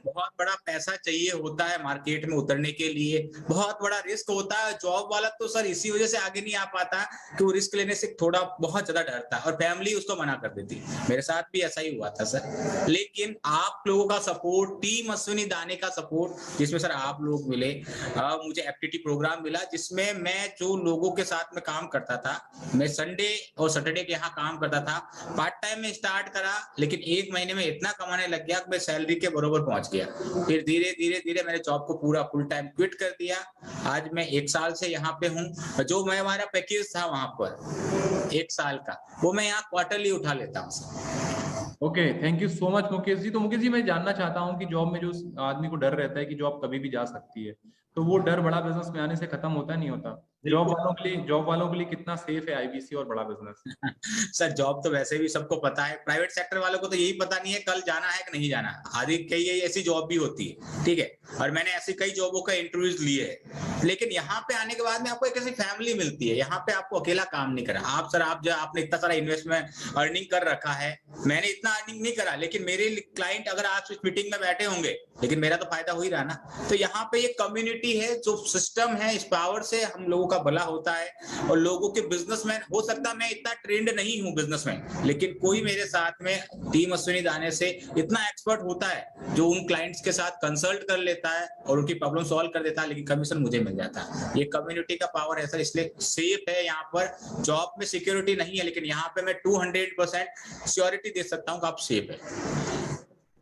बहुत बड़ा पैसा चाहिए होता है मार्केट में उतरने के लिए, बहुत बड़ा रिस्क होता है। जॉब वाला तो सर इसी वजह से आगे नहीं आ पाता कि वो रिस्क लेने से थोड़ा बहुत ज्यादा डरता है और फैमिली उसको मना कर देती। मेरे साथ भी ऐसा ही हुआ था सर। लेकिन आप लोगों का सपोर्ट, टीम अश्विनी दाने का सपोर्ट, जिसमें सर आप लोग मिले, मुझे एफटीटी प्रोग्राम मिला, जिसमें मैं जो लोगों के साथ में काम करता था, मैं संडे और सैटरडे के यहाँ काम करता था, पार्ट टाइम में स्टार्ट करा, लेकिन 1 महीने में इतना कमाने लग गया कि मैं सैलरी के बराबर पहुंच गया। फिर धीरे धीरे धीरे मैंने जॉब को पूरा फुल टाइम क्विट कर दिया। आज मैं 1 साल से यहाँ पे हूँ। जो मैं हमारा पैकेज था वहां पर 1 साल का, वो मैं यहाँ क्वार्टरली उठा लेता हूँ। Okay, thank you so much Mukesh ji. तो मुकेश जी, मैं जानना चाहता हूँ कि जॉब में जो आदमी को डर रहता है कि जॉब कभी भी जा सकती है, तो वो डर बड़ा बिजनेस में आने से खत्म होता नहीं होता? जॉब वालों के लिए कितना सेफ है आईबीसी और बड़ा बिजनेस? सर जॉब तो वैसे भी सबको पता है, प्राइवेट सेक्टर वालों को तो यही पता नहीं है कल जाना है कि नहीं जाना। आदि कई ऐसी जॉब भी होती है, ठीक है, और मैंने ऐसी कई जॉबों का इंटरव्यूज लिए है। लेकिन यहाँ पे आने के बाद में आपको एक ऐसी फैमिली मिलती है, यहाँ पे आपको अकेला काम नहीं करा। आप सर आपने इतना सारा इन्वेस्टमेंट अर्निंग कर रखा है, मैंने इतना अर्निंग नहीं करा, लेकिन मेरे क्लाइंट अगर आज इस मीटिंग में बैठे होंगे, लेकिन मेरा तो फायदा हो ही रहा ना। तो यहाँ पे एक कम्युनिटी है, जो सिस्टम है, इस पावर से हम लोगों का भला होता है और लोगों के बिजनेसमैन। हो सकता है मैं इतना ट्रेंड नहीं हूँ बिजनेसमैन, लेकिन कोई मेरे साथ में टीम अश्विनी दाने से इतना एक्सपर्ट होता है जो उन क्लाइंट्स के साथ कंसल्ट कर लेता है और उनकी प्रॉब्लम सॉल्व कर देता है, लेकिन कमीशन मुझे मिल जाता है। ये कम्युनिटी का पावर है सर, इसलिए सेफ है। यहाँ पर जॉब में सिक्योरिटी नहीं है, लेकिन यहाँ पे मैं 200% सिक्योरिटी दे सकता हूँ कि आप सेफ है।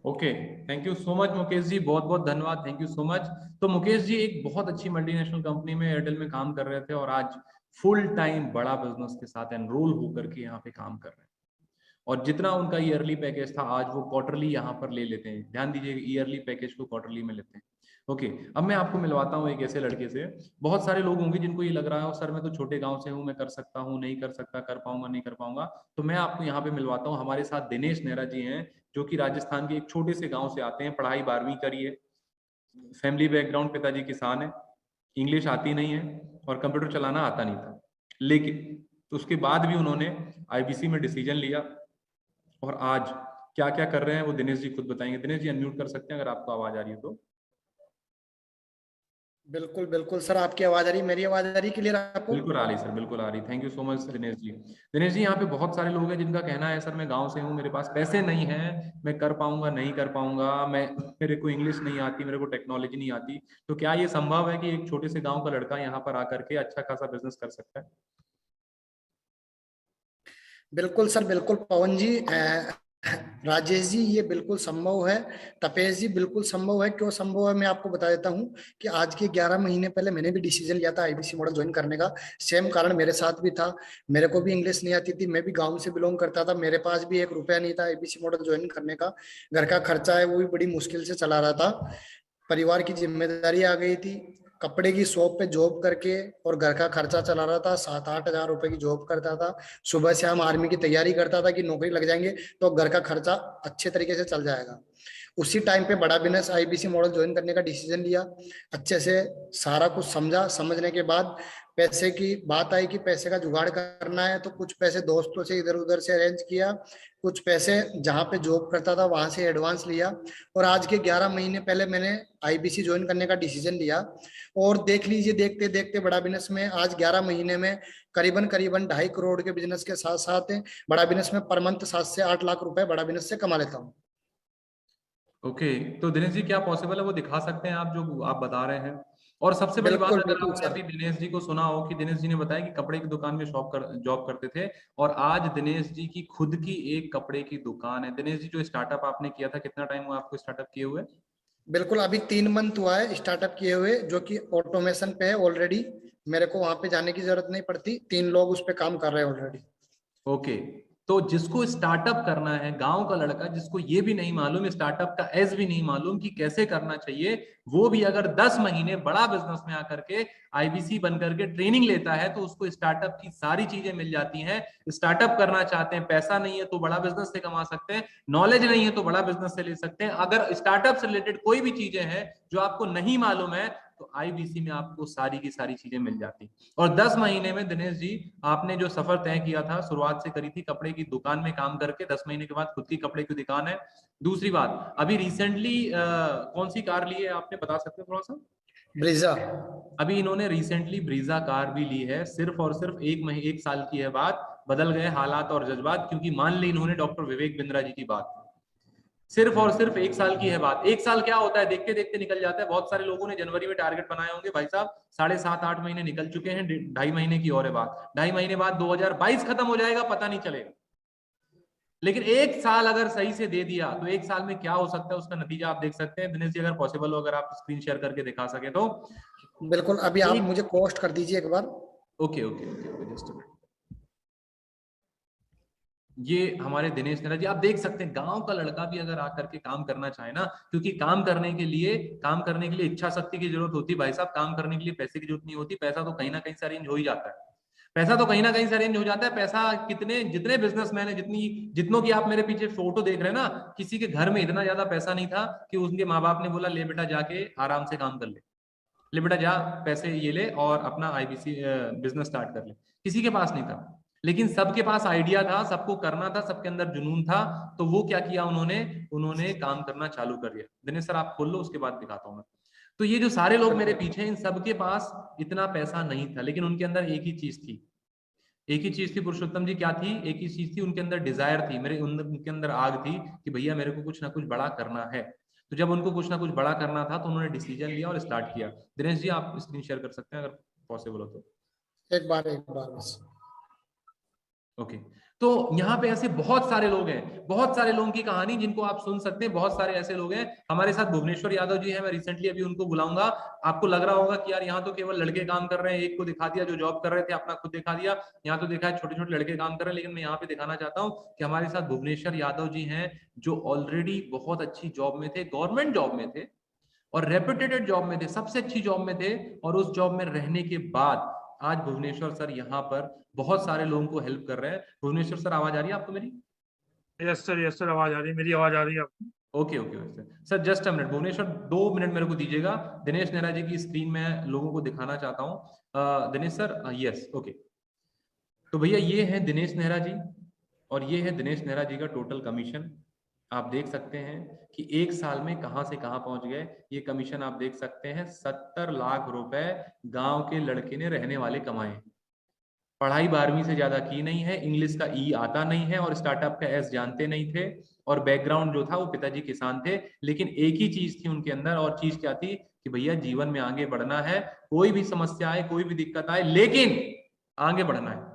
Okay, thank you so much Mukesh ji, बहुत बहुत धन्यवाद, थैंक यू सो मच। तो मुकेश जी एक बहुत अच्छी मल्टीनेशनल कंपनी में एयरटेल में काम कर रहे थे और आज फुल टाइम बड़ा बिजनेस के साथ एनरोल होकर के यहाँ पे काम कर रहे हैं। और जितना उनका ईयरली पैकेज था, आज वो क्वार्टरली यहाँ पर ले लेते हैं। ध्यान दीजिए, ईयरली पैकेज को क्वार्टरली में लेते हैं। ओके, अब मैं आपको मिलवाता हूँ एक ऐसे लड़के से। बहुत सारे लोग होंगे जिनको ये लग रहा है सर मैं तो छोटे गांव से हूँ, मैं कर सकता हूँ, नहीं कर सकता, कर पाऊंगा, नहीं कर पाऊंगा। तो मैं आपको यहाँ पे मिलवाता हूँ, हमारे साथ दिनेश नेहरा जी हैं, जो कि राजस्थान के एक छोटे से गांव से आते हैं। पढ़ाई 12वीं करी है, फैमिली बैकग्राउंड, पिताजी किसान है, इंग्लिश आती नहीं है और कंप्यूटर चलाना आता नहीं था, लेकिन उसके बाद भी उन्होंने आईबीसी में डिसीजन लिया और आज क्या क्या कर रहे हैं वो दिनेश जी खुद बताएंगे। दिनेश जी अनम्यूट कर सकते हैं अगर आपको आवाज आ रही है तो। बिल्कुल बिल्कुल सर, आपकी आवाज आ रही, मेरी आवाज आ रही क्लियर आपको? बिल्कुल आ रही सर, बिल्कुल आ रही। Thank you so much Dinesh ji. Dinesh ji, यहाँ पे बहुत सारे लोग हैं जिनका कहना है सर मैं गांव से हूँ, मेरे पास पैसे नहीं है, मैं कर पाऊंगा, नहीं कर पाऊंगा, मेरे को इंग्लिश नहीं आती, मेरे को टेक्नोलॉजी नहीं आती। तो क्या ये संभव है कि एक छोटे से गाँव का लड़का यहाँ पर आकर के अच्छा खासा बिजनेस कर सकता है? बिल्कुल सर, बिल्कुल पवन जी, राजेश जी ये बिल्कुल संभव है। तपेश जी बिल्कुल संभव है। क्यों संभव है मैं आपको बता देता हूँ कि आज के 11 महीने पहले मैंने भी डिसीजन लिया था आईबीसी मॉडल ज्वाइन करने का। सेम कारण मेरे साथ भी था। मेरे को भी इंग्लिश नहीं आती थी, मैं भी गांव से बिलोंग करता था, मेरे पास भी 1 रुपया नहीं था आईबीसी मॉडल ज्वाइन करने का। घर का खर्चा है वो भी बड़ी मुश्किल से चला रहा था। परिवार की जिम्मेदारी आ गई थी। कपड़े की शॉप पे जॉब करके और घर का खर्चा चला रहा था। 7-8 हजार रुपए की जॉब करता था। सुबह से हम आर्मी की तैयारी करता था कि नौकरी लग जाएंगे तो घर का खर्चा अच्छे तरीके से चल जाएगा। उसी टाइम पे बड़ा बिजनेस आईबीसी मॉडल ज्वाइन करने का डिसीजन लिया। अच्छे से सारा कुछ समझा। समझने के बाद पैसे की बात आई कि पैसे का जुगाड़ करना है, तो कुछ पैसे दोस्तों से इधर उधर से अरेंज किया। कुछ पैसे जहाँ पे जॉब करता था वहां से एडवांस लिया। और आज के 11 महीने पहले मैंने आईबीसी ज्वाइन करने का डिसीजन लिया। और देख लीजिए, देखते देखते बड़ा बिजनेस में आज 11 महीने में करीबन करीबन 2.5 करोड़ के बिजनेस के साथ साथ बड़ा बिजनेस में पर मंथ 7 से 8 लाख रुपए बड़ा बिजनेस से कमा लेता हूँ। ओके, तो दिनेश जी क्या पॉसिबल है वो दिखा सकते हैं आप जो आप बता रहे हैं? और सबसे बड़ी बात, बिल्कुल अगर बिल्कुल आपने सर। अभी दिनेश जी को सुना हो कि दिनेश जी ने बताया कि कपड़े की दुकान में जॉब करते थे और आज दिनेश जी की खुद की एक कपड़े की दुकान है। दिनेश जी जो स्टार्टअप आपने किया था, कितना टाइम हुआ आपको स्टार्टअप किए हुए? बिल्कुल अभी 3 मंथ हुआ है स्टार्टअप किए हुए, जो कि ऑटोमेशन पे है ऑलरेडी। मेरे को वहां पे जाने की जरूरत नहीं पड़ती। 3 लोग उस पे काम कर रहे हैं ऑलरेडी। ओके, तो जिसको स्टार्टअप करना है, गांव का लड़का जिसको ये भी नहीं मालूम, स्टार्टअप का एस भी नहीं मालूम कि कैसे करना चाहिए, वो भी अगर 10 महीने बड़ा बिजनेस में आकर के आईबीसी बनकर के ट्रेनिंग लेता है तो उसको स्टार्टअप की सारी चीजें मिल जाती हैं। स्टार्टअप करना चाहते हैं, पैसा नहीं है तो बड़ा बिजनेस से कमा सकते हैं, नॉलेज नहीं है तो बड़ा बिजनेस से ले सकते हैं। अगर स्टार्टअप से रिलेटेड कोई भी चीजें हैं जो आपको नहीं मालूम है तो आईबीसी में आपको सारी की सारी चीजें मिल जाती। और 10 महीने में दिनेश जी आपने जो सफर तय किया था, शुरुआत से करी थी कपड़े की दुकान में काम करके, 10 महीने के बाद खुद की कपड़े की दुकान है। दूसरी बात, अभी रिसेंटली कौन सी कार ली है आपने, बता सकते हैं थोड़ा सा? ब्रीजा। अभी इन्होंने रिसेंटली ब्रीजा कार भी ली है। सिर्फ और सिर्फ 1 साल की है बात, बदल गए हालात और जज्बात, क्योंकि मान ली इन्होंने डॉक्टर विवेक बिंद्रा जी की बात। सिर्फ और सिर्फ 1 साल की है बात। 1 साल क्या होता है, देखते देखते निकल जाता है। बहुत सारे लोगों ने जनवरी में टारगेट बनाए होंगे, भाई साहब 7.5-8 महीने निकल चुके हैं, 2.5 महीने की और है बात। 2.5 महीने बाद 2022 खत्म हो जाएगा, पता नहीं चलेगा। लेकिन 1 साल अगर सही से दे दिया तो 1 साल में क्या हो सकता है उसका नतीजा आप देख सकते हैं। दिनेश जी अगर पॉसिबल हो, अगर आप स्क्रीन शेयर करके दिखा सके तो। बिल्कुल अभी आप मुझे पोस्ट कर दीजिए एक बार। ओके ओके ओके, जस्ट ये हमारे दिनेश नेहरा जी, आप देख सकते हैं गांव का लड़का भी अगर आकर के काम करना चाहे ना, क्योंकि काम करने के लिए इच्छा शक्ति की जरूरत होती है भाई साहब। काम करने के लिए पैसे की जरूरत नहीं होती, पैसा तो कहीं ना कहीं से अरेंज हो ही जाता है। पैसा तो कहीं ना कहीं से अरेंज हो जाता है। पैसा जितने बिजनेसमैन है, जितनों की आप मेरे पीछे फोटो देख रहे हैं ना, किसी के घर में इतना ज्यादा पैसा नहीं था कि उनके माँ बाप ने बोला ले बेटा जाके आराम से काम कर ले बेटा जा पैसे ये ले और अपना आईबीसी बिजनेस स्टार्ट कर ले। किसी के पास नहीं था, लेकिन सबके पास आइडिया था, सबको करना था, सबके अंदर जुनून था। तो वो क्या किया उन्होंने काम करना चालू कर दिया। दिनेश सर आप खोल लो, उसके बाद दिखाता हूं मैं। तो ये जो सारे लोग मेरे पीछे हैं, इन सबके पास इतना पैसा नहीं था, लेकिन उनके अंदर एक ही चीज थी। एक ही चीज थी पुरुषोत्तम जी, क्या थी? एक ही चीज थी, उनके अंदर डिजायर थी, उनके अंदर आग थी कि भैया मेरे को कुछ ना कुछ बड़ा करना है। तो जब उनको कुछ ना कुछ बड़ा करना था तो उन्होंने डिसीजन लिया और स्टार्ट किया। दिनेश जी आप स्क्रीन शेयर कर सकते हैं अगर पॉसिबल हो तो। एक बार बस। ओके, तो यहाँ पे ऐसे बहुत सारे लोग हैं, बहुत सारे लोगों की कहानी जिनको आप सुन सकते हैं। बहुत सारे ऐसे लोग हैं। हमारे साथ भुवनेश्वर यादव जी हैं, मैं रिसेंटली अभी उनको बुलाऊंगा। आपको लग रहा होगा कि यार यहाँ तो केवल लड़के काम कर रहे हैं, एक को दिखा दिया जो जॉब कर रहे थे, अपना खुद दिखा दिया, यहाँ तो देखा है छोटे छोटे लड़के काम कर रहे हैं। लेकिन मैं यहाँ पे दिखाना चाहता हूँ कि हमारे साथ भुवनेश्वर यादव जी हैं, जो ऑलरेडी बहुत अच्छी जॉब में थे, गवर्नमेंट जॉब में थे और रेपुटेटेड जॉब में थे, सबसे अच्छी जॉब में थे। और उस जॉब में रहने के बाद आज भुवनेश्वर सर यहाँ पर बहुत सारे लोगों को हेल्प कर रहे हैं। भुवनेश्वर सर आवाज आ रही है आपको मेरी? यस सर आवाज आ रही है, मेरी आवाज आ रही है आपको? Okay okay sir, just a minute Bhubaneswar, 2 minute मेरे को दीजिएगा। दिनेश नेहरा जी की स्क्रीन में लोगों को दिखाना चाहता हूँ। Dinesh sir, yes okay. तो भैया ये है दिनेश नेहरा जी और ये है दिनेश नेहरा जी का टोटल कमीशन। आप देख सकते हैं कि 1 साल में कहां से कहां पहुंच गए। ये कमीशन आप देख सकते हैं, 70 लाख रुपए गांव के लड़के ने रहने वाले कमाए। पढ़ाई 12वीं से ज्यादा की नहीं है, इंग्लिश का ई आता नहीं है और स्टार्टअप का एस जानते नहीं थे, और बैकग्राउंड जो था वो पिताजी किसान थे। लेकिन एक ही चीज थी उनके अंदर, और चीज क्या थी कि भैया जीवन में आगे बढ़ना है, कोई भी समस्या आए, कोई भी दिक्कत आए, लेकिन आगे बढ़ना है।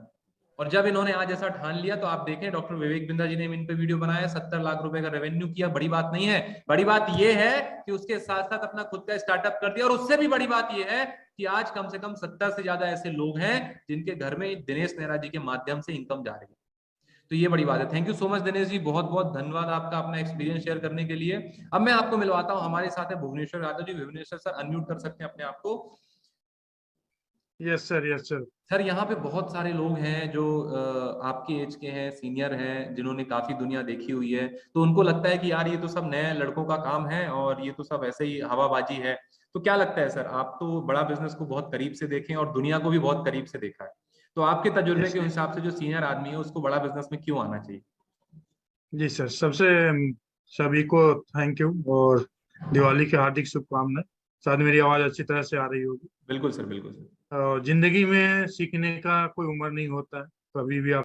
और जब इन्होंने आज ऐसा ठान लिया तो आप देखें डॉक्टर विवेक बिंदा जी ने इन पे वीडियो बनाया, 70 लाख रुपए का रेवेन्यू किया। बड़ी बात नहीं है, बड़ी बात यह है कि उसके साथ साथ अपना खुद का स्टार्टअप कर दिया। और उससे भी बड़ी बात यह है कि आज कम से कम 70 से ज्यादा ऐसे लोग हैं जिनके घर में दिनेश नेहरा जी के माध्यम से इनकम जा रही है। तो ये बड़ी बात है। Thank you so much Dinesh ji, बहुत बहुत धन्यवाद आपका अपना एक्सपीरियंस शेयर करने के लिए। अब मैं आपको मिलवाता हूँ, हमारे साथ है भुवनेश्वर यादव जी। भुवनेश्वर सर अनम्यूट कर सकते हैं अपने आप को। Yes sir, yes sir. Sir यहाँ पे बहुत सारे लोग हैं जो आपके एज के हैं, सीनियर हैं, जिन्होंने काफी दुनिया देखी हुई है। तो उनको लगता है कि यार ये तो सब नए लड़कों का काम है और ये तो सब ऐसे ही हवाबाजी है। तो क्या लगता है सर, आप तो बड़ा बिजनेस को बहुत करीब से देखें और दुनिया को भी बहुत करीब से देखा है, तो आपके तजुर्बे के हिसाब से जो सीनियर आदमी है उसको बड़ा बिजनेस में क्यों आना चाहिए? जी सर, सबसे सभी को थैंक यू और दिवाली की हार्दिक शुभकामनाएं। शायद मेरी आवाज अच्छी तरह से आ रही होगी। बिल्कुल सर, बिल्कुल सर। जिंदगी में सीखने का कोई उम्र नहीं होता है, कभी भी आप